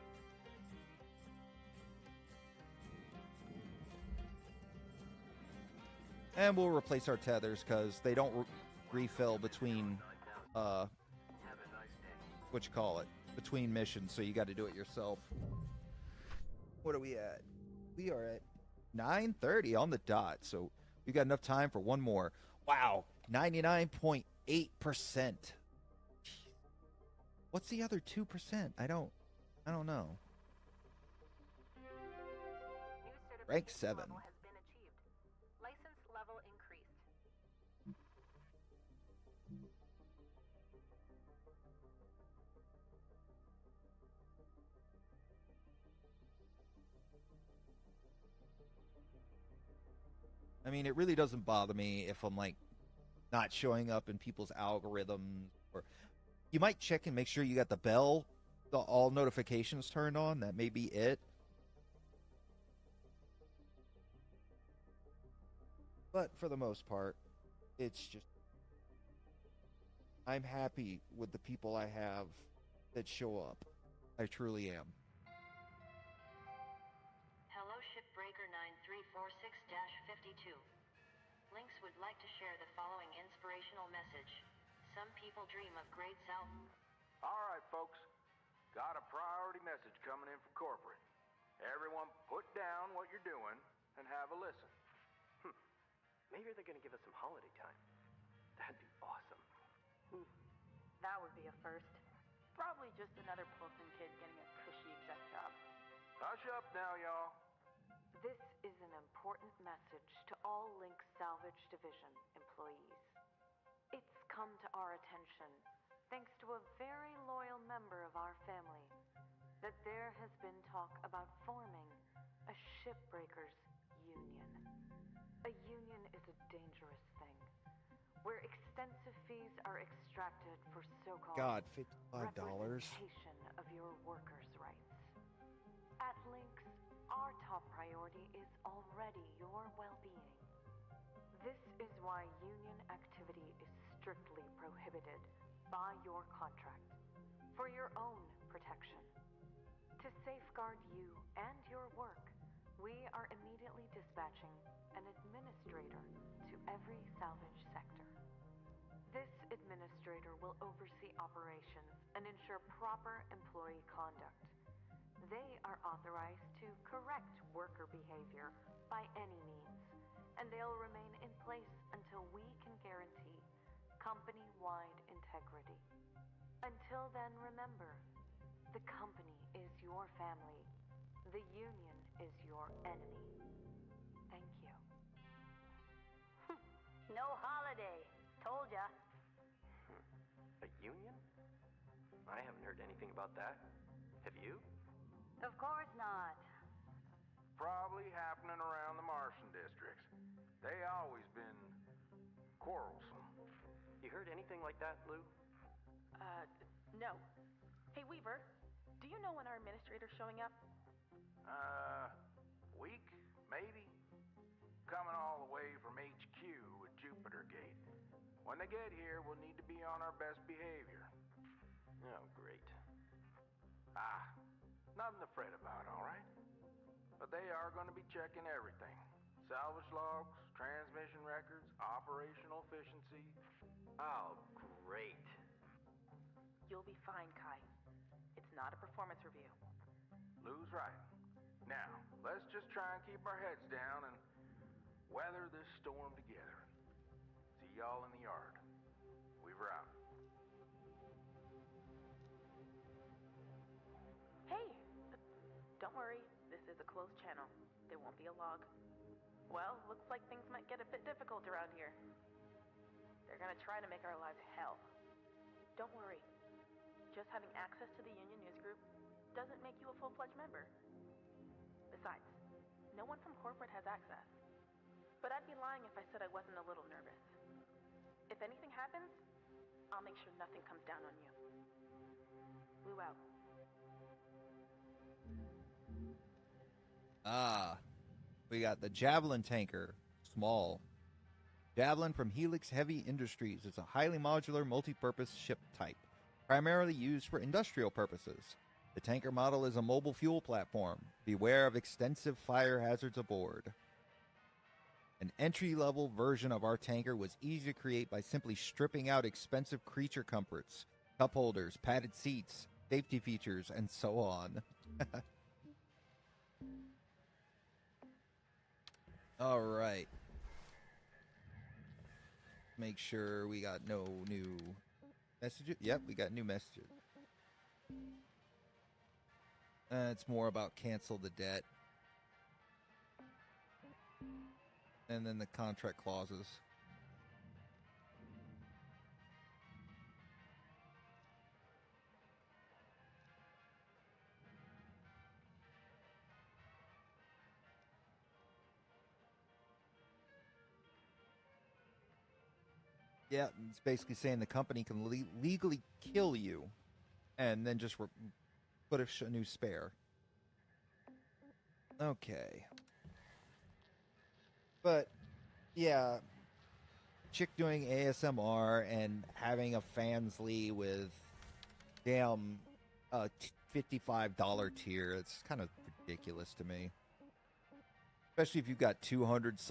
And we'll replace our tethers because they don't refill between, what you call it, between missions, so you got to do it yourself. What are we at? We are at 9:30 on the dot, so we got enough time for one more. Wow, 99.8%. What's the other 2%? I don't know. Rank 7. Level has been achieved. License level increased. I mean, it really doesn't bother me if I'm like not showing up in people's algorithms, or you might check and make sure you got the bell, all notifications turned on. That may be it. But for the most part, it's just I'm happy with the people I have that show up. I truly am. Hello, Shipbreaker 9346-52. Lynx would like to share the following inspirational message. Some people dream of great South. All right, folks. Got a priority message coming in from corporate. Everyone put down what you're doing and have a listen. Maybe they're gonna give us some holiday time. That'd be awesome. That would be a first. Probably just another Pilsen kid getting a cushy exec job. Hush up now, y'all. This is an important message to all Lynx Salvage Division employees. It's come to our attention, thanks to a very loyal member of our family, that there has been talk about forming a Shipbreakers union. A union is a dangerous thing, where extensive fees are extracted for so-called God, $55. representation of your workers' rights. At Lynx, our top priority is already your well-being. This is why union activity is strictly prohibited by your contract, for your own protection. To safeguard you and your work, we are immediately dispatching an administrator to every salvage sector. This administrator will oversee operations and ensure proper employee conduct. They are authorized to correct worker behavior by any means, and they'll remain in place until we can guarantee company-wide integrity. Until then, remember, the company is your family. The union is your enemy. Thank you. No holiday. Told ya. A union? I haven't heard anything about that. Have you? Of course not. Probably happening around the Martian districts. They always been quarrelsome. You heard anything like that, Lou? No. Hey, Weaver, do you know when our administrator's showing up? Week, maybe? Coming all the way from HQ with Jupiter Gate. When they get here, we'll need to be on our best behavior. Oh, great. Nothing to fret about, all right? But they are going to be checking everything. Salvage logs, transmission records, operational efficiency. Oh, great. You'll be fine, Kai. It's not a performance review. Lou's right. Now, let's just try and keep our heads down and weather this storm together. See y'all in the yard. Weaver out. Hey! Don't worry, this is a closed channel. There won't be a log. Well, looks like things might get a bit difficult around here. They're gonna try to make our lives hell. Don't worry. Just having access to the Union News Group doesn't make you a full-fledged member. Besides, no one from corporate has access. But I'd be lying if I said I wasn't a little nervous. If anything happens, I'll make sure nothing comes down on you. Blue out. We got the Javelin tanker, small. Javelin from Helix Heavy Industries is a highly modular multi-purpose ship type, primarily used for industrial purposes. The tanker model is a mobile fuel platform. Beware of extensive fire hazards aboard. An entry-level version of our tanker was easy to create by simply stripping out expensive creature comforts, cup holders, padded seats, safety features, and so on. All right. Make sure we got no new messages. Yep, we got new messages. It's more about cancel the debt. And then the contract clauses. Yeah, it's basically saying the company can legally kill you and then just put a new spare. Okay. But, yeah, chick doing ASMR and having a fansly with damn $55 tier, it's kind of ridiculous to me. Especially if you've got 200,000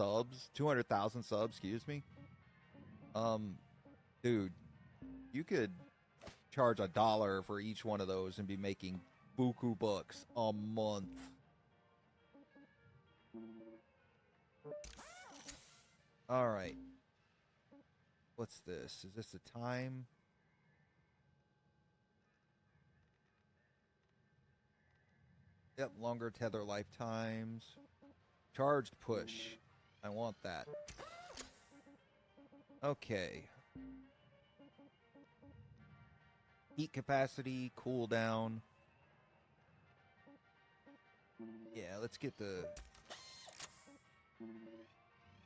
subs, excuse me. Dude, you could charge $1 for each one of those and be making buku bucks a month. All right. What's this? Is this the time? Yep, longer tether lifetimes. Charged push. I want that. Okay. Heat capacity, cooldown. Yeah, let's get the...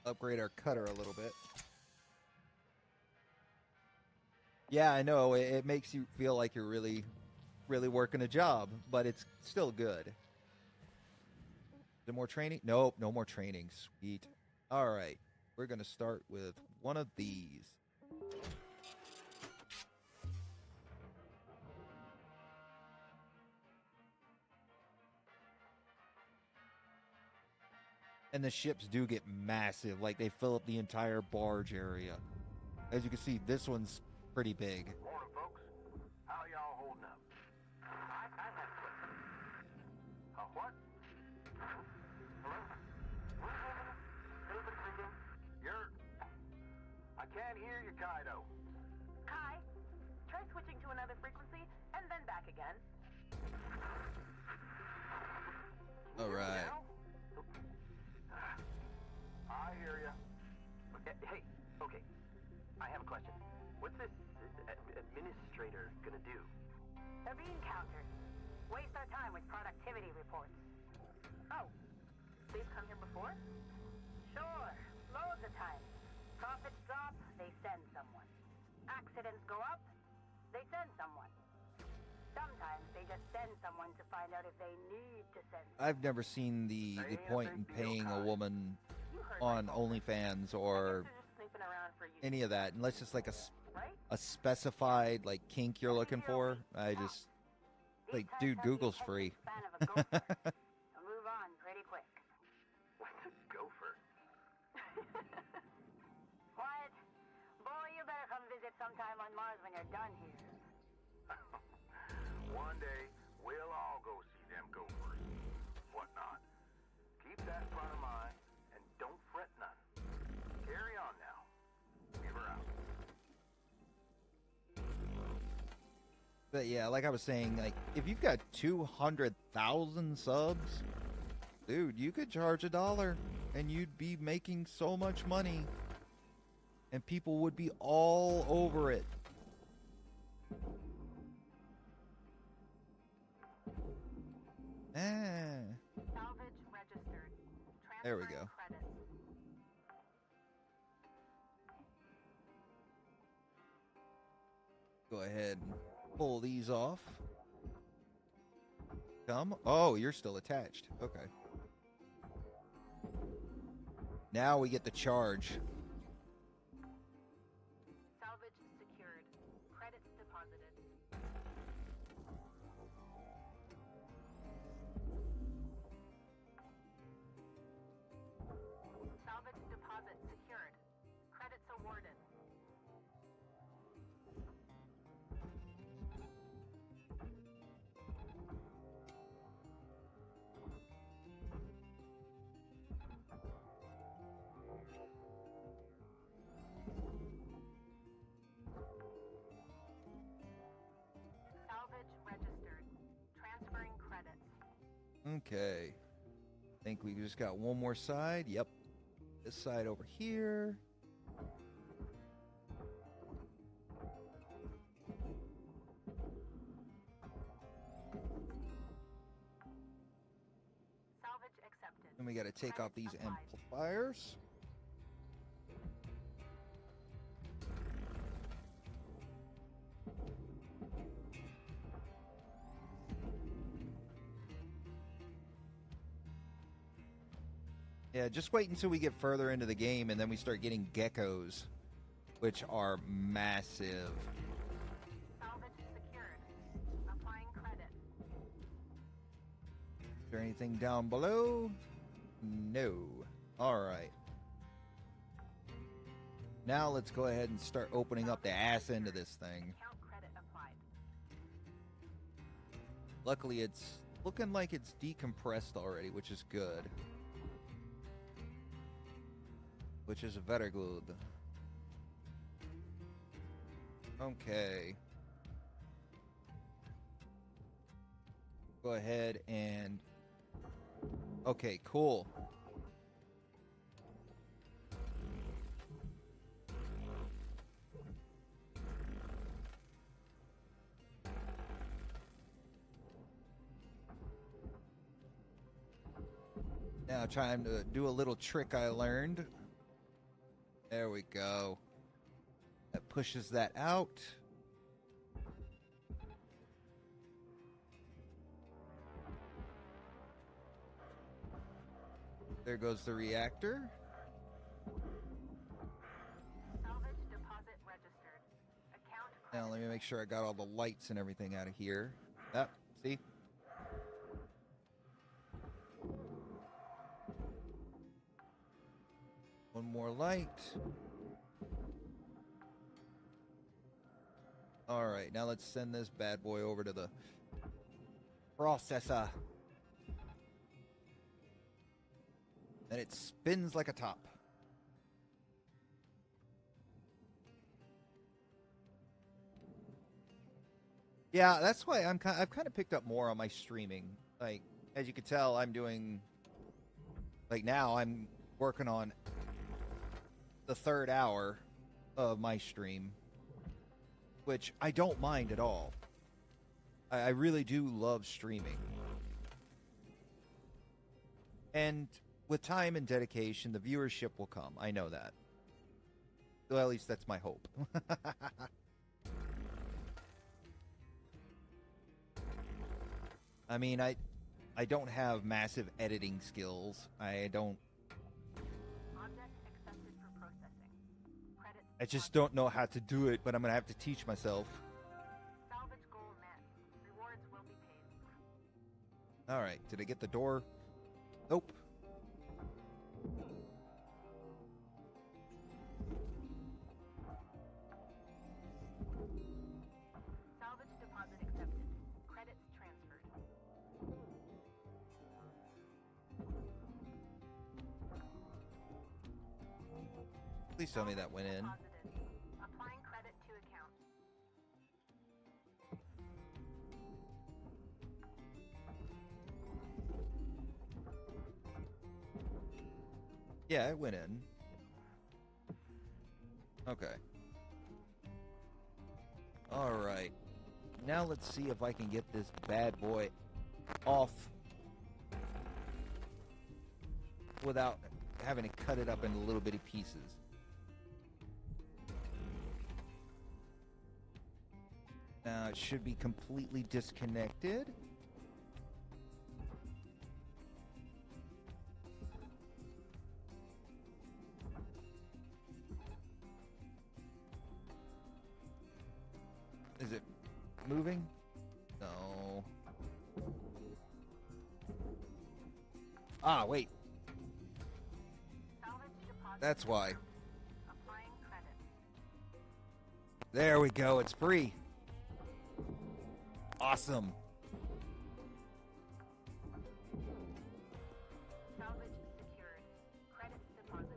upgrade our cutter a little bit. Yeah, I know, it makes you feel like you're really working a job, but it's still good. Is there more training? Nope, no more training. Sweet. All right. We're going to start with one of these. And the ships do get massive. Like, they fill up the entire barge area. As you can see, this one's pretty big. Morning, folks. How y'all holding up? I've had a question. What? Hello? David speaking. I can't hear you, Kaido. Kai, try switching to another frequency and then back again. All right. I hear you. Hey, okay. I have a question. What's this administrator gonna do? They're being countered. Waste our time with productivity reports. Oh, they've come here before? Sure, loads of times. Profits drop, they send someone. Accidents go up, they send someone. Sometimes they just send someone to find out if they need to send someone. I've never seen the point in paying a woman on OnlyFans or any of that, unless it's like a specified like kink you're looking for. I just like, dude, Google's free. Move on pretty quick. What's a gopher? Quiet. Boy, you better come visit sometime on Mars when you're done here. One day, we'll all go see them gophers. Whatnot. Keep that front of mind, and don't fret none. But yeah, like I was saying, like if you've got 200,000 subs, dude, you could charge $1 and you'd be making so much money and people would be all over it. Salvage registered. There we go. Credits. Go ahead and pull these off. Come. Oh, you're still attached. Okay. Now we get the charge. Salvage secured. Credits deposited. Salvage deposit secured. Credits awarded. Salvage registered. Transferring credits. Okay. Think we just got one more side. Yep. This side over here. Salvage accepted. And we got to take off these Credits applied. amplifiers. Yeah, just wait until we get further into the game and then we start getting geckos, which are massive. Salvage secured. Applying credit. Is there anything down below? No. All right. Now let's go ahead and start opening up the ass end of this thing. Account credit applied. Luckily, it's looking like it's decompressed already, which is good. Which is very good. Okay. Go ahead and... Okay, cool. Now trying to do a little trick I learned. There we go. That pushes that out. There goes the reactor. Salvage deposit registered. Account Now let me make sure I got all the lights and everything out of here. Yep, see? One more light. All right, now let's send this bad boy over to the processor. And it spins like a top. Yeah, that's why I've kind of picked up more on my streaming. Like, as you can tell, I'm doing, like now I'm working on the third hour of my stream, which I don't mind at all. I really do love streaming. And with time and dedication, the viewership will come. I know that. Well, at least that's my hope. I mean, I don't have massive editing skills. I don't... object accepted for processing. Credits I just don't know how to do it, but I'm going to have to teach myself. salvage goal met. Rewards will be paid. All right, did I get the door? Nope. Salvage deposit accepted. Credits transferred. Please tell me that went in. Deposited. Applying credit to account. Yeah, it went in. Okay. Alright. Now let's see if I can get this bad boy off without having to cut it up into little bitty pieces. Now it should be completely disconnected. Is it moving? No. Ah, wait. That's why. There we go. It's free. Awesome. Salvage secured. Credits deposited.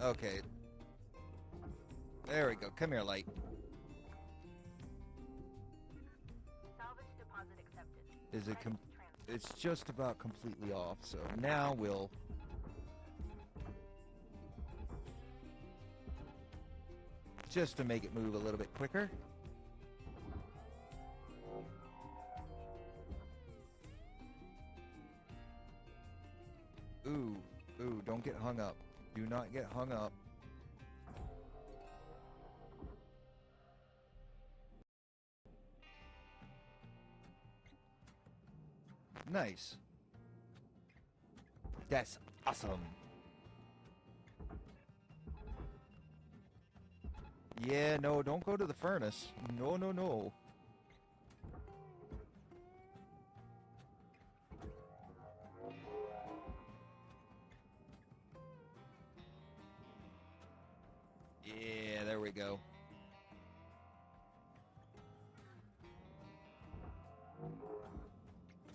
Okay. There we go. Come here, light. Salvage deposit accepted. Is it it's just about completely off, so now we'll just to make it move a little bit quicker. Ooh, don't get hung up. Do not get hung up. Nice. That's awesome. Yeah, no, don't go to the furnace. No, no, no. Yeah, there we go.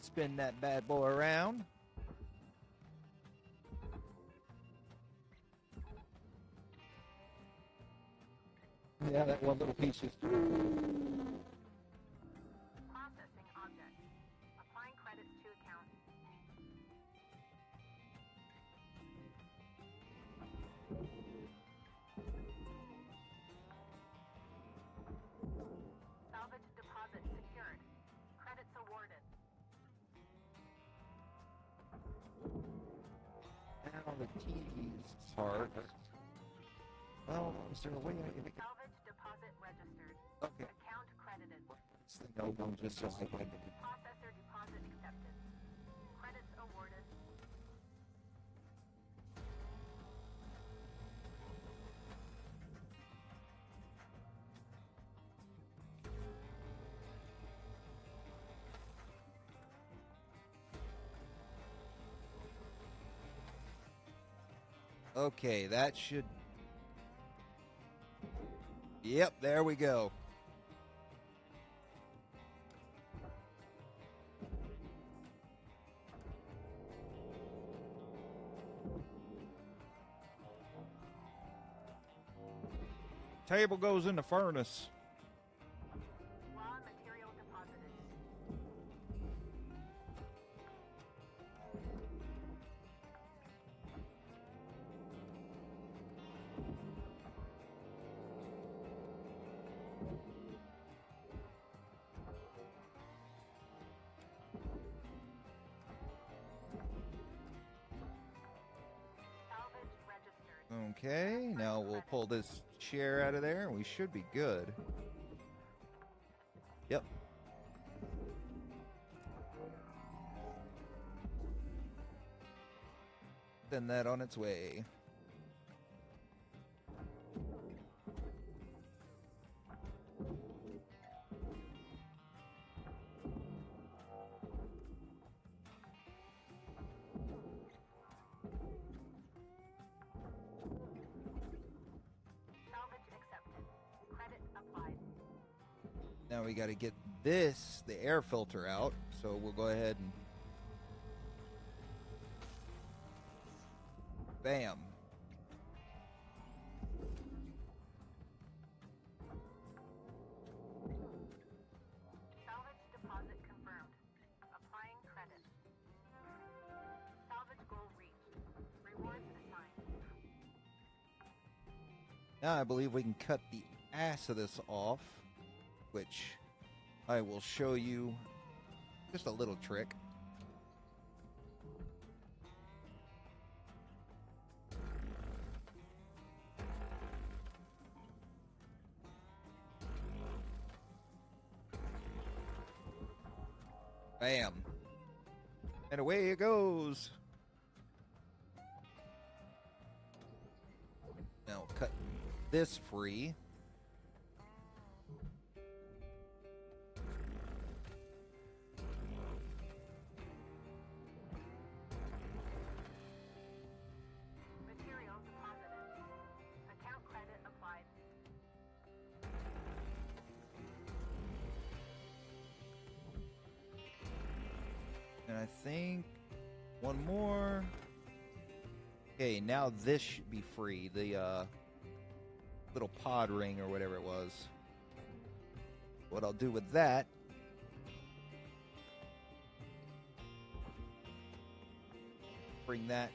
Spin that bad boy around. Yeah, that one little piece is... Processing object. Applying credits to account. Salvage deposit secured. Credits awarded. Now the keys part. Well, is there a way I can make it? Salvage deposit registered. Okay. Account credited. No, just so I can... Processor deposit accepted. Credits awarded. Okay, that should... Yep, there we go. Table goes in the furnace. Raw material deposited. Salvage registered. Okay, now we'll pull this chair out of there and we should be good. Yep. Send that on its way. Salvage accepted. Credit applied. Now we got to get this, the air filter out. So we'll go ahead and bam. Now I believe we can cut the ass of this off, which I will show you just a little trick. Bam. And away it goes. Now cut this free. Material deposited. Account credit applied. And I think one more. Okay, now this should be free. The little pod ring or whatever it was. What I'll do with that, bring that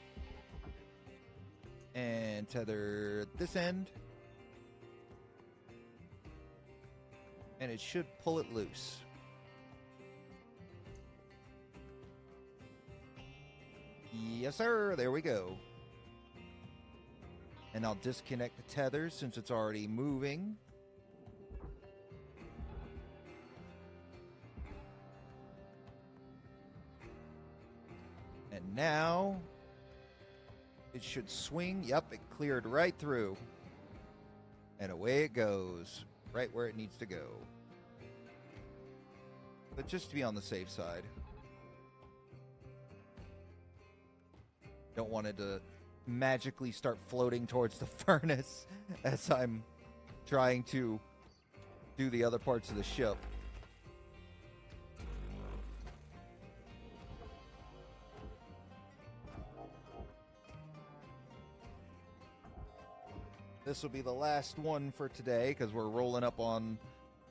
and tether this end, and it should pull it loose. Yes, sir. There we go. And I'll disconnect the tether since it's already moving. And now it should swing. Yep, it cleared right through. And away it goes, right where it needs to go. But just to be on the safe side. Don't want it to magically start floating towards the furnace as I'm trying to do the other parts of the ship. This will be the last one for today because we're rolling up on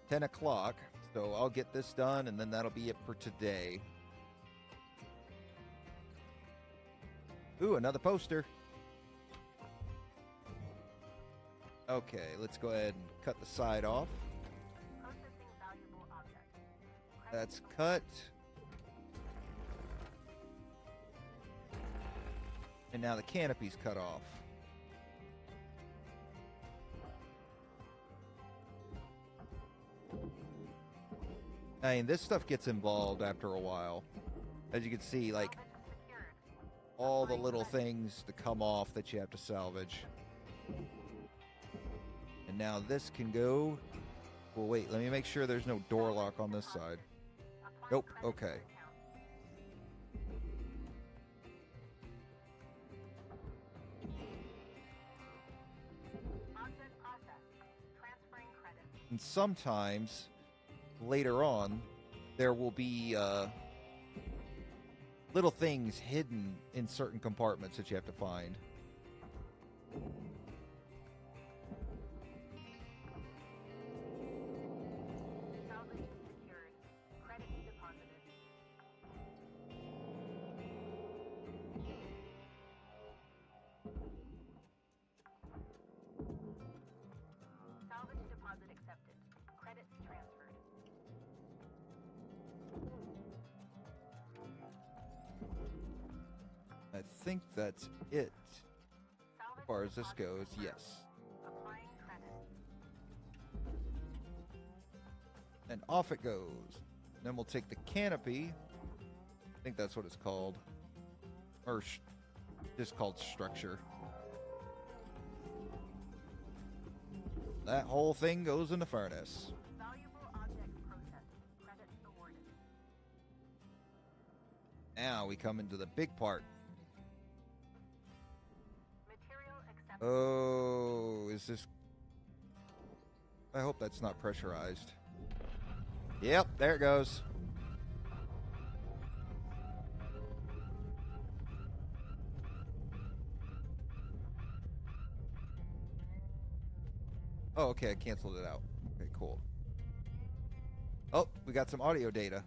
10 o'clock. So I'll get this done and then that'll be it for today. Ooh, another poster. Okay, let's go ahead and cut the side off. Processing valuable object. That's cut. And now the canopy's cut off. I mean, this stuff gets involved after a while. As you can see, like, all the little things to come off that you have to salvage. And now this can go. Well, wait, let me make sure there's no door lock on this side. Nope, okay. Object processed. Transferring credit. And sometimes, later on, there will be little things hidden in certain compartments that you have to find. Salvage secured. Credit deposited. Salvage deposit accepted. Credits transferred. I think that's it. As far as this goes, yes. Applying credit. And off it goes. Then we'll take the canopy. I think that's what it's called. Or just called structure. That whole thing goes in the furnace. Valuable object processed. Credits awarded. Now we come into the big part. Material accepted. Oh, is this... I hope that's not pressurized. Yep, there it goes. Oh, okay, I canceled it out. Okay, cool. Oh, we got some audio data.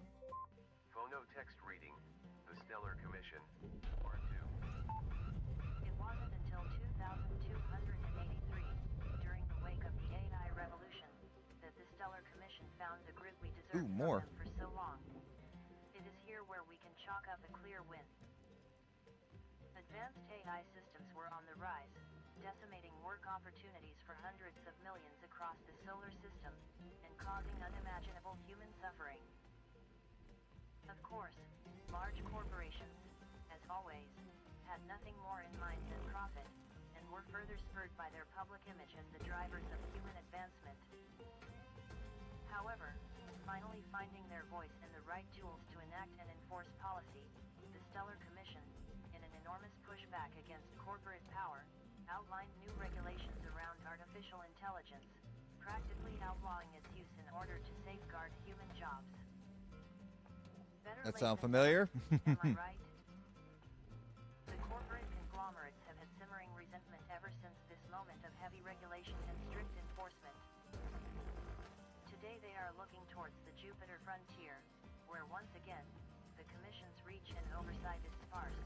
Phonotext reading. The Stellar Commission. Part 2. It wasn't until 2283, during unearthed from more. them for so long. It is here where we can chalk up a clear win. Advanced AI systems were on the rise, decimating work opportunities for hundreds of millions across the solar system, and causing unimaginable human suffering. Of course, large corporations, as always, had nothing more in mind than profit, and were further spurred by their public image as the drivers of human advancement. However, finally finding their voice and the right tools to enact and enforce policy, the Stellar Commission, in an enormous pushback against corporate power, outlined new regulations around artificial intelligence, practically outlawing its use in order to safeguard human jobs. Better That late sound than familiar? never, am I right? The corporate conglomerates have had simmering resentment ever since this moment of heavy regulation and strict enforcement. Today they are looking towards the Jupiter frontier, where once again, the Commission's reach and oversight is sparse.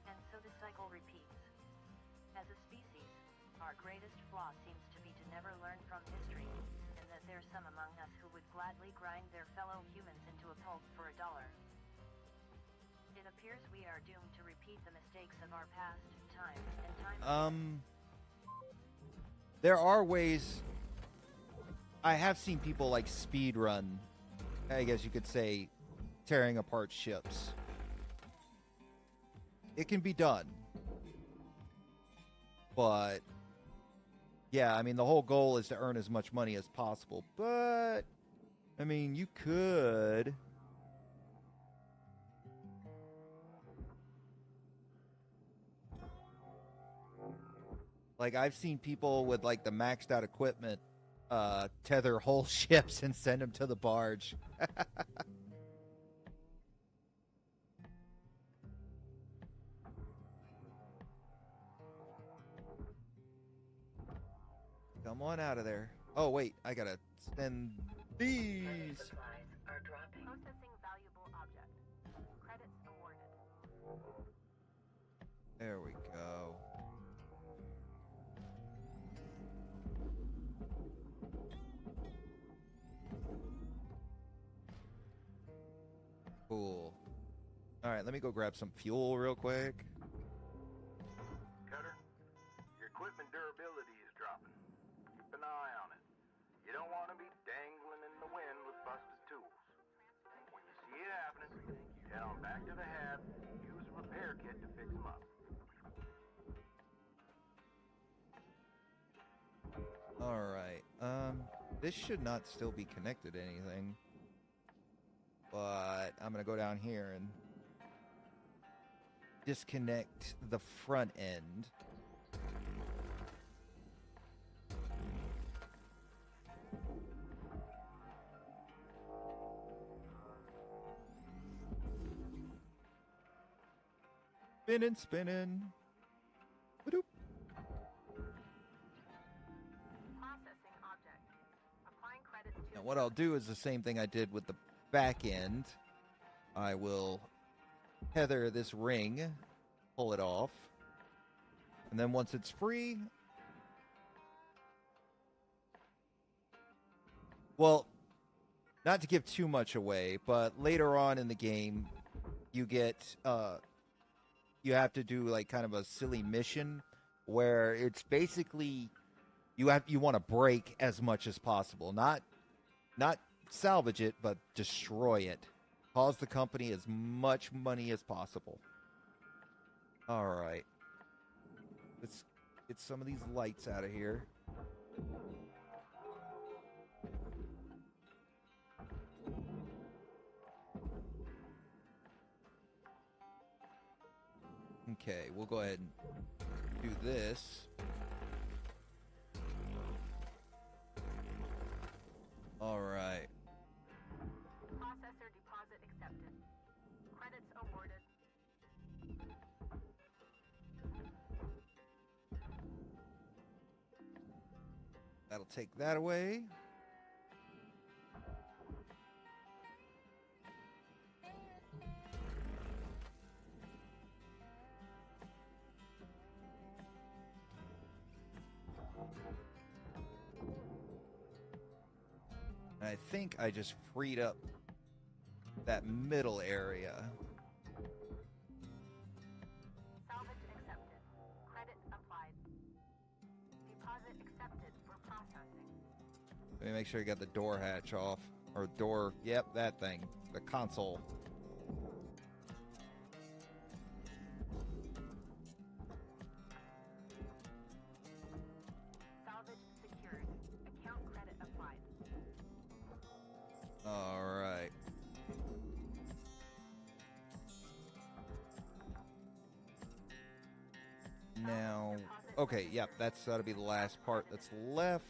And so the cycle repeats. As a species, our greatest flaw seems to be to never learn from history, and that there's some among us who would gladly grind their fellow humans into a pulp for $1. It appears we are doomed to repeat the mistakes of our past, time and time again. There are ways. I have seen people like speed run, I guess you could say, tearing apart ships. It can be done. But yeah, I mean, the whole goal is to earn as much money as possible. But I mean, you could like, I've seen people with like the maxed out equipment tether whole ships and send them to the barge. Come on out of there. Oh wait, I gotta send these. Supplies are dropping. Processing valuable object. Credits awarded. There we go. Cool. All right, let me go grab some fuel real quick. Cutter, your equipment durability is dropping. Keep an eye on it. You don't want to be dangling in the wind with busted tools. When you see it happening, head on back to the hab and use a repair kit to fix them up. All right. This should not still be connected to anything. But I'm going to go down here and disconnect the front end. Spinning. Ba-doop. Processing object. Applying credits to. Now what I'll do is the same thing I did with the back end. I will tether this ring, pull it off, and then once it's free, well, not to give too much away, but later on in the game, you get you have to do like kind of a silly mission where it's basically you want to break as much as possible, not salvage it, but destroy it. Cause the company as much money as possible. All right. Let's get some of these lights out of here. Okay, we'll go ahead and do this. All right. Processor deposit accepted. Credits awarded. That'll take that away. I think I just freed up that middle area. Salvage accepted. Credit applied. Deposit accepted for processing. Let me make sure you got the door hatch off. Or door, yep, that thing. The console. Salvage secured. Account credit applied. Alright. Now, okay, yep, that's gotta be the last part that's left.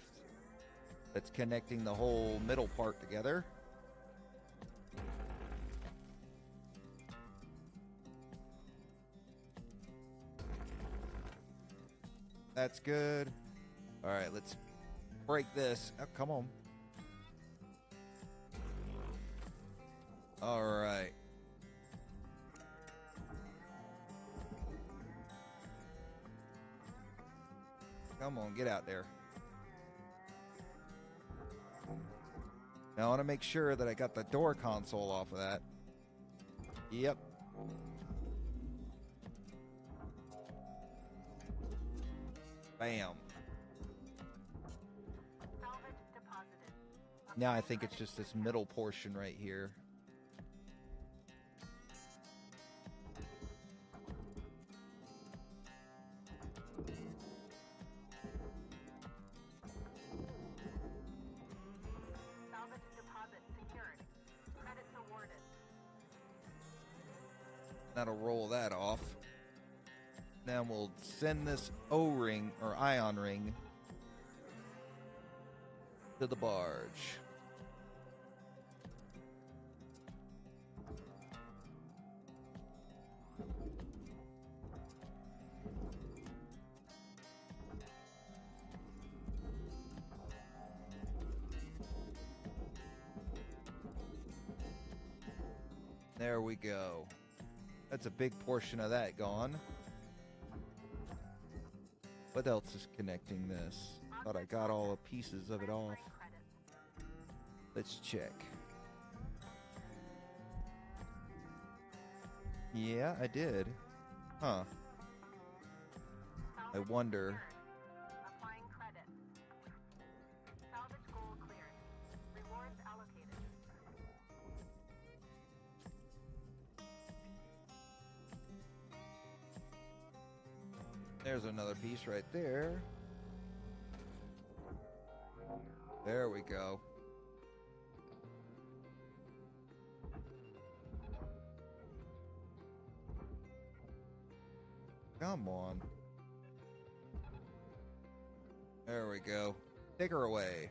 That's connecting the whole middle part together. That's good. Alright, let's break this. Oh, come on. Alright. Come on, get out there. Now I want to make sure that I got the door console off of that. Yep. Bam. Salvage deposited. Now I think it's just this middle portion right here. Salvage deposit secured. Credits awarded. That'll roll that off. Now we'll send this O-ring or ion ring to the barge. There we go. That's a big portion of that gone. What else is connecting this? Thought I got all the pieces of it off. Let's check. Yeah, I did. Huh. I wonder. Applying credit. Salvage goal cleared. Rewards allocated. There's another piece right there. There we go. Come on. There we go. Take her away.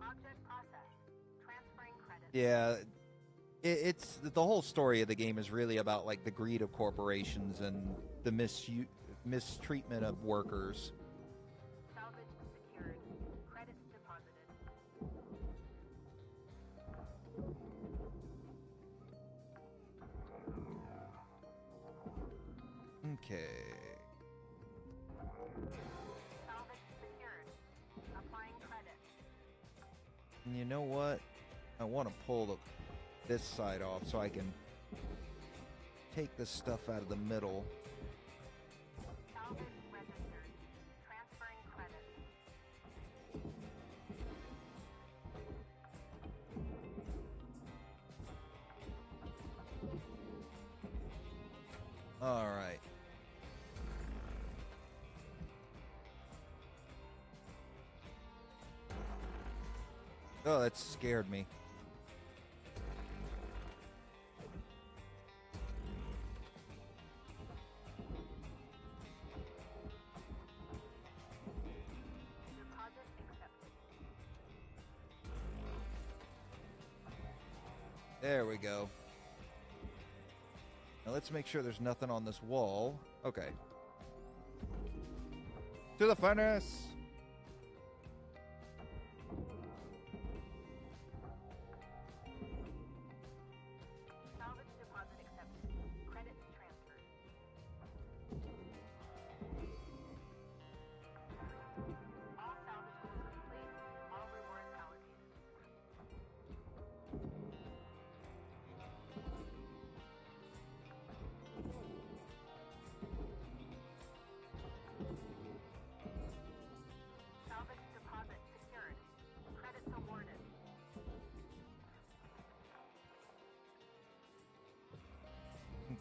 Object processed. Transferring credit. Yeah, it's the whole story of the game is really about like the greed of corporations and the mistreatment of workers. Salvage secured. Credits deposited. Okay. Salvage secured. Applying credit. And you know what? I want to pull this side off so I can take this stuff out of the middle. Salvage registered. Transferring credit. All right. Oh, that scared me. Deposit accepted. There we go. Now let's make sure there's nothing on this wall. Okay. To the furnace! Salvage deposit accepted. Credits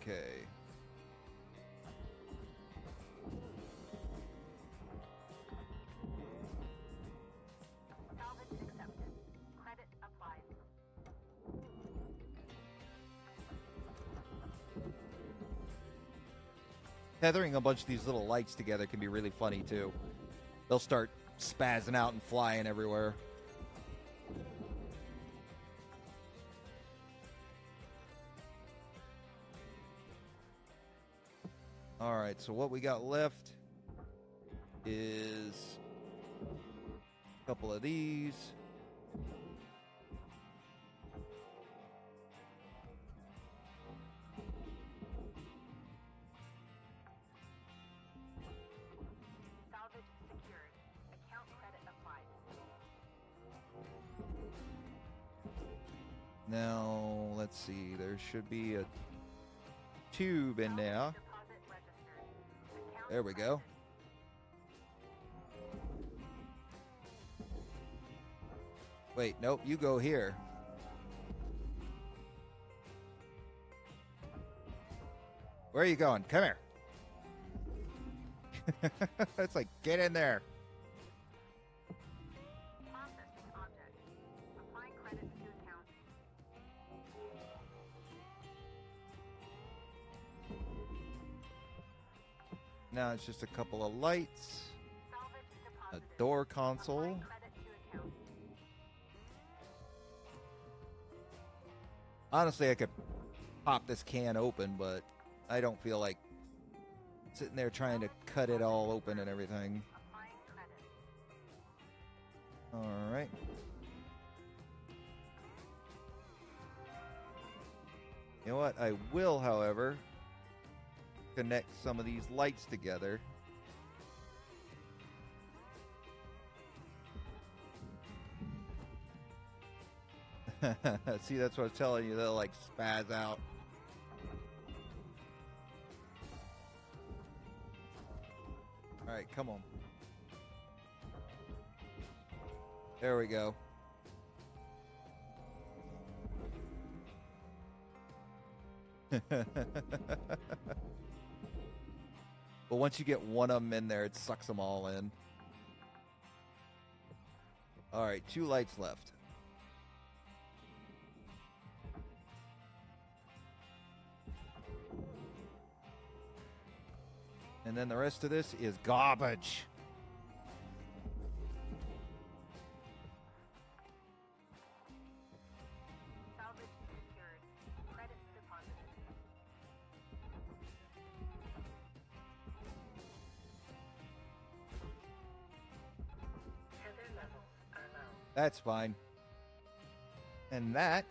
Okay. Salvage accepted. Credit applied. Tethering a bunch of these little lights together can be really funny too. They'll start spazzing out and flying everywhere. All right, so what we got left is a couple of these. Salvage secured. Account credit applied. Now, let's see. There should be a tube in there. Deposit registered. Account There we go. Wait, nope, you go here. Where are you going? Come here. It's like, get in there. Processing object. Applying credits to account. Now it's just a couple of lights, Salvage a deposited. door console. Applying credit to account. Honestly, I could pop this can open, but I don't feel like sitting there trying to cut it all open and everything. Applying credit. All right. You know what? I will, however, connect some of these lights together. See, that's what I was telling you. They'll like spaz out. All right, come on. There we go. But once you get one of them in there, it sucks them all in. All right, 2 lights left. And then the rest of this is garbage. Salvage secured. Credits deposited. Tether levels are low. That's fine. And that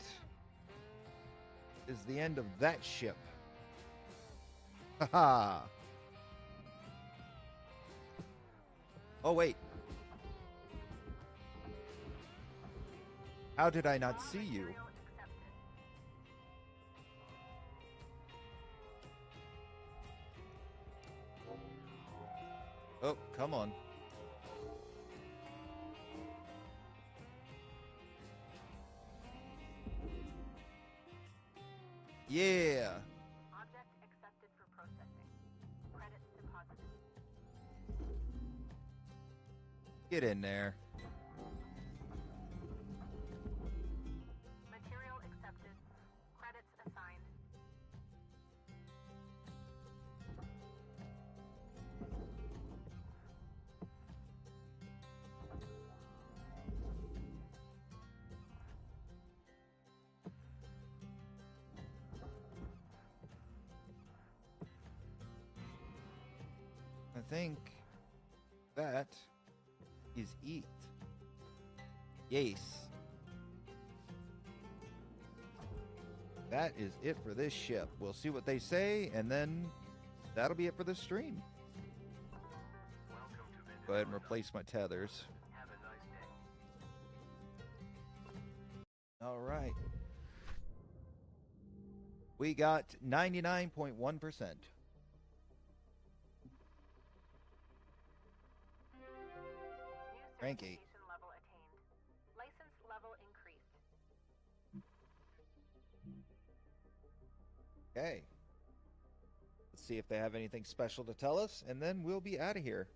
is the end of that ship. Haha. Oh, wait. How did I not see you? Material accepted. Oh, come on. Yeah. Object accepted for processing. Credits deposited. Get in there. Material accepted. Credits assigned. I think that is it. Yes. That is it for this ship. We'll see what they say, and then that'll be it for this stream. Welcome to Vintage Go ahead and Auto. replace my tethers. Have a nice day. All right. We got 99.1%. New Rank 8. certification level attained. License level increased. Okay. see if they have anything special to tell us, and then we'll be out of here.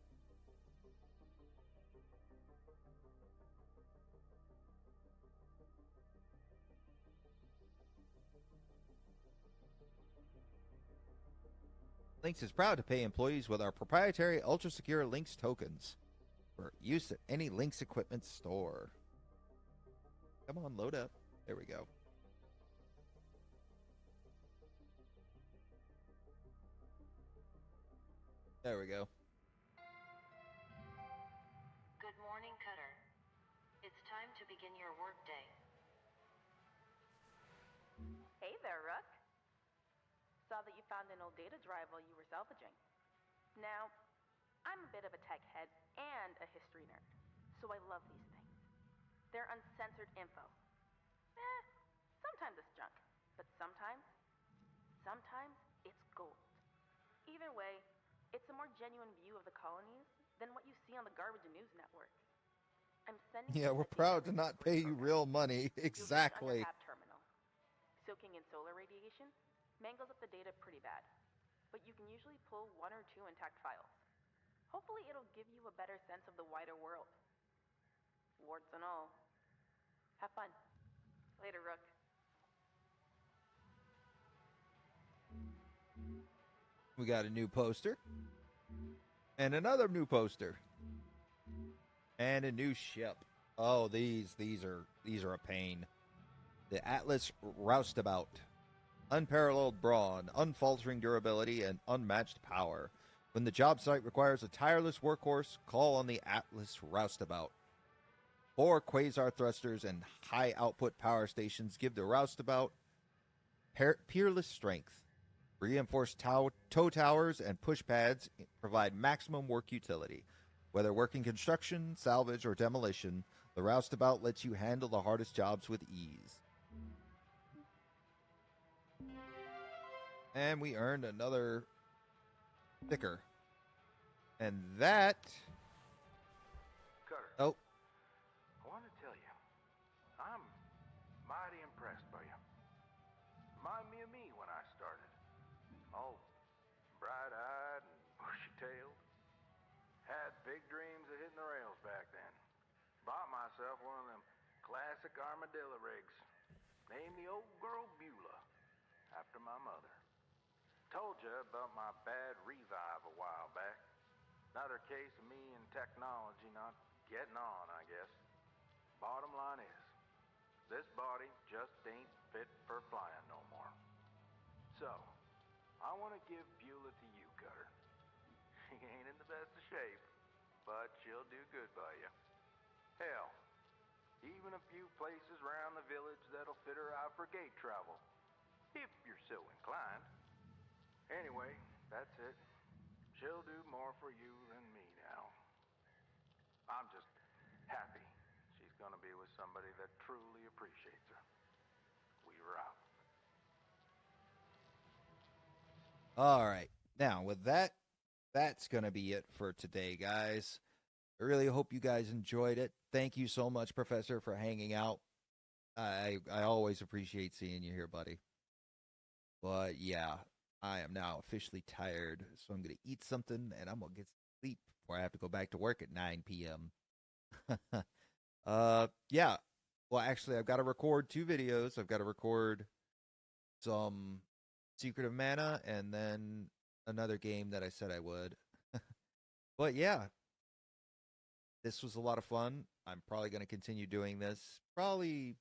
Lynx is proud to pay employees with our proprietary ultra-secure Lynx tokens for use at any Lynx equipment store. Come on, load up. There we go. There we go. Good morning, Cutter. It's time to begin your workday. Hey there, Rook. Saw that you found an old data drive while you were salvaging. Now, I'm a bit of a tech head and a history nerd, so I love these things. They're uncensored info. Sometimes it's junk, but sometimes it's gold. Either way, it's a more genuine view of the colonies than what you see on the garbage news network. I'm sending Yeah, you we're the proud to data not from pay the you program. real money. You'll get it on Exactly. your app terminal. Soaking in solar radiation mangles up the data pretty bad, but you can usually pull 1 or 2 intact files. Hopefully it'll give you a better sense of the wider world. Warts and all. Have fun. Later, Rook. We got a new poster. And another new poster. And a new ship. Oh, these are a pain. The Atlas Roustabout. Unparalleled brawn, unfaltering durability, and unmatched power. When the job site requires a tireless workhorse, call on the Atlas Roustabout. 4 quasar thrusters and high output power stations give the Roustabout peerless strength. Reinforced tow towers and push pads provide maximum work utility. Whether working construction, salvage, or demolition, the Roustabout lets you handle the hardest jobs with ease. And we earned another sticker. And that... Cutter. Oh. I want to tell you, I'm mighty impressed by you. Remind me of me when I started. All bright-eyed and bushy-tailed. Had big dreams of hitting the rails back then. Bought myself one of them classic armadillo rigs. Named the old girl Beulah, after my mother. Told you about my bad revive a while back. Another case of me and technology not getting on, I guess. Bottom line is, this body just ain't fit for flying no more. So, I want to give Beulah to you, Cutter. She ain't in the best of shape, but she'll do good by you. Hell, even a few places around the village that'll fit her out for gate travel, if you're so inclined. Anyway, that's it. She'll do more for you than me now. I'm just happy she's gonna be with somebody that truly appreciates her. We were out. All right. Now, with that, that's going to be it for today, guys. I really hope you guys enjoyed it. Thank you so much, Professor, for hanging out. I always appreciate seeing you here, buddy. But, yeah, I am now officially tired, so I'm going to eat something, and I'm going to get some sleep before I have to go back to work at 9 p.m. Yeah. Well, actually, I've got to record 2 videos. I've got to record some Secret of Mana and then another game that I said I would. But, yeah. This was a lot of fun. I'm probably going to continue doing this probably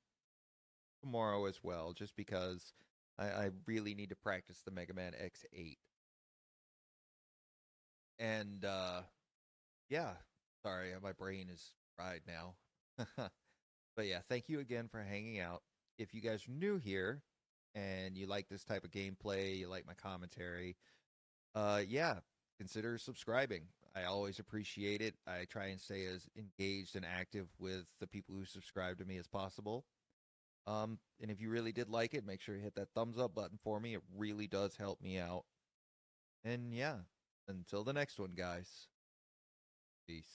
tomorrow as well, just because I really need to practice the Mega Man X8. And, yeah, sorry, my brain is fried now. But yeah, thank you again for hanging out. If you guys are new here and you like this type of gameplay, you like my commentary, yeah, consider subscribing. I always appreciate it. I try and stay as engaged and active with the people who subscribe to me as possible. And if you really did like it, make sure you hit that thumbs up button for me. It really does help me out. And yeah, until the next one, guys. Peace.